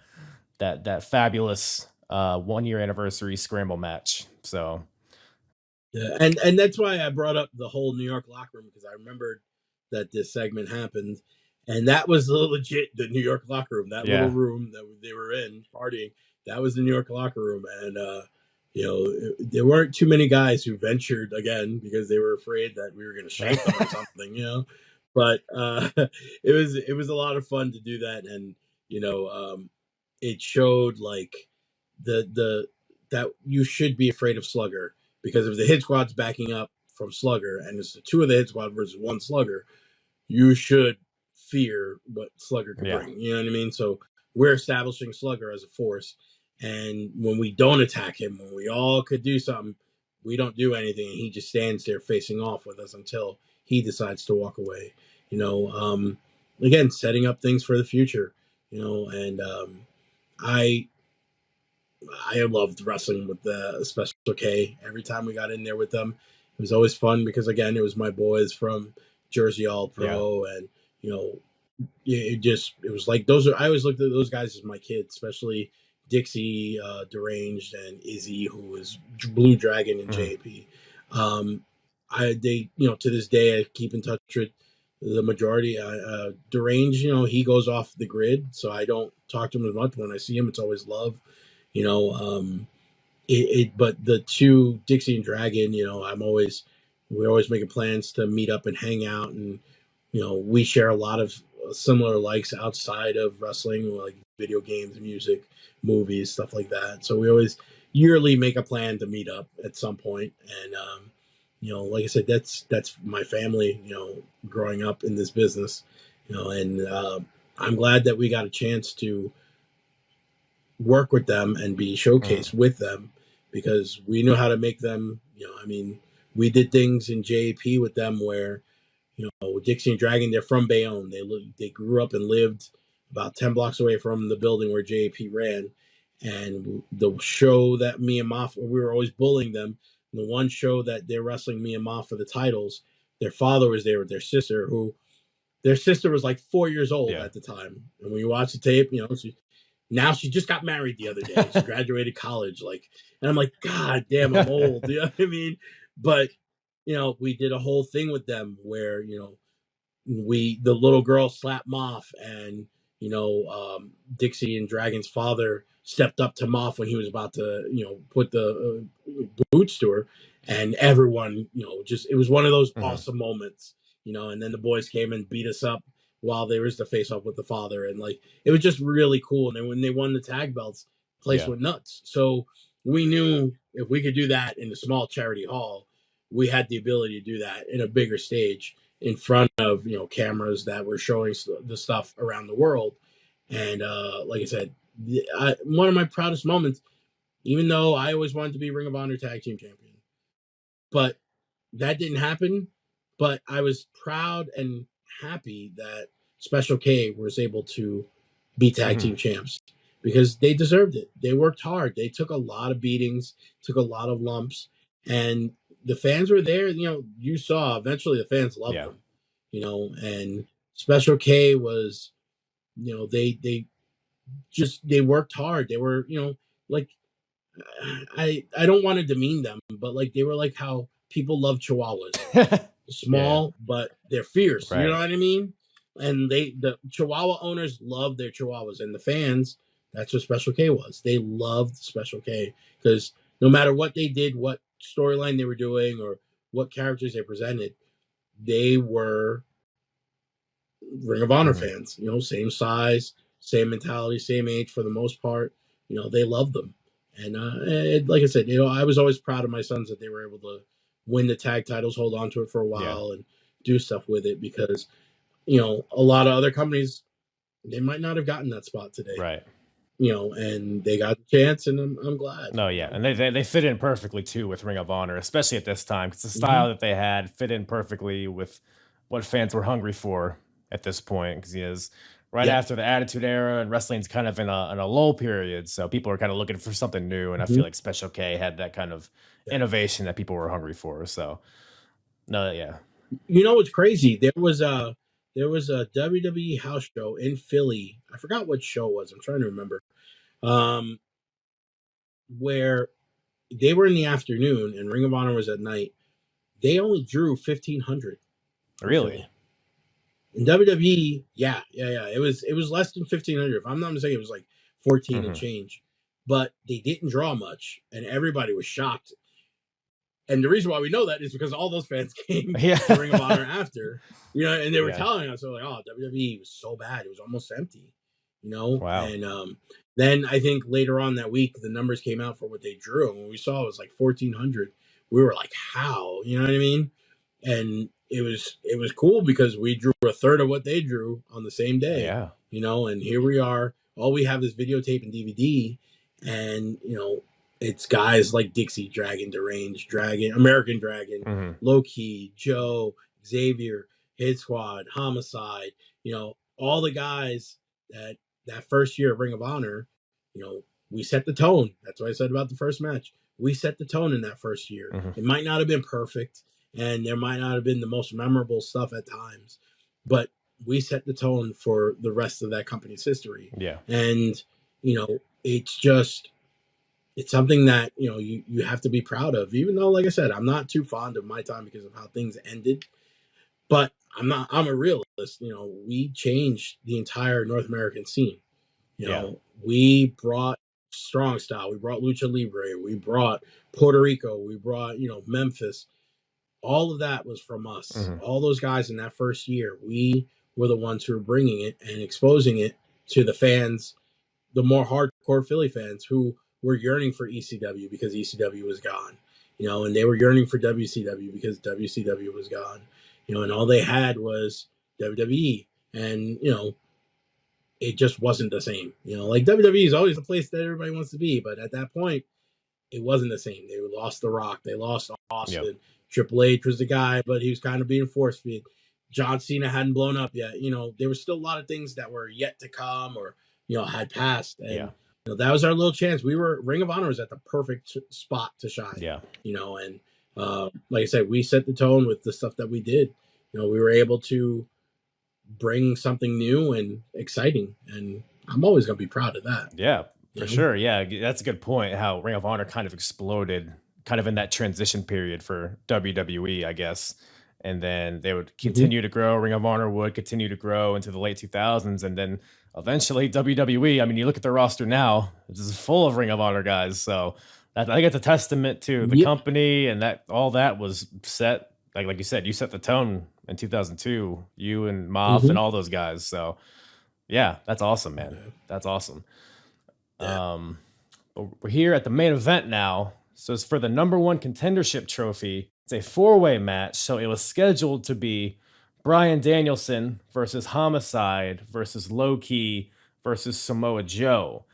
S4: that fabulous 1 year anniversary scramble match. So
S3: yeah, and that's why I brought up the whole New York locker room, because I remembered that this segment happened, and that was legit the New York locker room. That little room that they were in partying, that was the New York locker room. And there weren't too many guys who ventured again because they were afraid that we were going to shank them or something, But it was a lot of fun to do that, and it showed like that you should be afraid of Slugger, because if the hit squad's backing up from Slugger and it's the two of the hit squad versus one Slugger, you should fear what Slugger can bring. You know what I mean? So we're establishing Slugger as a force. And when we don't attack him, when we all could do something, we don't do anything. And he just stands there facing off with us until he decides to walk away. Again, setting up things for the future, and I loved wrestling with the Special K. Every time we got in there with them, it was always fun because, again, it was my boys from Jersey All Pro, and it was like I always looked at those guys as my kids, especially Dixie, Deranged, and Izzy, who was Blue Dragon and JP. To this day I keep in touch with the majority. Deranged, he goes off the grid, so I don't talk to him as much. When I see him, it's always love, but the two, Dixie and Dragon, we're always making plans to meet up and hang out, and we share a lot of similar likes outside of wrestling, like video games, music, movies, stuff like that. So we always yearly make a plan to meet up at some point. And like I said, that's my family, growing up in this business, and I'm glad that we got a chance to work with them and be showcased with them, because we knew how to make them, we did things in JAP with them where, Dixie and Dragon, they're from Bayonne. They grew up and lived about 10 blocks away from the building where JAP ran. And the show that me and Mafia, we were always bullying them. The one show that they're wrestling me and Mafia for the titles, their father was there with their sister, their sister was like 4 years old at the time. And when you watch the tape, she just got married the other day. She graduated college. And I'm like, God damn, I'm old. You know what I mean? But, we did a whole thing with them where, the little girl slapped Moff, and, Dixie and Dragon's father stepped up to Moff when he was about to, put the boots to her. And everyone, it was one of those awesome moments, and then the boys came and beat us up while there was the face off with the father. And it was just really cool. And then when they won the tag belts, the place went nuts. So we knew if we could do that in a small charity hall, we had the ability to do that in a bigger stage in front of, cameras that were showing the stuff around the world. And like I said, one of my proudest moments, even though I always wanted to be Ring of Honor Tag Team Champion, but that didn't happen. But I was proud and happy that Special K was able to be tag team champs, because they deserved it. They worked hard. They took a lot of beatings, took a lot of lumps, and the fans were there. You saw eventually the fans loved them, and Special K was, they worked hard. They were, I don't want to demean them, but they were like how people love Chihuahuas. Small, but they're fierce. Right. You know what I mean? And the Chihuahua owners loved their Chihuahuas, and the fans, that's what Special K was. They loved Special K because no matter what they did, what storyline they were doing, or what characters they presented, they were Ring of Honor fans. You know, same size, same mentality, same age for the most part. You know, they loved them. And like I said, you know, I was always proud of my sons that they were able to win the tag titles, hold on to it for a while, and do stuff with it because, you know, a lot of other companies, they might not have gotten that spot today.
S4: Right.
S3: You know, and they got the chance, and I'm glad.
S4: No, yeah. And they fit in perfectly, too, with Ring of Honor, especially at this time, because the style that they had fit in perfectly with what fans were hungry for at this point, because he is right after the Attitude Era, and wrestling's kind of in a lull period, so people are kind of looking for something new, and I feel like Special K had that kind of innovation that people were hungry for. So, no, yeah.
S3: You know what's crazy? There was a WWE house show in Philly. I forgot what show it was. I'm trying to remember. Where they were in the afternoon and Ring of Honor was at night. They only drew 1,500.
S4: Really?
S3: In WWE, yeah. It was less than 1,500. If I'm not mistaken, it was like 14 and change. But they didn't draw much, and everybody was shocked. And the reason why we know that is because all those fans came to Ring of Honor after, you know, and they were telling us, they're like, oh, WWE was so bad. It was almost empty, you know?
S4: Wow.
S3: And then I think later on that week, the numbers came out for what they drew. And when we saw it was like 1,400, we were like, how? You know what I mean? And it was cool because we drew a third of what they drew on the same day.
S4: Yeah.
S3: You know, and here we are. All we have is videotape and DVD. And, you know, it's guys like Dixie Dragon, Deranged Dragon, American Dragon, Low Key, Joe, Xavier, Hit Squad, Homicide, you know, all the guys that first year of Ring of Honor, you know, we set the tone. That's what I said about the first match. We set the tone in that first year. It might not have been perfect, and there might not have been the most memorable stuff at times, but we set the tone for the rest of that company's history.
S4: Yeah.
S3: And, you know, it's something that, you know, you have to be proud of, even though, like I said, I'm not too fond of my time because of how things ended, but I'm a realist. You know, we changed the entire North American scene. You know, we brought strong style. We brought Lucha Libre. We brought Puerto Rico. We brought, you know, Memphis. All of that was from us. All those guys in that first year, we were the ones who were bringing it and exposing it to the fans, the more hardcore Philly fans who were yearning for ECW because ECW was gone, you know, and they were yearning for WCW because WCW was gone, you know, and all they had was WWE, and, you know, it just wasn't the same, you know, like WWE is always the place that everybody wants to be, but at that point, it wasn't the same. They lost The Rock, they lost Austin, Triple H was the guy, but he was kind of being force feed. John Cena hadn't blown up yet, you know, there were still a lot of things that were yet to come or, you know, had passed, and you know, that was our little chance. Ring of Honor was at the perfect spot to shine.
S4: Yeah.
S3: You know, and like I said, we set the tone with the stuff that we did. You know, we were able to bring something new and exciting, and I'm always going to be proud of that.
S4: Yeah, for sure. Yeah, that's a good point. How Ring of Honor kind of exploded, kind of in that transition period for WWE, I guess. And then they would continue to grow. Ring of Honor would continue to grow into the late 2000s, and then eventually WWE. I mean, you look at the roster now; it's just full of Ring of Honor guys. So I think it's a testament to the company, and that all that was set. Like you said, you set the tone in 2002. You and Moff and all those guys. So yeah, that's awesome, man. That's awesome. We're here at the main event now. So it's for the #1 contendership trophy. It's a 4-way match. So it was scheduled to be Bryan Danielson versus Homicide versus Low Key versus Samoa Joe.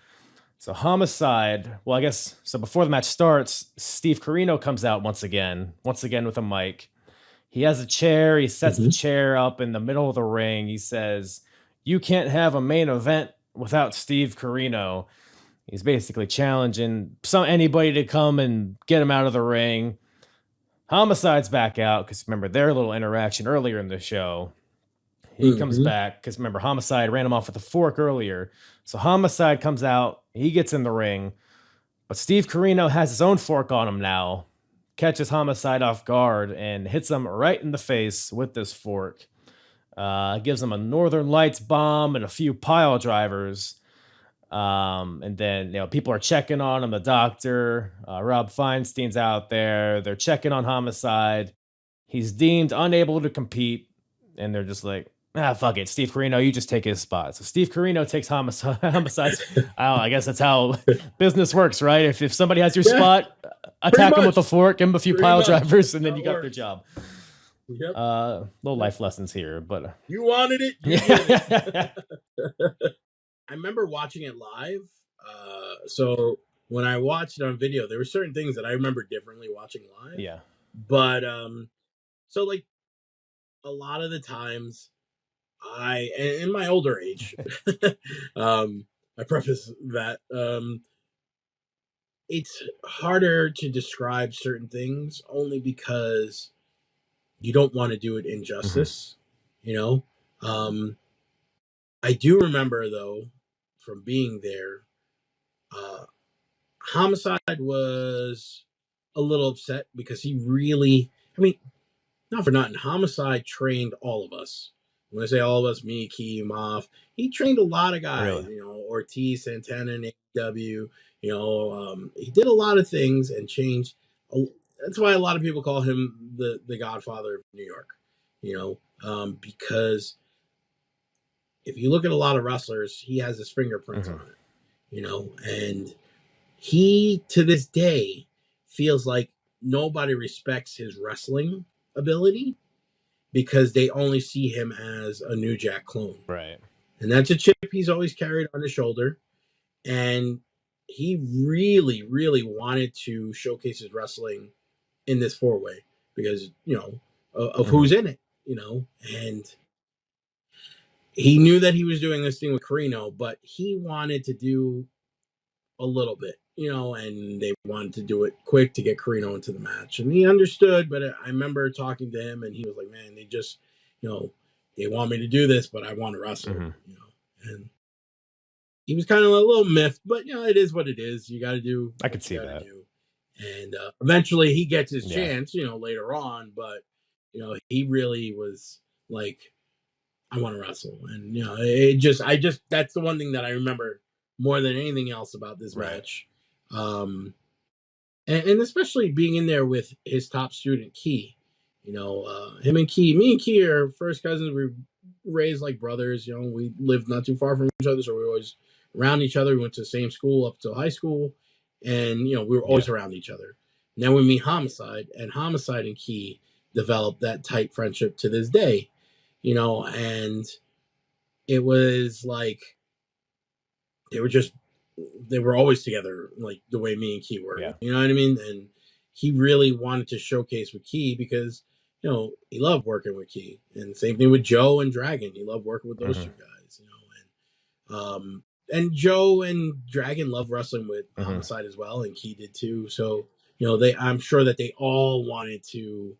S4: So Homicide, well, I guess, so before the match starts, Steve Corino comes out once again with a mic. He has a chair. He sets the chair up in the middle of the ring. He says, "You can't have a main event without Steve Corino." He's basically challenging anybody to come and get him out of the ring. Homicide's back out because remember their little interaction earlier in the show. He comes back because remember Homicide ran him off with a fork earlier. So Homicide comes out. He gets in the ring. But Steve Corino has his own fork on him now. Catches Homicide off guard and hits him right in the face with this fork. Gives him a Northern Lights bomb and a few pile drivers. And then, people are checking on him. The doctor, Rob Feinstein's out there. They're checking on Homicide. He's deemed unable to compete. And they're just like, fuck it. Steve Corino, you just take his spot. So Steve Corino takes Homicide's. I guess that's how business works, right? If somebody has your spot, attack him with a fork, give him a few pile drivers, and then you got their job.
S3: Yep.
S4: Little life lessons here, but
S3: you wanted it. You did it. I remember watching it live. So when I watched it on video, there were certain things that I remember differently watching live.
S4: Yeah.
S3: But so like a lot of the times, in my older age, I preface that it's harder to describe certain things only because you don't want to do it injustice, I do remember, though, from being there, Homicide was a little upset because he really, not for nothing, Homicide trained all of us. When I say all of us, me, Key, Moff, he trained a lot of guys,
S4: Really?
S3: Ortiz, Santana, and AEW, he did a lot of things and changed. That's why a lot of people call him the Godfather of New York, because if you look at a lot of wrestlers, he has his fingerprints on it, and he, to this day, feels like nobody respects his wrestling ability because they only see him as a New Jack clone.
S4: Right.
S3: And that's a chip he's always carried on his shoulder. And he really, really wanted to showcase his wrestling in this 4-way because, of who's in it, and he knew that he was doing this thing with Corino, but he wanted to do a little bit, and they wanted to do it quick to get Corino into the match. And he understood, but I remember talking to him and he was like, man, they just, they want me to do this, but I want to wrestle, and he was kind of a little miffed, but it is what it is. You got to do.
S4: I could see that.
S3: And eventually he gets his chance, later on, but, he really was like, I want to wrestle. And, that's the one thing that I remember more than anything else about this match. And especially being in there with his top student, Key, him and Key, me and Key are first cousins. We raised like brothers, we lived not too far from each other. So we were always around each other. We went to the same school up till high school and, we were always around each other. And then we meet Homicide, and Homicide and Key developed that tight friendship to this day, and it was like, they were always together, like the way me and Key were, you know what I mean? And he really wanted to showcase with Key because, he loved working with Key, and same thing with Joe and Dragon. He loved working with those two guys, and Joe and Dragon loved wrestling with Homicide as well. And Key did too. So, I'm sure that they all wanted to,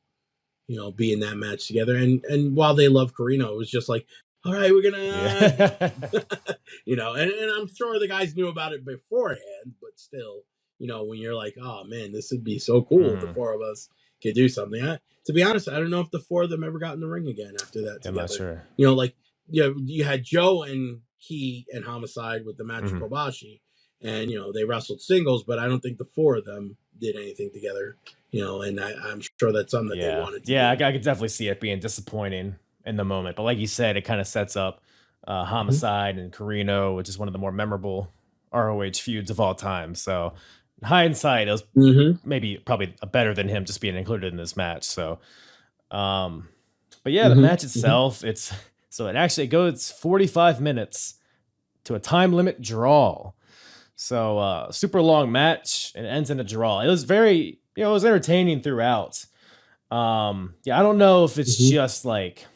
S3: be in that match together. And while they love Corino, it was just like, all right, we're gonna, and I'm sure the guys knew about it beforehand, but still, when you're like, oh man, this would be so cool if the four of us could do something. To be honest, I don't know if the four of them ever got in the ring again after that.
S4: I'm not sure.
S3: You had Joe and Key and Homicide with the match of Kobashi, and they wrestled singles, but I don't think the four of them did anything together. And I'm sure that's something that they wanted to do.
S4: I could definitely see it being disappointing in the moment, but like you said, it kind of sets up Homicide and Corino, which is one of the more memorable ROH feuds of all time. So in hindsight, it was probably better than him just being included in this match. So but the match itself, it actually goes 45 minutes to a time limit draw. So super long match, and it ends in a draw. It was very, it was entertaining throughout. I don't know if it's just like,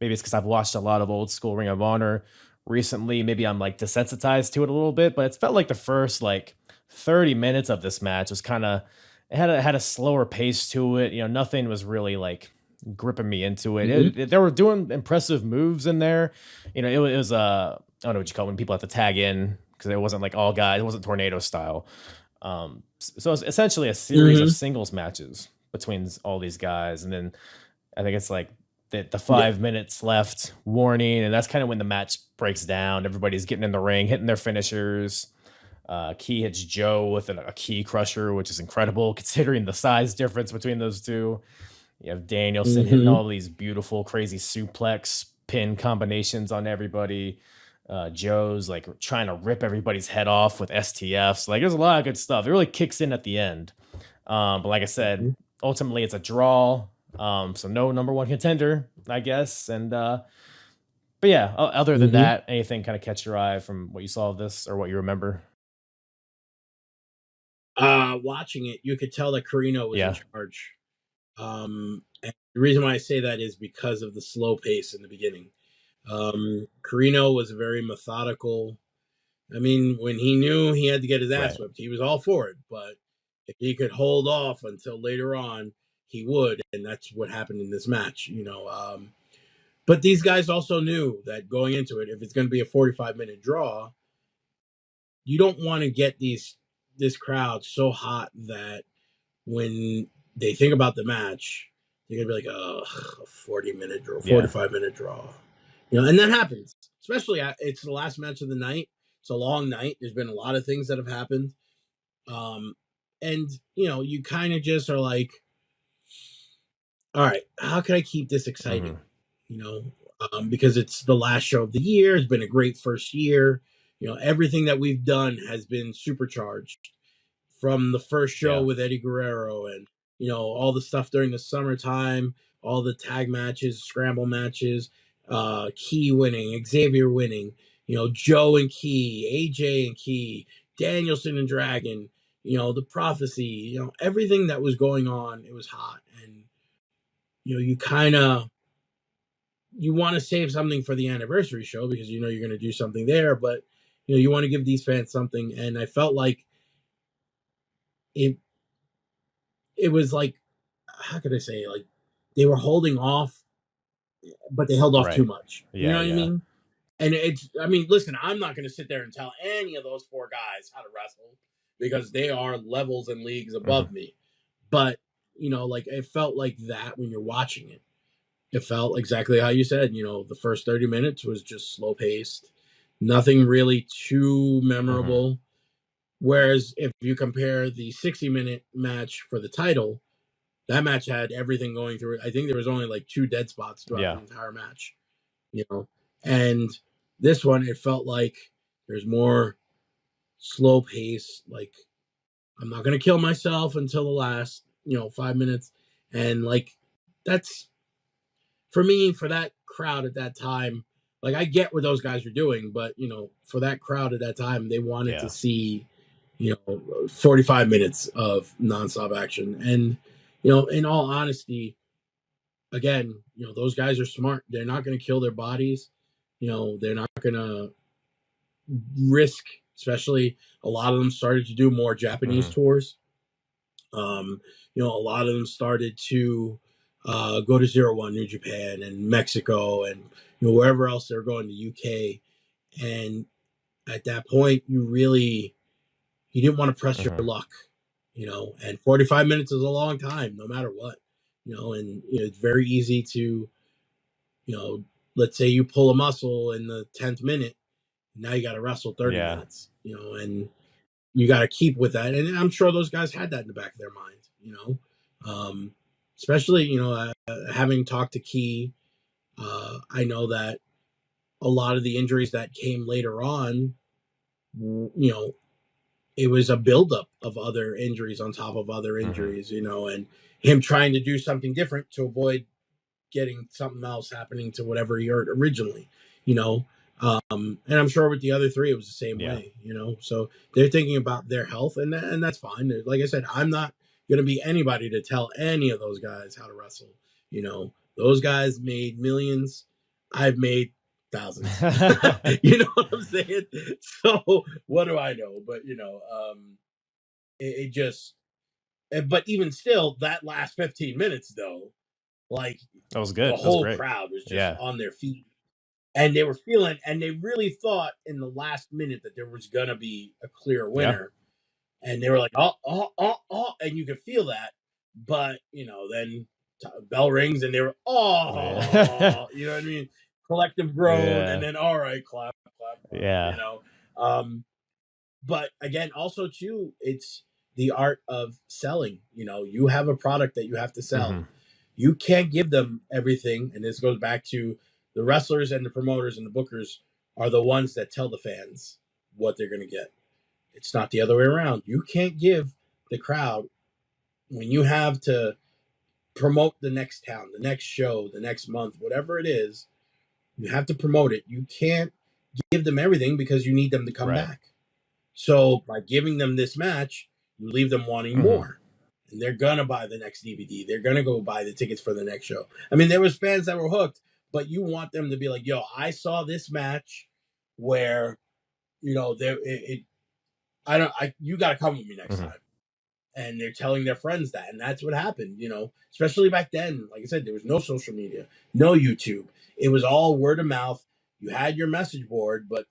S4: maybe it's because I've watched a lot of old school Ring of Honor recently. Maybe I'm like desensitized to it a little bit, but it felt like the first like 30 minutes of this match was kind of, it had a slower pace to it. Nothing was really like gripping me into it. They were doing impressive moves in there. It was I don't know what you call it when people have to tag in, because it wasn't like all guys. It wasn't tornado style. So it's essentially a series of singles matches between all these guys, and then I think it's like the 5 minutes left warning, and that's kind of when the match breaks down. Everybody's getting in the ring, hitting their finishers. Key hits Joe with a key crusher, which is incredible considering the size difference between those two. You have Danielson hitting all these beautiful, crazy suplex pin combinations on everybody. Joe's like trying to rip everybody's head off with STFs. Like, there's a lot of good stuff. It really kicks in at the end. But like I said, ultimately it's a draw. So no number one contender, I guess. And but yeah, other than that, anything kind of catch your eye from what you saw of this or what you remember?
S3: Watching it, you could tell that Carino was in charge. And the reason why I say that is because of the slow pace in the beginning. Carino was very methodical. I mean, when he knew he had to get his ass whipped, he was all for it. But if he could hold off until later on, he would, and that's what happened in this match. But these guys also knew that going into it, if it's going to be a 45-minute draw, you don't want to get this crowd so hot that when they think about the match, they're gonna be like, "Oh, a 40-minute draw, 45-minute draw," and that happens. Especially, it's the last match of the night. It's a long night. There's been a lot of things that have happened, and you kind of just are like, "All right, how can I keep this exciting?" Because it's the last show of the year. It's been a great first year. Everything that we've done has been supercharged from the first show with Eddie Guerrero and, all the stuff during the summertime, all the tag matches, scramble matches, Key winning, Xavier winning, Joe and Key, AJ and Key, Danielson and Dragon, the prophecy, everything that was going on, it was hot. And, you kind of, you want to save something for the anniversary show because you're going to do something there, but you want to give these fans something. And I felt like it was like, how could I say, like they were holding off, but they held off too much. You know what I mean? And listen, I'm not going to sit there and tell any of those four guys how to wrestle because they are levels and leagues above me. But, like it felt like that when you're watching it. It felt exactly how you said, the first 30 minutes was just slow paced, nothing really too memorable. Whereas if you compare the 60-minute match for the title, that match had everything going through it. I think there was only like 2 dead spots throughout the entire match, and this one, it felt like there's more slow pace. Like I'm not going to kill myself until the last, 5 minutes. And like, that's, for me, for that crowd at that time, like I get what those guys were doing, but for that crowd at that time, they wanted to see, 45 minutes of nonstop action. And, in all honesty, again, those guys are smart. They're not going to kill their bodies. They're not going to risk, especially a lot of them started to do more Japanese tours. A lot of them started to go to 01 New Japan and Mexico and wherever else they're going to UK. And at that point, you didn't want to press your luck, and 45 minutes is a long time, no matter what, and it's very easy to, let's say you pull a muscle in the 10th minute, now you got to wrestle 30 minutes, and you got to keep with that. And I'm sure those guys had that in the back of their mind, especially, having talked to Key, I know that a lot of the injuries that came later on, it was a buildup of other injuries on top of other injuries, and him trying to do something different to avoid getting something else happening to whatever he hurt originally, and I'm sure with the other 3, it was the same way, so they're thinking about their health, and that's fine. Like I said, I'm not going to be anybody to tell any of those guys how to wrestle. Those guys made millions. I've made thousands. You know what I'm saying? So what do I know? But it just. But even still, that last 15 minutes though, like
S4: that was good.
S3: The whole crowd was just on their feet, and they were feeling, and they really thought in the last minute that there was gonna be a clear winner, and they were like, oh, and you could feel that. But then bell rings, and they were, you know what I mean? Collective groan, and then, all right, clap, you know? But again, also too, it's the art of selling. You know, you have a product that you have to sell. You can't give them everything. And this goes back to the wrestlers and the promoters and the bookers are the ones that tell the fans what they're going to get. It's not the other way around. You can't give the crowd, when you have to promote the next town, the next show, the next month, whatever it is, you have to promote it. You can't give them everything because you need them to come back. So by giving them this match, you leave them wanting more. And they're going to buy the next DVD. They're going to go buy the tickets for the next show. I mean, there was fans that were hooked, but you want them to be like, yo, I saw this match where, you know, you got to come with me next time. And they're telling their friends that. And that's what happened, you know, especially back then. Like I said, there was no social media, no YouTube. It was all word of mouth. You had your message board, but,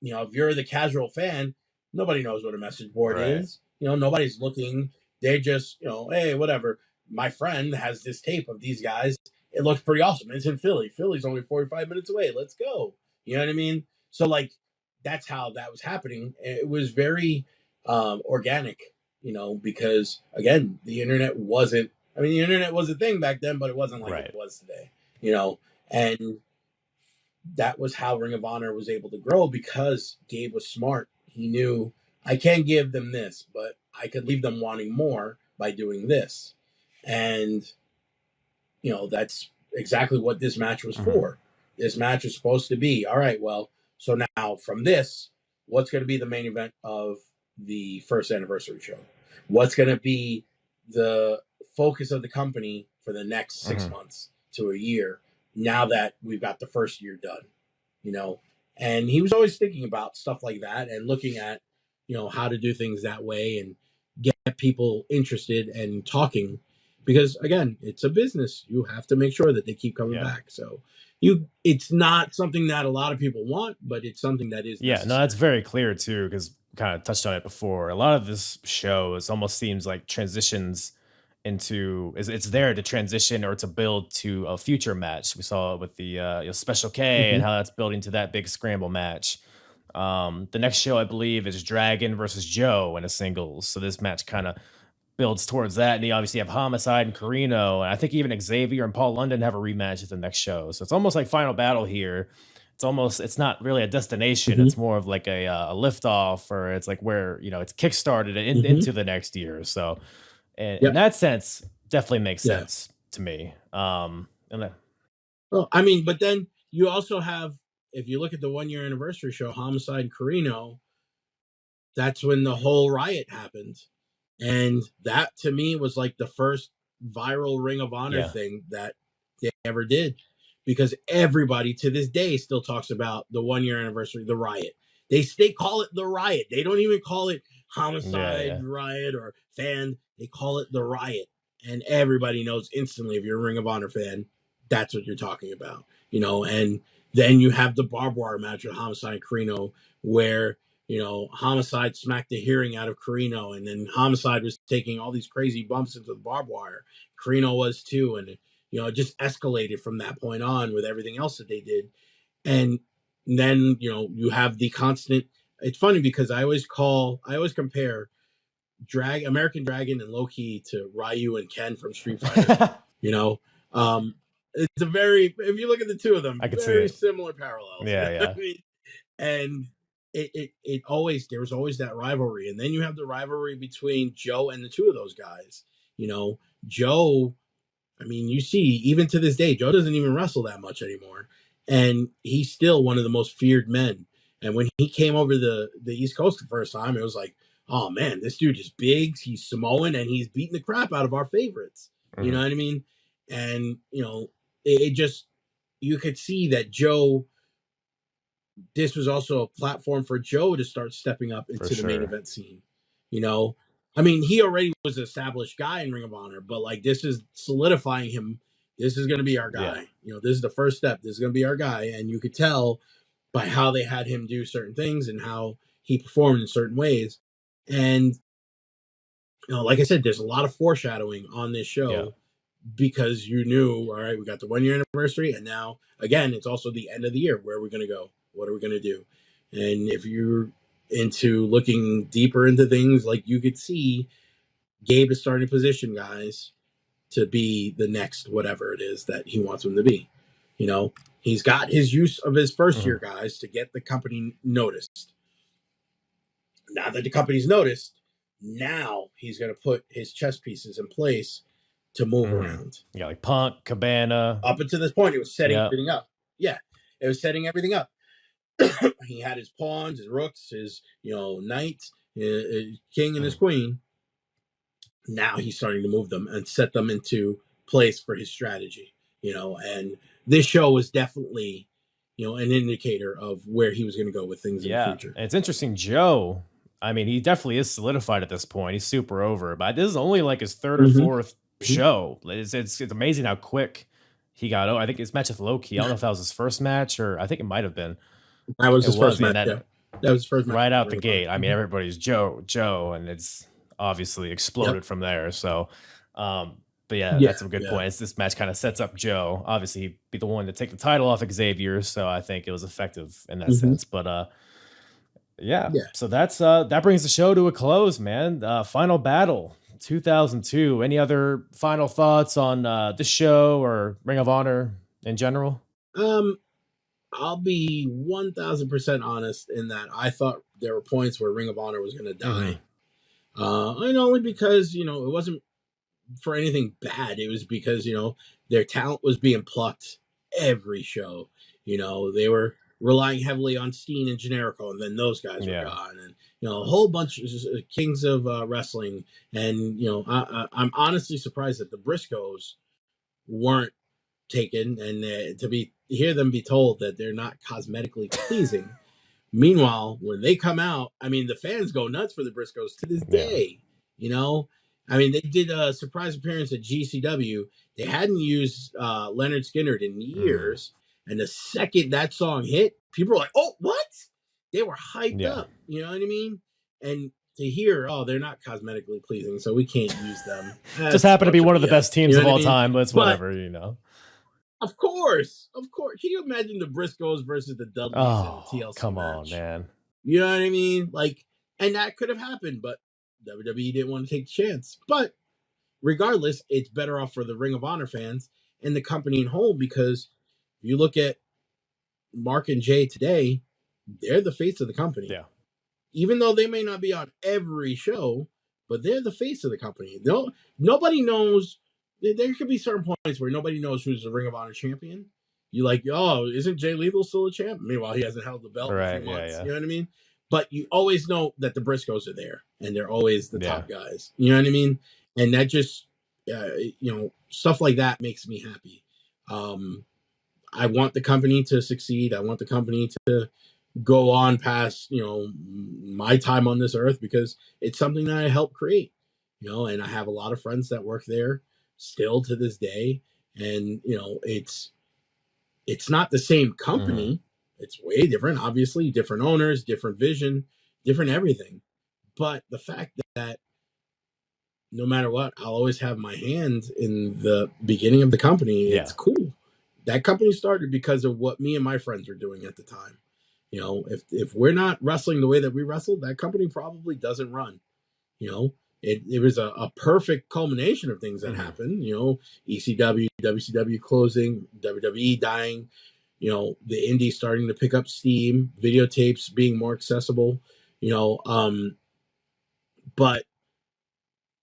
S3: you know, if you're the casual fan, nobody knows what a message board is. You know, nobody's looking. They just, you know, hey, whatever. My friend has this tape of these guys. It looks pretty awesome. It's in Philly. Philly's only 45 minutes away. Let's go. You know what I mean? So, like, that's how that was happening. It was very organic, you know, because, again, the internet wasn't, I mean, the internet was a thing back then, but it wasn't like it was today, you know? And that was how Ring of Honor was able to grow, because Gabe was smart. He knew, I can't give them this, but I could leave them wanting more by doing this. And, you know, that's exactly what this match was for. This match was supposed to be, all right, well, so now from this, what's going to be the main event of the first anniversary show? What's going to be the focus of the company for the next 6 months to a year, now that we've got the first year done, you know? And he was always thinking about stuff like that and looking at, you know, how to do things that way and get people interested and talking, because, again, it's a business. You have to make sure that they keep coming back. So it's not something that a lot of people want, but it's something that is necessary.
S4: No, that's very clear too, because kind of touched on it before. A lot of this show almost seems like transitions into, it's there to transition or to build to a future match. We saw it with the Special K and how that's building to that big scramble match. The next show, I believe, is Dragon versus Joe in a singles. So this match kind of builds towards that. And you obviously have Homicide and Carino. And I think even Xavier and Paul London have a rematch at the next show. So it's almost like Final Battle here. It's not really a destination. It's more of like a liftoff, or it's like where, you know, it's kickstarted into the next year. So in that sense, definitely makes sense to me. Well,
S3: I mean, but then you also have, if you look at the 1 year anniversary show, Homicide and Carino, that's when the whole riot happened. And that, to me, was like the first viral Ring of Honor thing that they ever did, because everybody to this day still talks about the 1 year anniversary, the riot. They call it the riot. They don't even call it Homicide riot or fan. They call it the riot. And everybody knows instantly, if you're a Ring of Honor fan, that's what you're talking about, you know. And then you have the barbed wire match with Homicide and Carino, where, you know, Homicide smacked the hearing out of Carino, and then Homicide was taking all these crazy bumps into the barbed wire. Carino was too, and, you know, it just escalated from that point on with everything else that they did. And then, you know, you have the constant. It's funny because I always compare American Dragon and Low Ki to Ryu and Ken from Street Fighter. You know, it's if you look at the two of them,
S4: I could
S3: very
S4: see it.
S3: similar parallels. I mean, and there was always that rivalry. And then you have the rivalry between Joe and the two of those guys. You know, Joe, I mean, you see, even to this day, Joe doesn't even wrestle that much anymore. And he's still one of the most feared men. And when he came over the East Coast the first time, it was like, oh man, this dude is big. He's Samoan, and he's beating the crap out of our favorites. You know what I mean? And, you know, it just, you could see that Joe, this was also a platform for Joe to start stepping up into the main event scene. You know, I mean, he already was an established guy in Ring of Honor, but like, this is solidifying him. This is going to be our guy. You know, this is the first step. This is going to be our guy. And you could tell by how they had him do certain things and how he performed in certain ways. And, you know, like I said, there's a lot of foreshadowing on this show because you knew, all right, we got the 1 year anniversary, and now again, it's also the end of the year. Where are we going to go? What are we going to do? And if you're into looking deeper into things, like you could see, Gabe is starting to position guys to be the next whatever it is that he wants them to be. You know, he's got his use of his first year guys to get the company noticed. Now that the company's noticed, now he's going to put his chess pieces in place to move around.
S4: Yeah, like Punk, Cabana.
S3: Up until this point, it was setting everything up. Yeah, it was setting everything up. He had his pawns, his rooks, his knights, his king and his queen. Now he's starting to move them and set them into place for his strategy. And this show was definitely, an indicator of where he was going to go with things in the future.
S4: And it's interesting, Joe. I mean, he definitely is solidified at this point. He's super over, but this is only like his third or fourth show. It's amazing how quick he got over. I think his match with Loki, I don't know if that was his first match, or I think it might have been.
S3: That was his first match. That was his first match.
S4: Right out the gate. I mean, everybody's Joe, and it's obviously exploded from there. So, but yeah, that's a good point. This match kind of sets up Joe. Obviously, he'd be the one to take the title off Xavier, so I think it was effective in that sense. But so that brings the show to a close, man. Final Battle 2002. Any other final thoughts on this show or Ring of Honor in general?
S3: I'll be 1,000% honest in that I thought there were points where Ring of Honor was going to die. And only because, it wasn't for anything bad. It was because, their talent was being plucked every show. They were relying heavily on Steen and Generico, and then those guys were gone. And, a whole bunch of kings of wrestling. And, I'm honestly surprised that the Briscoes weren't taken, and hear them be told that they're not cosmetically pleasing. Meanwhile, when they come out, I mean, the fans go nuts for the Briscoes to this day. I mean, they did a surprise appearance at GCW. They hadn't used Leonard Skinner in years, and the second that song hit, people were like, "Oh, what?" They were hyped up. You know what I mean? And to hear, "Oh, they're not cosmetically pleasing, so we can't use them."
S4: Just happen to be one of the best teams of all time, but it's whatever,
S3: Of course. Can you imagine the Briscoes versus the Dudleys in a TLC
S4: come
S3: match?
S4: on, man.
S3: You know what I mean? Like, and that could have happened, but WWE didn't want to take the chance. But regardless, it's better off for the Ring of Honor fans and the company in whole, because if you look at Mark and Jay today, they're the face of the company.
S4: Yeah.
S3: Even though they may not be on every show, but they're the face of the company. Nobody knows. There could be certain points where nobody knows who's the Ring of Honor champion. You like, oh, isn't Jay Lethal still a champ? Meanwhile, he hasn't held the belt in a few months. You know what I mean? But you always know that the Briscoes are there, and they're always the top guys. You know what I mean? And that just, stuff like that makes me happy. I want the company to succeed. I want the company to go on past, my time on this earth, because it's something that I helped create. And I have a lot of friends that work there still to this day, and it's not the same company. It's way different, obviously, different owners, different vision, different everything. But the fact that no matter what, I'll always have my hand in the beginning of the company. It's cool. That company started because of what me and my friends were doing at the time. If we're not wrestling the way that we wrestled, that company probably doesn't run. It was a perfect culmination of things that happened. ECW, WCW closing, WWE dying, the indies starting to pick up steam, videotapes being more accessible, but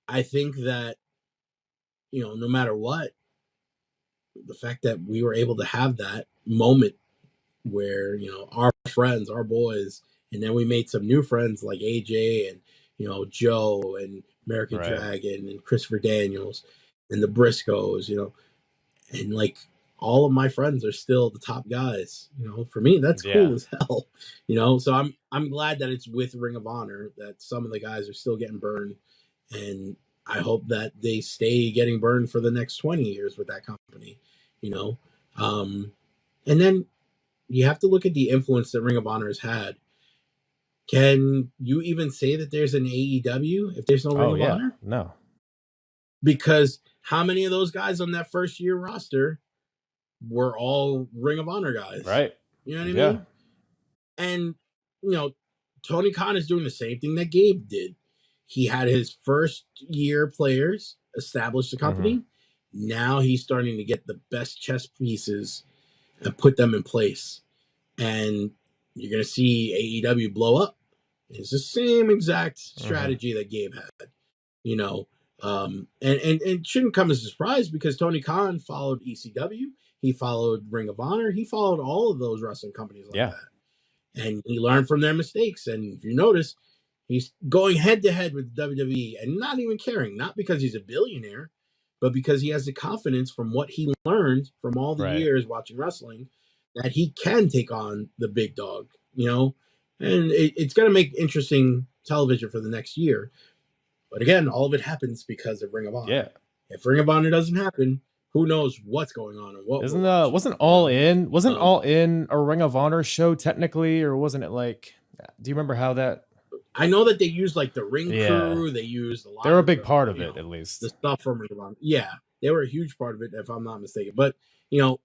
S3: I think that, no matter what, the fact that we were able to have that moment where, our friends, our boys, and then we made some new friends like AJ and, Joe and American Dragon and Christopher Daniels and the Briscoes, and like all of my friends are still the top guys. For me, that's cool as hell. So I'm glad that it's with Ring of Honor that some of the guys are still getting burned, and I hope that they stay getting burned for the next 20 years with that company. And then you have to look at the influence that Ring of Honor has had. Can you even say that there's an AEW if there's no Ring of Honor?
S4: No.
S3: Because how many of those guys on that first year roster were all Ring of Honor guys?
S4: Right.
S3: You know what I mean? And, Tony Khan is doing the same thing that Gabe did. He had his first year players establish the company. Now he's starting to get the best chess pieces and put them in place. And you're going to see AEW blow up. It's the same exact strategy that Gabe had, and it shouldn't come as a surprise because Tony Khan followed ECW. He followed Ring of Honor. He followed all of those wrestling companies like that. And he learned from their mistakes. And if you notice, he's going head to head with WWE and not even caring, not because he's a billionaire, but because he has the confidence from what he learned from all the years watching wrestling that he can take on the big dog, and it's going to make interesting television for the next year. But again, all of it happens because of Ring of Honor.
S4: Yeah.
S3: If Ring of Honor doesn't happen, who knows what's going on and what
S4: wasn't All In a Ring of Honor show technically, or wasn't it like? Do you remember how that?
S3: I know that they used like the ring crew. They used a lot.
S4: They were a big part of it, at least.
S3: The stuff from Ring of Honor. Yeah, they were a huge part of it, if I'm not mistaken. But it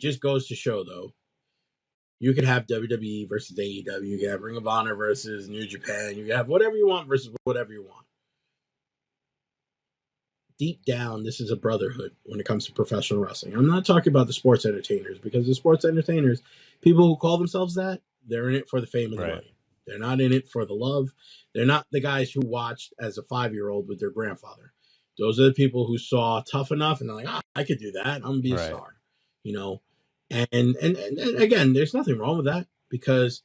S3: just goes to show, though, you could have WWE versus AEW. You could have Ring of Honor versus New Japan. You could have whatever you want versus whatever you want. Deep down, this is a brotherhood when it comes to professional wrestling. I'm not talking about the sports entertainers, because the sports entertainers, people who call themselves that, they're in it for the fame and the money. They're not in it for the love. They're not the guys who watched as a 5-year-old with their grandfather. Those are the people who saw Tough Enough and they're like, I could do that. I'm going to be a star, And again, there's nothing wrong with that, because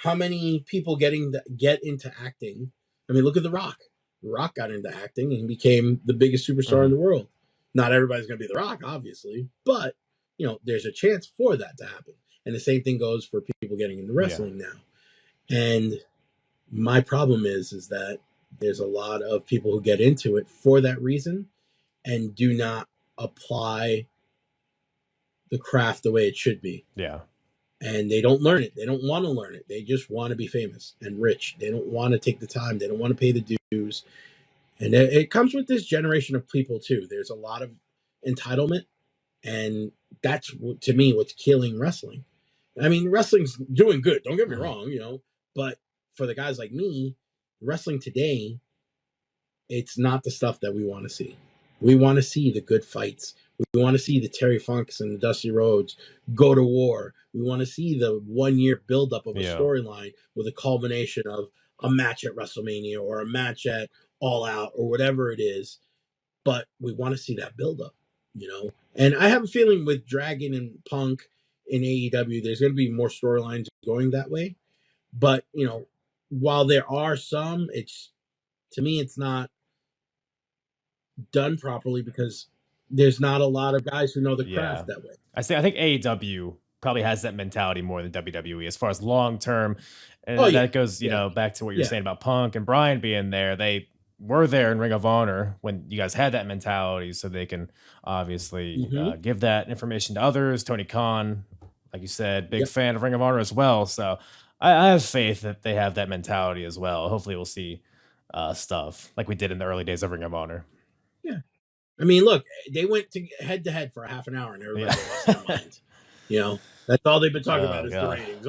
S3: how many people get into acting? I mean, look at The Rock. The Rock got into acting and became the biggest superstar in the world. Not everybody's going to be The Rock, obviously, but there's a chance for that to happen. And the same thing goes for people getting into wrestling now. And my problem is that there's a lot of people who get into it for that reason and do not apply the craft the way it should be.
S4: Yeah.
S3: And they don't learn it. They don't want to learn it. They just want to be famous and rich. They don't want to take the time. They don't want to pay the dues. And it comes with this generation of people too. There's a lot of entitlement, and that's, to me, what's killing wrestling. I mean, wrestling's doing good. Don't get me wrong, but for the guys like me, wrestling today, it's not the stuff that we want to see. We want to see the good fights. We want to see the Terry Funks and the Dusty Rhodes go to war. We want to see the 1-year buildup of a storyline with a culmination of a match at WrestleMania or a match at All Out or whatever it is. But we want to see that buildup, And I have a feeling with Dragon and Punk in AEW, there's going to be more storylines going that way. But, while there are some, to me, it's not done properly because there's not a lot of guys who know the craft that way.
S4: I think AEW probably has that mentality more than WWE as far as long term. And that goes, back to what you're saying about Punk and Bryan being there. They were there in Ring of Honor when you guys had that mentality, so they can obviously give that information to others. Tony Khan, like you said, big fan of Ring of Honor as well. So I have faith that they have that mentality as well. Hopefully we'll see stuff like we did in the early days of Ring of Honor.
S3: Yeah. I mean, look, they went head to head for a half an hour and everybody lost their mind. That's all they've been talking about is the ratings.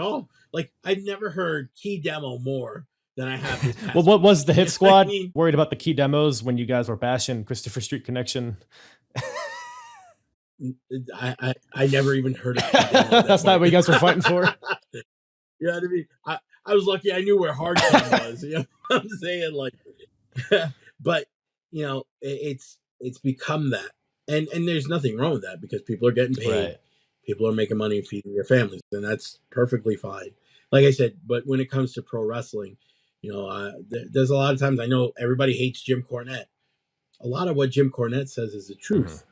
S3: I've never heard Key Demo more than I have this past
S4: Well, what was the Hit Squad worried about the Key Demos when you guys were bashing Christopher Street Connection?
S3: I never even heard of Key Demo.
S4: That's not what you guys were fighting for?
S3: You know what I mean? I was lucky I knew where Hardcore was. You know what I'm saying? But it's become that, and there's nothing wrong with that because people are getting paid, people are making money and feeding their families, and that's perfectly fine. Like I said, but when it comes to pro wrestling, there's a lot of times I know everybody hates Jim Cornette. A lot of what Jim Cornette says is the truth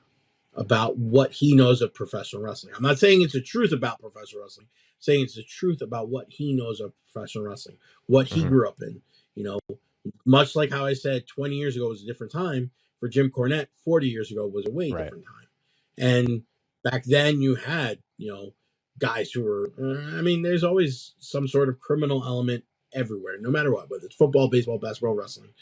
S3: about what he knows of professional wrestling. I'm not saying it's the truth about professional wrestling. I'm saying it's the truth about what he knows of professional wrestling, what he grew up in. Much like how I said 20 years ago was a different time, for Jim Cornette, 40 years ago was a way different time. And back then you had, guys who were, there's always some sort of criminal element everywhere, no matter what, whether it's football, baseball, basketball, wrestling.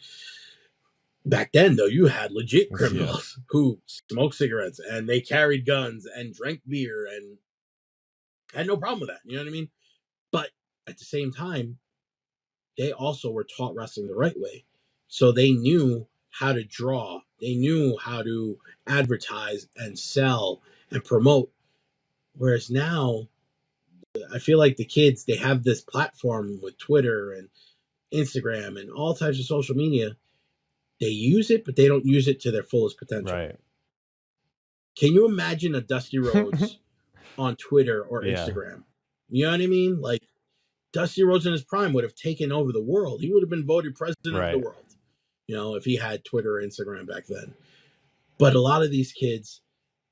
S3: Back then, though, you had legit criminals who smoked cigarettes and they carried guns and drank beer and had no problem with that. You know what I mean? But at the same time, they also were taught wrestling the right way. So they knew how to draw. They knew how to advertise and sell and promote. Whereas now, I feel like the kids, they have this platform with Twitter and Instagram and all types of social media. They use it, but they don't use it to their fullest potential.
S4: Right.
S3: Can you imagine a Dusty Rhodes on Twitter or Instagram? You know what I mean? Like, Dusty Rhodes in his prime would have taken over the world. He would have been voted president of the world, you know, if he had Twitter or Instagram back then. But a lot of these kids,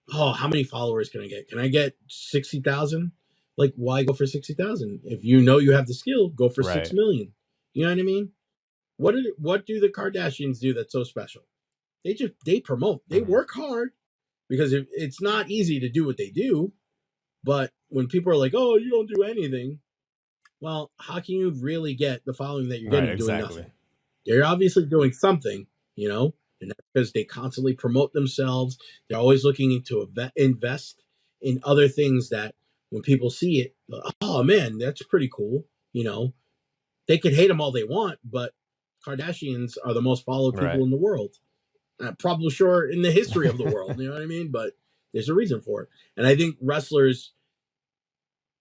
S3: how many followers can I get? Can I get 60,000? Like, why go for 60,000? If you know you have the skill, go for 6 million. You know what I mean? What do the Kardashians do that's so special? They promote. They work hard because it's not easy to do what they do. But when people are like, "Oh, you don't do anything," well, how can you really get the following that you're getting doing nothing? They're obviously doing something, you know, and that's because they constantly promote themselves. They're always looking to invest in other things that when people see it, oh man, that's pretty cool. You know, they could hate them all they want, but Kardashians are the most followed people in the world. Probably sure in the history of the world, you know what I mean? But there's a reason for it. And I think wrestlers,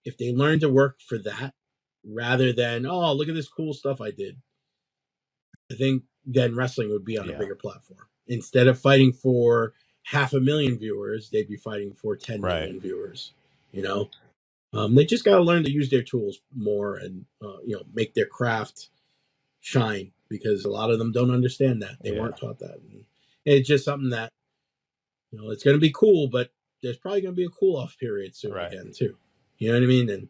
S3: if they learn to work for that, rather than, oh, look at this cool stuff I did, I think then wrestling would be on a bigger platform. Instead of fighting for 500,000 viewers, they'd be fighting for 10 million viewers, you know? They just got to learn to use their tools more and, you know, make their craft shine, because a lot of them don't understand that. They weren't taught that. And it's just something that, you know, it's going to be cool, but there's probably going to be a cool off period soon again too. You know what I mean? And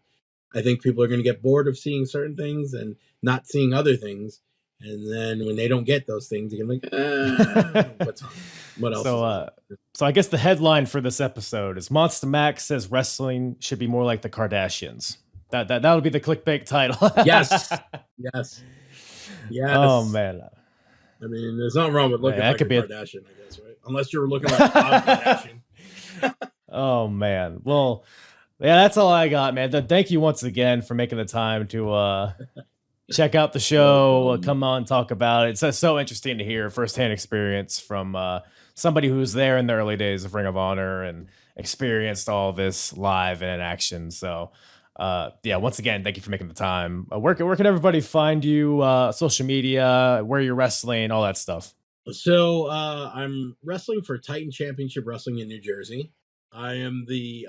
S3: I think people are going to get bored of seeing certain things and not seeing other things. And then when they don't get those things, they're going to be like, what else?
S4: So I guess the headline for this episode is Monsta Mack says wrestling should be more like the Kardashians. That'll be the clickbait title.
S3: Yes.
S4: Oh man.
S3: I mean, there's nothing wrong with looking like a Kardashian, I guess, right? Unless you're looking like a Kardashian.
S4: Oh man. Well, yeah, that's all I got, man. Thank you once again for making the time to check out the show, come on, talk about it. It's so interesting to hear firsthand experience from somebody who's there in the early days of Ring of Honor and experienced all this live and in action. So, once again, thank you for making the time. Where can everybody find you? Social media, where you're wrestling, all that stuff.
S3: So I'm wrestling for Titan Championship Wrestling in New Jersey. I am the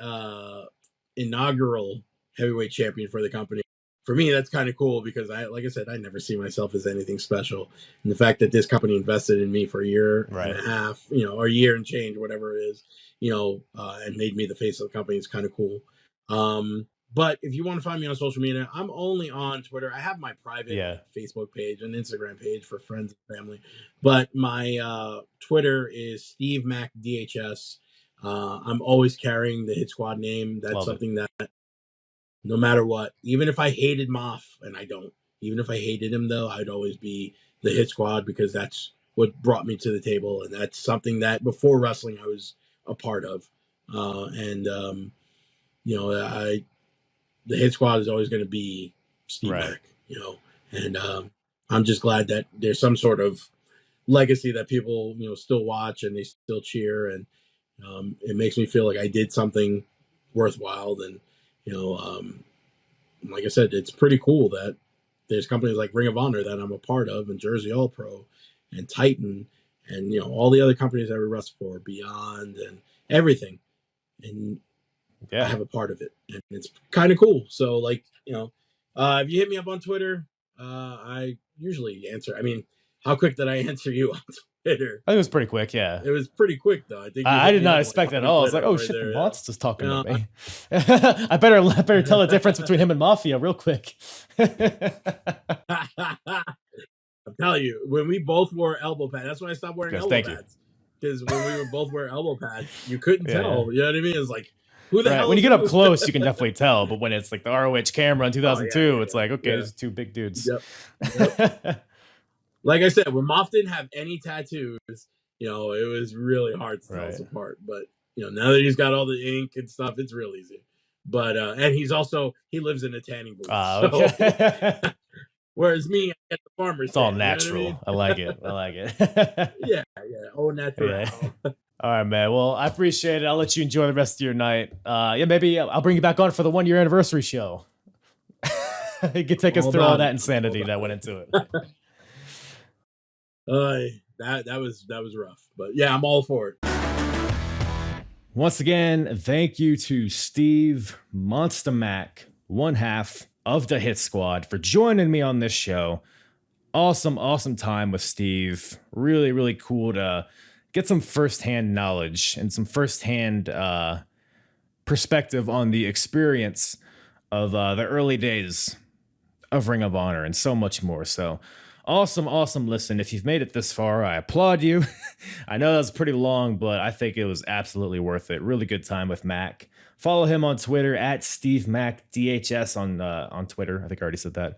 S3: inaugural heavyweight champion for the company. For me, that's kind of cool because like I said, I never see myself as anything special. And the fact that this company invested in me for a year and a half, you know, or a year and change, whatever it is, you know, and made me the face of the company is kind of cool. But if you want to find me on social media, I'm only on Twitter. I have my private Facebook page and Instagram page for friends and family. But my Twitter is Steve Mack DHS. I'm always carrying the Hit Squad name. That's something that no matter what, even if I hated Moff, and I don't, even if I hated him though, I'd always be the Hit Squad because that's what brought me to the table. And that's something that before wrestling I was a part of. You know, the Hit Squad is always going to be Steve Mack, you know, and I'm just glad that there's some sort of legacy that people, you know, still watch and they still cheer. And it makes me feel like I did something worthwhile. And, you know, like I said, it's pretty cool that there's companies like Ring of Honor that I'm a part of, and Jersey All Pro and Titan and, you know, all the other companies that we wrestle for, Beyond and everything. And I have a part of it, and it's kind of cool. So, like, you know, if you hit me up on Twitter, I usually answer. I mean, how quick did I answer you on Twitter?
S4: I think it was pretty quick. Yeah,
S3: it was pretty quick though. I think
S4: I did not expect that at all. I was like, oh shit, the Monsta's talking to me. I better tell the difference between him and Mafia real quick.
S3: I'm telling you, when we both wore elbow pads, that's when I stopped wearing elbow pads. Because when we were both wearing elbow pads, you couldn't tell. You know what I mean? It's like, who the hell?
S4: When you get up close, you can definitely tell. But when it's like the ROH camera in 2002, it's like, okay, there's two big dudes.
S3: Yep. Like I said, when Moff didn't have any tattoos, you know, it was really hard to tell us apart. But you know, now that he's got all the ink and stuff, it's real easy. But and he lives in a tanning booth.
S4: Okay.
S3: So, whereas me, I get the farmer's.
S4: It's all natural. You know I like it. I like it.
S3: Yeah. Oh, natural.
S4: Yeah. All right, man. Well, I appreciate it. I'll let you enjoy the rest of your night. Yeah, maybe I'll bring you back on for the 1 year anniversary show. You can take us through all that insanity that went into it.
S3: That was rough, but yeah, I'm all for it.
S2: Once again, thank you to Steve Monsta Mack, one half of the Hit Squad, for joining me on this show. Awesome time with Steve. Really, really cool to get some firsthand knowledge and some firsthand perspective on the experience of the early days of Ring of Honor and so much more. So awesome listen. If you've made it this far, I applaud you. I know that was pretty long, but I think it was absolutely worth it. Really good time with Mac. Follow him on Twitter at Steve Mac DHS on Twitter. I think I already said that.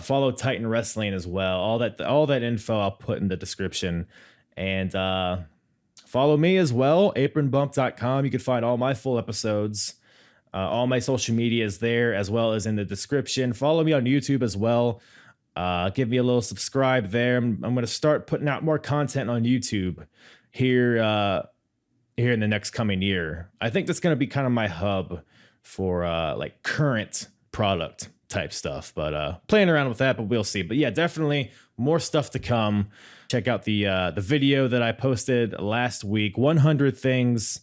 S2: Follow Titan Wrestling as well. All that info I'll put in the description. And follow me as well, apronbump.com. You can find all my full episodes. All my social media is there, as well as in the description. Follow me on YouTube as well. Give me a little subscribe there. I'm going to start putting out more content on YouTube here in the next coming year. I think that's going to be kind of my hub for like current product type stuff, but playing around with that, but we'll see. But yeah, definitely more stuff to come. Check out the video that I posted last week, 100 things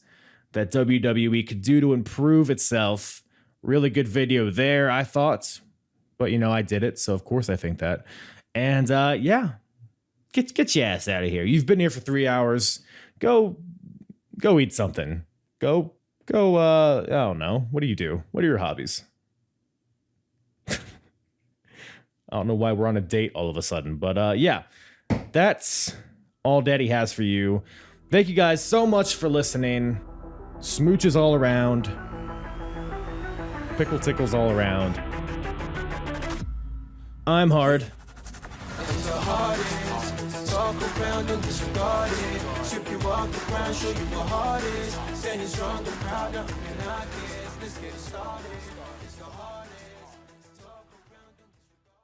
S2: that WWE could do to improve itself. Really good video there, I thought. But, you know, I did it, so of course I think that. And, yeah, get your ass out of here. You've been here for 3 hours. Go eat something. Go, I don't know. What do you do? What are your hobbies? I don't know why we're on a date all of a sudden. But, yeah, that's all Daddy has for you. Thank you guys so much for listening. Smooches all around. Pickle tickles all around. I'm hard.
S1: And the hardest, talk around and disregard it. Strip you off the ground, show you what heart is. Standing strong and proud, nothing I guess. Let's get started.